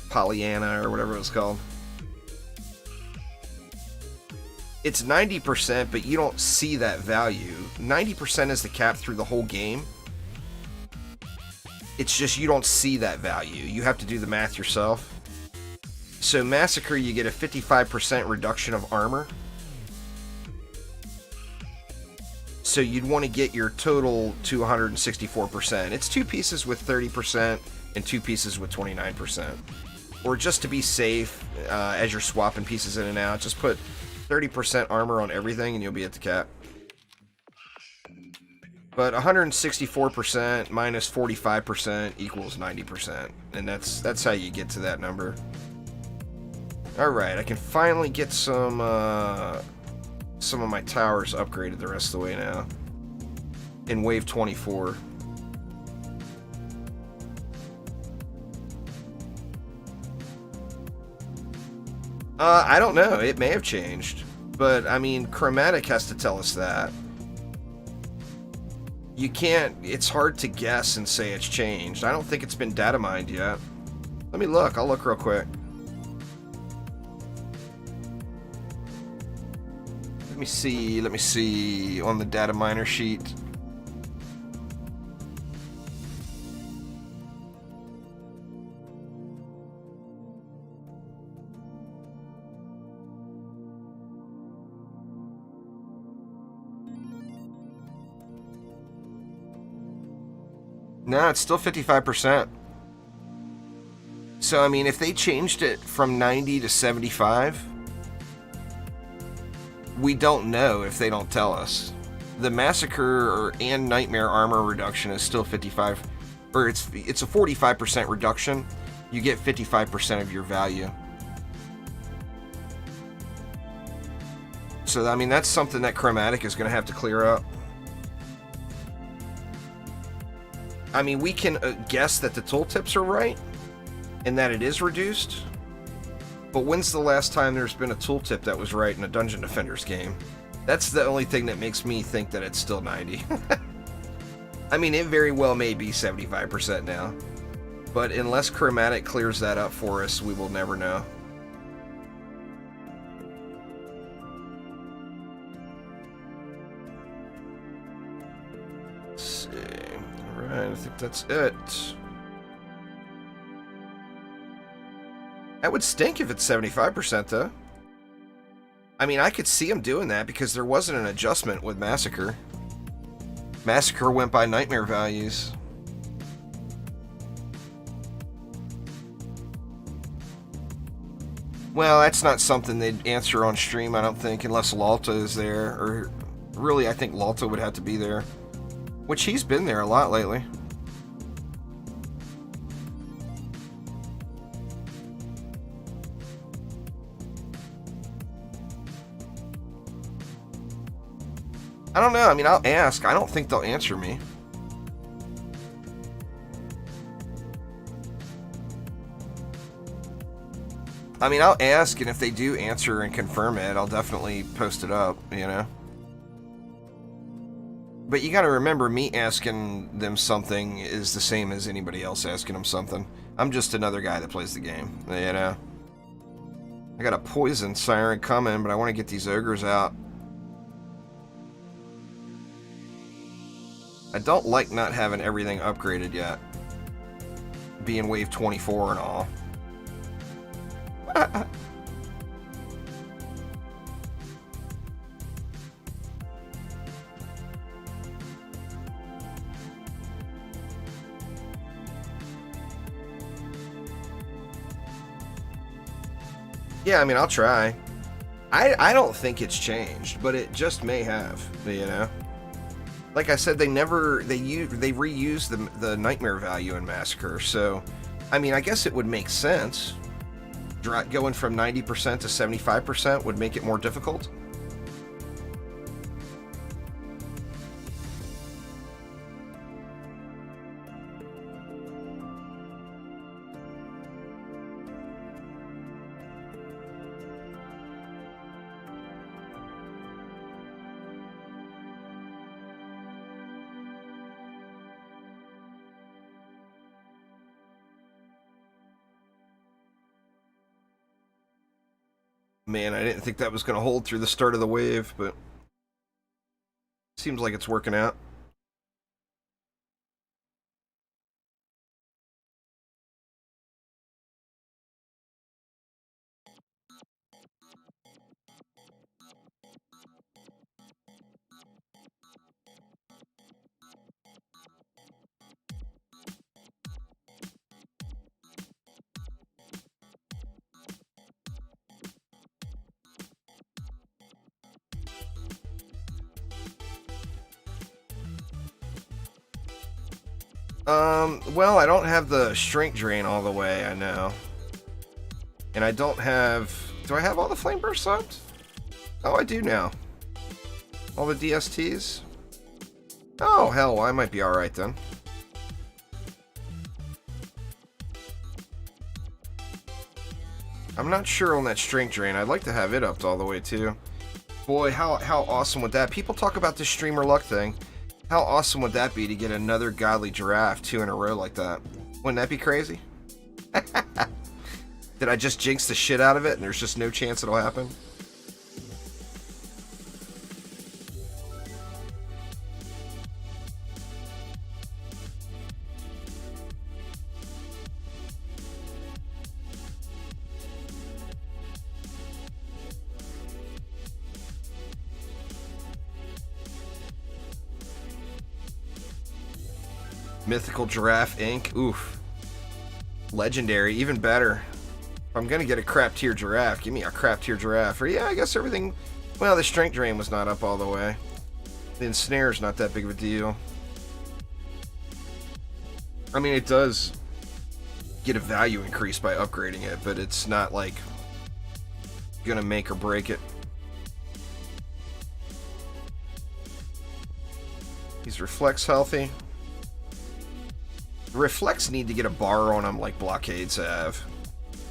Pollyanna or whatever it was called. It's 90%, but you don't see that value. 90% is the cap through the whole game. It's just you don't see that value. You have to do the math yourself. So Massacre, you get a 55% reduction of armor. So you'd want to get your total to 164%. It's 2 pieces with 30% and 2 pieces with 29%. Or just to be safe, as you're swapping pieces in and out, just put 30% armor on everything and you'll be at the cap. But 164% minus 45% equals 90%. And that's how you get to that number. Alright, I can finally get some of my towers upgraded the rest of the way now. In wave 24. I don't know. It may have changed. But, I mean, Chromatic has to tell us that. You can't... It's hard to guess and say it's changed. I don't think it's been data mined yet. Let me look. I'll look real quick. Let me see on the data miner sheet. No, it's still 55%. So, I mean, if they changed it from 90 to 75, we don't know if they don't tell us. The Massacre and Nightmare armor reduction is still 55, or it's a 45% reduction. You get 55% of your value. So, I mean, that's something that Chromatic is going to have to clear up. I mean, we can guess that the tooltips are right and that it is reduced. But when's the last time there's been a tooltip that was right in a Dungeon Defenders game? That's the only thing that makes me think that it's still 90. I mean, it very well may be 75% now. But unless Chromatic clears that up for us, we will never know. Let's see. Alright, I think that's it. That would stink if it's 75%, though. I mean, I could see him doing that because there wasn't an adjustment with Massacre. Massacre went by Nightmare values. Well, that's not something they'd answer on stream, I don't think, unless Lalta is there. Or, really, I think Lalta would have to be there. Which he's been there a lot lately. I don't know. I mean, I'll ask. I don't think they'll answer me. I mean, I'll ask, and if they do answer and confirm it, I'll definitely post it up, you know? But you gotta remember, me asking them something is the same as anybody else asking them something. I'm just another guy that plays the game, you know? I got a poison siren coming, but I want to get these ogres out. I don't like not having everything upgraded yet. Being wave 24 and all. Yeah, I mean, I'll try. I don't think it's changed, but it just may have, you know? Like I said, they reused the Nightmare value in Massacre, so, I mean, I guess it would make sense. Going from 90% to 75% would make it more difficult. Man, I didn't think that was going to hold through the start of the wave, but seems like it's working out. Well, I don't have the strength drain all the way, I know. And I don't have... Do I have all the flame burst subs? Oh, I do now. All the DSTs? Oh, hell, I might be alright then. I'm not sure on that strength drain. I'd like to have it upped all the way, too. Boy, how awesome would that... People talk about this streamer luck thing. How awesome would that be to get another godly giraffe 2 in a row like that? Wouldn't that be crazy? Did I just jinx the shit out of it and there's just no chance it'll happen? Mythical Giraffe Inc. Oof. Legendary, even better. If I'm gonna get a crap tier giraffe, give me a crap tier giraffe. Or yeah, I guess everything... Well, the strength drain was not up all the way. The ensnare's not that big of a deal. I mean, it does get a value increase by upgrading it, but it's not like gonna make or break it. These reflex healthy. The reflex need to get a bar on them like blockades have.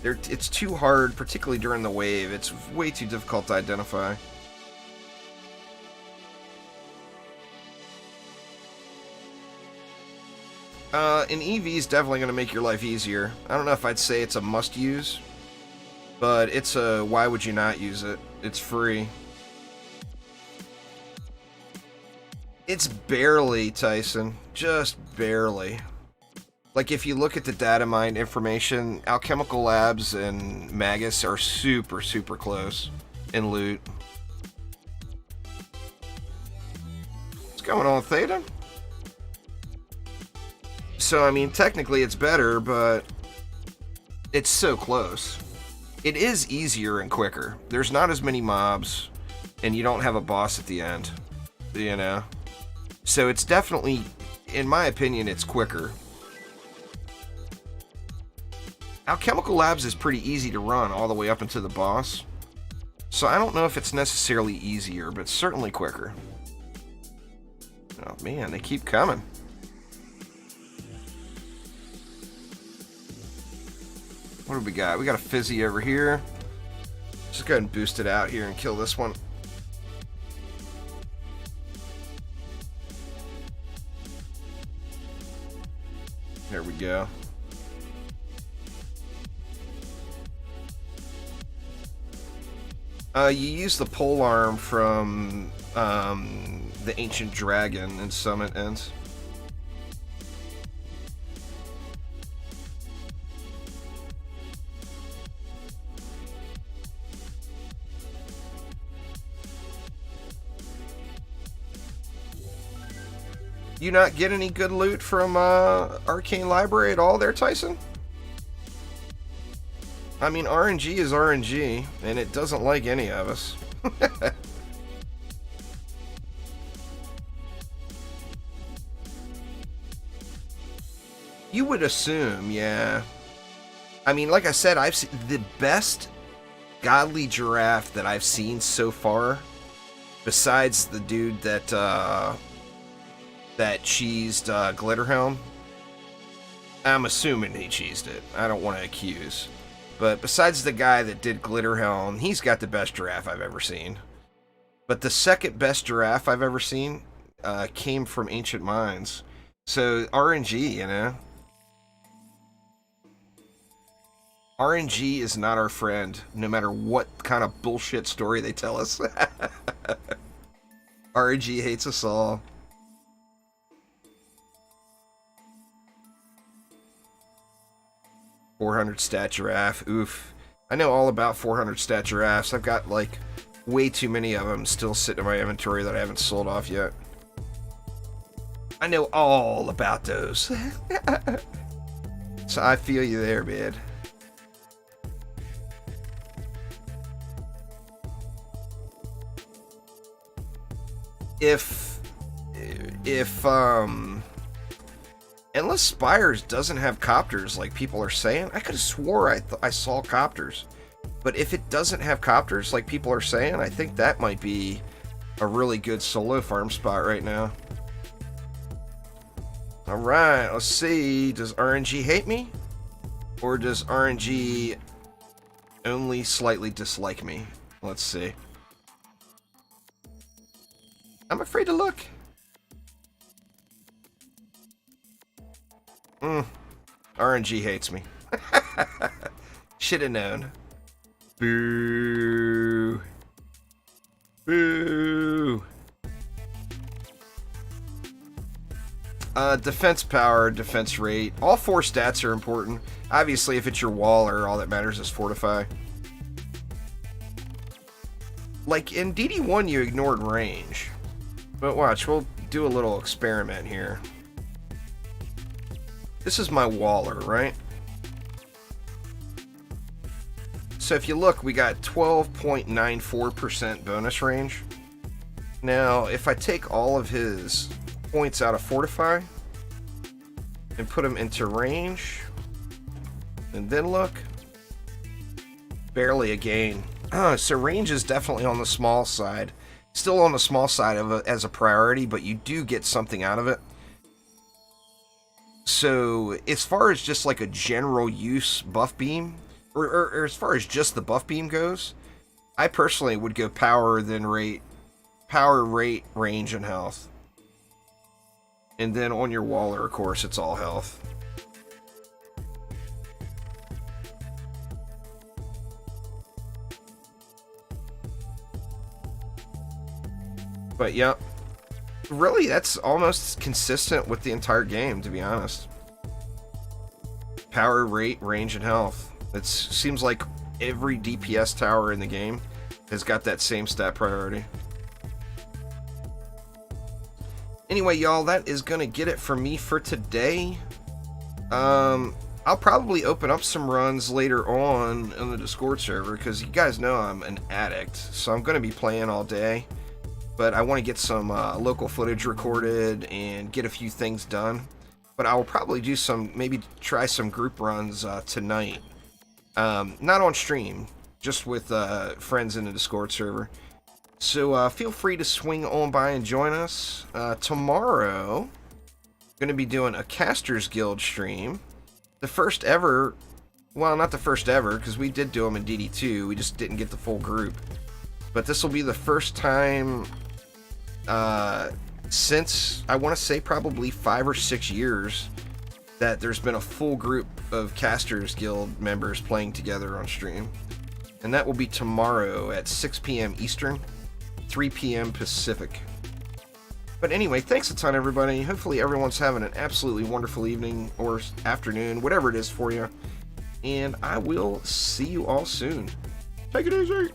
It's too hard, particularly during the wave. It's way too difficult to identify. An EV is definitely going to make your life easier. I don't know if I'd say it's a must-use, but it's a why would you not use it? It's free. It's barely, Tyson. Just barely. Like, if you look at the data mine information, Alchemical Labs and Magus are super, super close in loot. What's going on, Theta? So, I mean, technically it's better, but it's so close. It is easier and quicker. There's not as many mobs, and you don't have a boss at the end, you know? So it's definitely, in my opinion, it's quicker. Alchemical Labs is pretty easy to run all the way up into the boss. So I don't know if it's necessarily easier, but certainly quicker. Oh man, they keep coming. What do we got? We got a fizzy over here. Just go ahead and boost it out here and kill this one. There we go. You use the pole arm from the Ancient Dragon in Summit Ends. You not get any good loot from Arcane Library at all there, Tyson? I mean, RNG is RNG, and it doesn't like any of us. You would assume, yeah. I mean, like I said, I've seen the best godly giraffe that I've seen so far, besides the dude that cheesed Glitterhelm. I'm assuming he cheesed it. I don't want to accuse. But besides the guy that did Glitterhelm, he's got the best giraffe I've ever seen. But the second best giraffe I've ever seen came from Ancient Mines. So, RNG, you know? RNG is not our friend, no matter what kind of bullshit story they tell us. RNG hates us all. $400 stat giraffe. Oof. I know all about 400 stat giraffes. I've got, like, way too many of them still sitting in my inventory that I haven't sold off yet. I know all about those. So I feel you there, man. If Endless Spires doesn't have copters like people are saying, I could have swore I saw copters. But if it doesn't have copters like people are saying, I think that might be a really good solo farm spot right now. Alright, let's see. Does RNG hate me? Or does RNG only slightly dislike me? Let's see. I'm afraid to look. RNG hates me. Should have known. Boo. Boo. Defense power, defense rate. All 4 stats are important. Obviously, if it's your waller, all that matters is fortify. Like, in DD1, you ignored range. But watch, we'll do a little experiment here. This is my waller, right? So if you look, we got 12.94% bonus range. Now, if I take all of his points out of fortify and put them into range, and then look, barely a gain. So range is definitely on the small side. Still on the small side of it as a priority, but you do get something out of it. So as far as just like a general use buff beam, or as far as just the buff beam goes, I personally would go power, then rate, power, rate, range, and health. And then on your waller, of course, it's all health. But yeah, really, that's almost consistent with the entire game, to be honest. Power, rate, range, and health. It seems like every DPS tower in the game has got that same stat priority. Anyway, y'all, that is going to get it for me for today. I'll probably open up some runs later on in the Discord server, because you guys know I'm an addict, so I'm going to be playing all day. But I want to get some local footage recorded and get a few things done. But I will probably do some, maybe try some group runs tonight. Not on stream, just with friends in the Discord server. So feel free to swing on by and join us. Tomorrow, going to be doing a Casters Guild stream. The first ever, well, not the first ever, because we did do them in DD2. We just didn't get the full group. But this will be the first time since, I want to say, probably 5 or 6 years that there's been a full group of Casters Guild members playing together on stream. And that will be tomorrow at 6 p.m. Eastern, 3 p.m. Pacific. But anyway, thanks a ton, everybody. Hopefully everyone's having an absolutely wonderful evening or afternoon, whatever it is for you. And I will see you all soon. Take it easy.